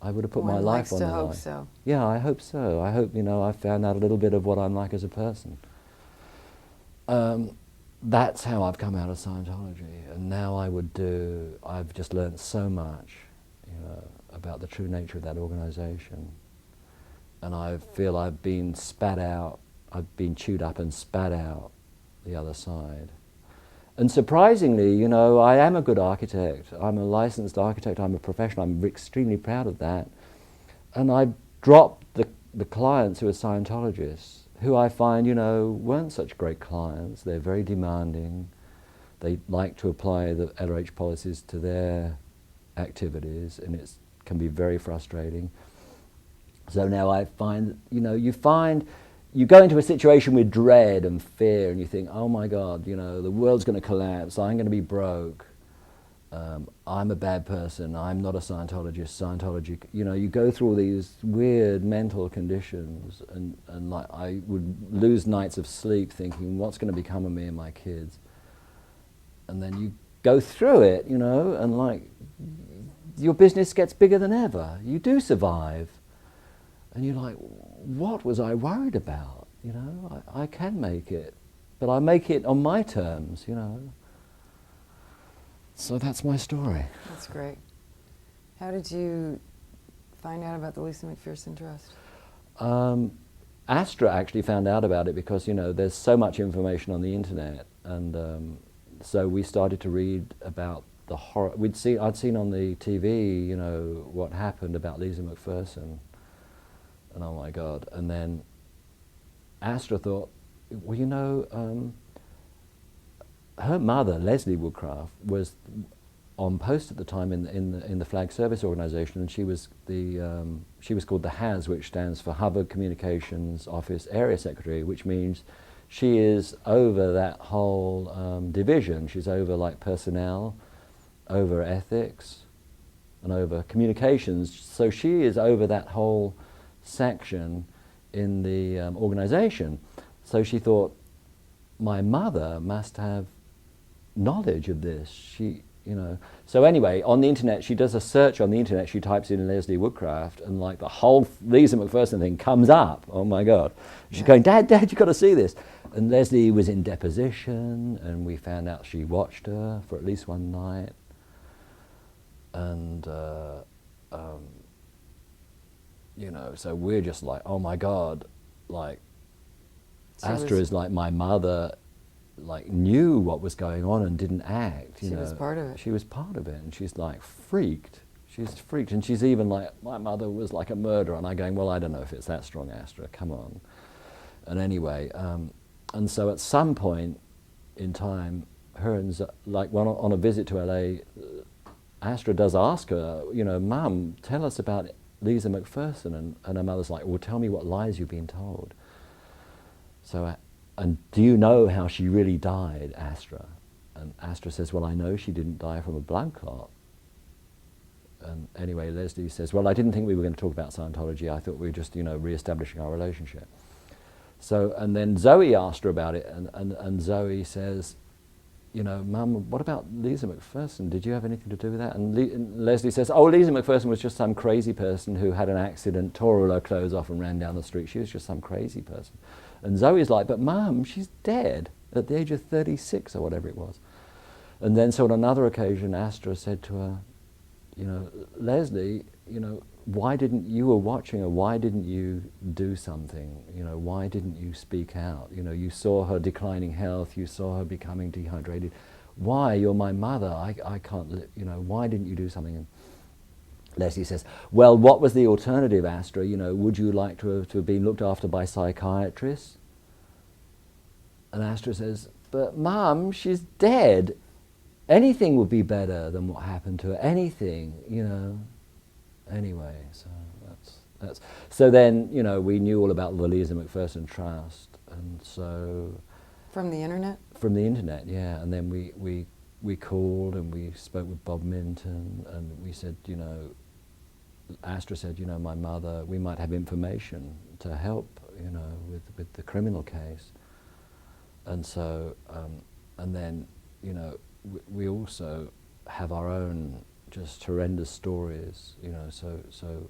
Speaker 5: I would have put my life on the line.
Speaker 6: One likes to hope so.
Speaker 5: Yeah, I hope so. I hope, you know, I found out a little bit of what I'm like as a person. that's how I've come out of Scientology. And now I've just learned so much, about the true nature of that organization. And I feel I've been spat out, I've been chewed up and spat out the other side. And surprisingly, I am a good architect. I'm a licensed architect, I'm a professional, I'm extremely proud of that. And I've dropped the clients who are Scientologists, who I find, weren't such great clients. They're very demanding. They like to apply the LRH policies to their activities, and it can be very frustrating. So now I find, you go into a situation with dread and fear, and you think, oh my God, the world's going to collapse, I'm going to be broke, I'm a bad person, I'm not a Scientologist, Scientology, you go through all these weird mental conditions, and like I would lose nights of sleep thinking, what's going to become of me and my kids? And then you go through it, and like your business gets bigger than ever. You do survive. And you're like, what was I worried about? I can make it, but I make it on my terms, So that's my story.
Speaker 6: That's great. How did you find out about the Lisa McPherson Trust?
Speaker 5: Astra actually found out about it because, there's so much information on the internet, and so we started to read about the horror. I'd seen on the TV, what happened about Lisa McPherson. And oh my God. And then Astra thought, well, her mother, Leslie Woodcraft, was on post at the time in the Flag Service Organization, and she was called the HAS, which stands for Hubbard Communications Office Area Secretary, which means she is over that whole division. She's over like personnel, over ethics, and over communications. So she is over that whole section in the organization. So she thought, my mother must have knowledge of this. So anyway, on the internet, she does a search on the internet, she types in Leslie Woodcraft, and like the whole Lisa McPherson thing comes up. Oh my God. She's going, Dad, you've got to see this. And Leslie was in deposition, and we found out she watched her for at least one night. And so we're just like, oh my God, like, Astra is like my mother, like knew what was going on and didn't act.
Speaker 6: She was part of it.
Speaker 5: She was part of it, and she's like freaked. She's freaked, and she's even like, my mother was like a murderer, and I'm going, well, I don't know if it's that strong, Astra, come on. And anyway, and so at some point in time, her and on a visit to LA, Astra does ask her, Mum, tell us about Lisa McPherson, and her mother's like, well, tell me what lies you've been told. So, and do you know how she really died, Astra? And Astra says, well, I know she didn't die from a blood clot. And anyway, Leslie says, well, I didn't think we were going to talk about Scientology. I thought we were just, re-establishing our relationship. So, and then Zoe asked her about it, and Zoe says, Mum, what about Lisa McPherson? Did you have anything to do with that? And Leslie says, oh, Lisa McPherson was just some crazy person who had an accident, tore all her clothes off and ran down the street. She was just some crazy person. And Zoe's like, but Mum, she's dead at the age of 36 or whatever it was. And then so on another occasion, Astra said to her, Leslie, why didn't you were watching her, why didn't you do something? Why didn't you speak out? You saw her declining health, you saw her becoming dehydrated. Why? You're my mother, I can't live, why didn't you do something? And Leslie says, well, what was the alternative, Astra? Would you like to have been looked after by psychiatrists? And Astra says, but Mum, she's dead. Anything would be better than what happened to her, anything, Anyway, so that's so then, we knew all about the Lisa McPherson Trust, and so...
Speaker 6: From the internet?
Speaker 5: From the internet, yeah, and then we called and we spoke with Bob Minton, and we said, Astra said, my mother, we might have information to help, with the criminal case. And so, and then, we also have our own just horrendous stories, so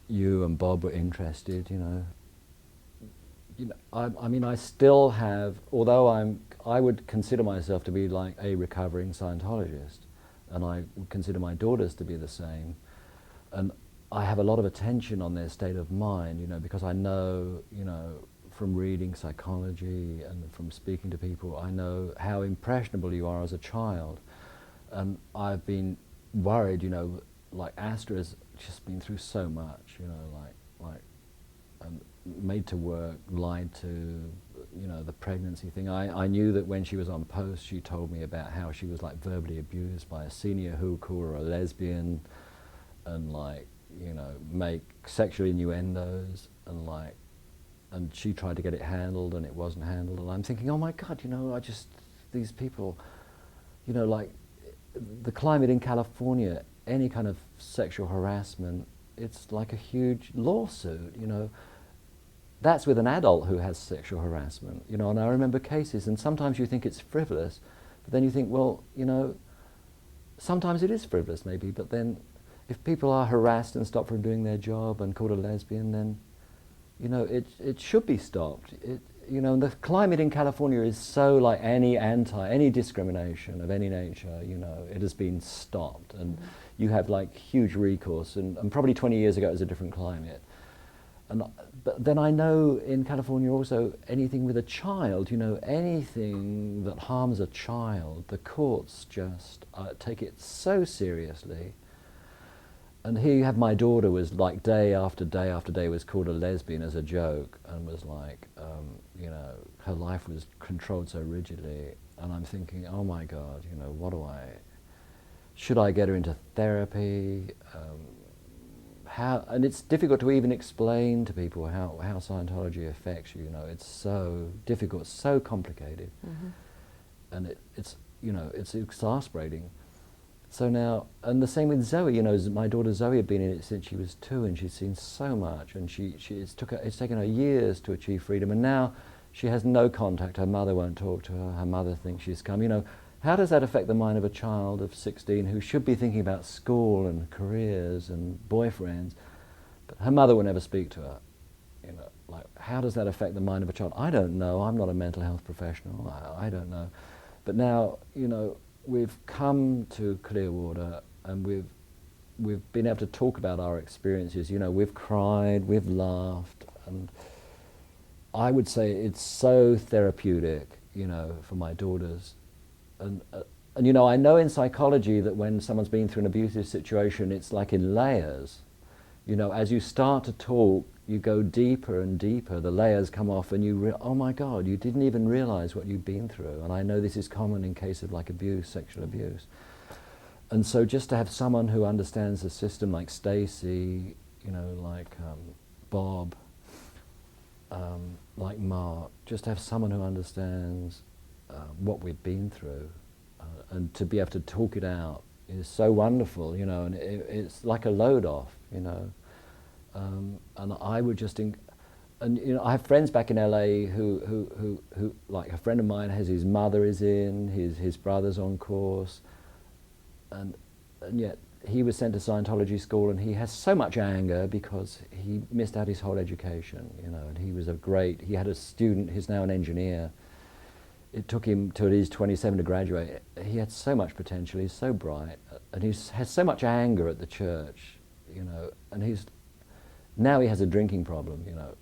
Speaker 5: you and Bob were interested, you know, I mean, I still have, although I would consider myself to be like a recovering Scientologist, and I would consider my daughters to be the same, and I have a lot of attention on their state of mind, you know, because I know, you know, from reading psychology and from speaking to people, I know how impressionable you are as a child. And I've been worried, you know, like Astra has just been through so much, you know, like made to work, lied to, you know, the pregnancy thing. I knew that when she was on post, she told me about how she was like verbally abused by a senior who called her a lesbian, and like, you know, make sexual innuendos, and like, and she tried to get it handled and it wasn't handled. And I'm thinking, oh my God, you know, these people, you know, like the climate in California, any kind of sexual harassment, it's like a huge lawsuit, you know. That's with an adult who has sexual harassment, you know, and I remember cases, and sometimes you think it's frivolous, but then you think, well, you know, sometimes it is frivolous maybe, but then if people are harassed and stopped from doing their job and called a lesbian, then, you know, it should be stopped. You know, the climate in California is so like any discrimination of any nature, you know, it has been stopped, and you have like huge recourse, and probably 20 years ago it was a different climate. But then I know in California also anything with a child, you know, anything that harms a child, the courts just take it so seriously. And here you have my daughter was like day after day after day was called a lesbian as a joke, and was like, you know, her life was controlled so rigidly. And I'm thinking, oh my God, you know, should I get her into therapy? And it's difficult to even explain to people how Scientology affects you, you know, it's so difficult, so complicated. And it's, you know, it's exasperating. So now, and the same with Zoe, you know, my daughter Zoe had been in it since she was 2, and she's seen so much, and it's taken her years to achieve freedom, and now she has no contact, her mother won't talk to her mother thinks she's come, you know. How does that affect the mind of a child of 16 who should be thinking about school and careers and boyfriends, but her mother will never speak to her? You know, like, how does that affect the mind of a child? I don't know, I'm not a mental health professional, I don't know. But now, you know, we've come to Clearwater, and we've been able to talk about our experiences. You know, we've cried, we've laughed, and I would say it's so therapeutic, you know, for my daughters. And you know, I know in psychology that when someone's been through an abusive situation, it's like in layers. You know, as you start to talk, you go deeper and deeper, the layers come off, and oh my God, you didn't even realize what you've been through. And I know this is common in case of like abuse, sexual abuse. And so just to have someone who understands the system, like Stacy, you know, like Bob, like Mark, just to have someone who understands what we've been through, and to be able to talk it out is so wonderful, you know, and it's like a load off, you know. And I would just, and you know, I have friends back in LA who like a friend of mine has his mother is in, his brother's on course, and yet he was sent to Scientology school, and he has so much anger because he missed out his whole education, you know, and he had a student, he's now an engineer. It took him till he's 27 to graduate. He had so much potential, he's so bright, and he has so much anger at the church, you know, and now he has a drinking problem, you know,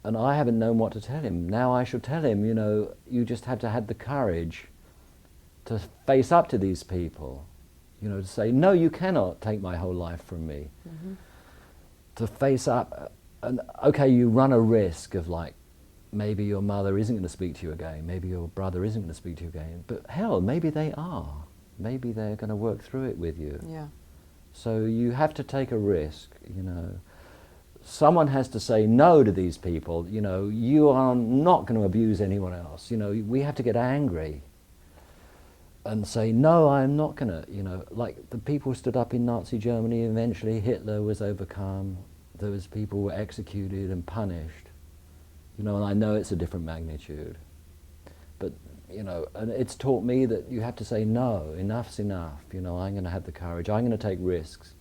Speaker 5: and I haven't known what to tell him. Now I should tell him, you know, you just have to have the courage to face up to these people, you know, to say, no, you cannot take my whole life from me. To face up, and okay, you run a risk of like, maybe your mother isn't going to speak to you again, maybe your brother isn't going to speak to you again, but hell, maybe they are. Maybe they're going to work through it with you.
Speaker 6: Yeah. So
Speaker 5: you have to take a risk, you know. Someone has to say no to these people, you know, you are not going to abuse anyone else. You know, we have to get angry and say, no, I'm not going to, you know, like the people stood up in Nazi Germany, eventually Hitler was overcome, those people were executed and punished, you know, and I know it's a different magnitude. But, you know, and it's taught me that you have to say, no, enough's enough, you know, I'm going to have the courage, I'm going to take risks.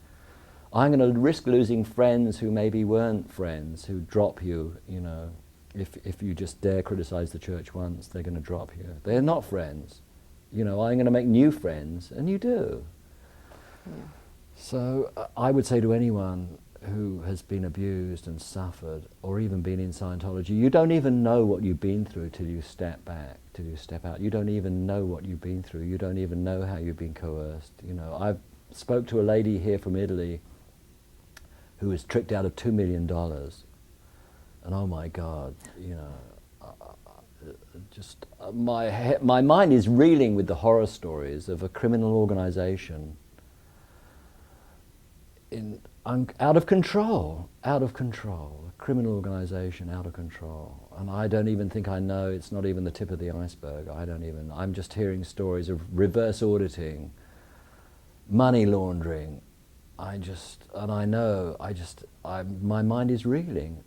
Speaker 5: I'm going to risk losing friends who maybe weren't friends, who drop you, you know, If you just dare criticize the church once, they're going to drop you. They're not friends. You know, I'm going to make new friends, and you do.
Speaker 6: Yeah.
Speaker 5: So I would say to anyone who has been abused and suffered, or even been in Scientology, you don't even know what you've been through till you step back, till you step out. You don't even know what you've been through. You don't even know how you've been coerced. You know, I spoke to a lady here from Italy who was tricked out of $2 million. And oh my God, you know, my mind is reeling with the horror stories of a criminal organization out of control, a criminal organization out of control. And I don't even think I know, it's not even the tip of the iceberg. I'm just hearing stories of reverse auditing, money laundering. My mind is reeling.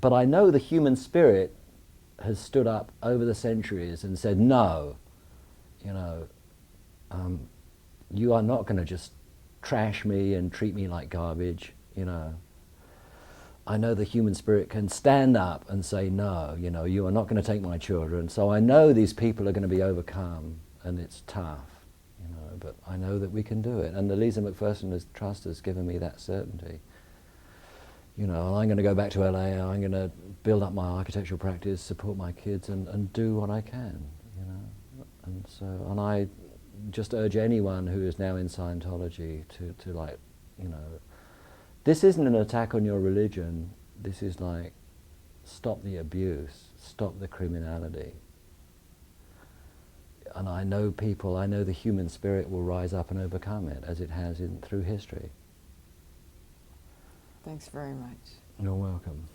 Speaker 5: But I know the human spirit has stood up over the centuries and said, no, you know, you are not going to just trash me and treat me like garbage, you know. I know the human spirit can stand up and say, no, you know, you are not going to take my children. So I know these people are going to be overcome, and it's tough, you know, but I know that we can do it. And the Lisa McPherson Trust has given me that certainty. You know, and I'm going to go back to LA, I'm going to build up my architectural practice, support my kids, and do what I can, you know. And I just urge anyone who is now in Scientology to like, you know, this isn't an attack on your religion. This is like, stop the abuse, stop the criminality. And I know the human spirit will rise up and overcome it, as it has through history.
Speaker 6: Thanks very much.
Speaker 5: You're welcome.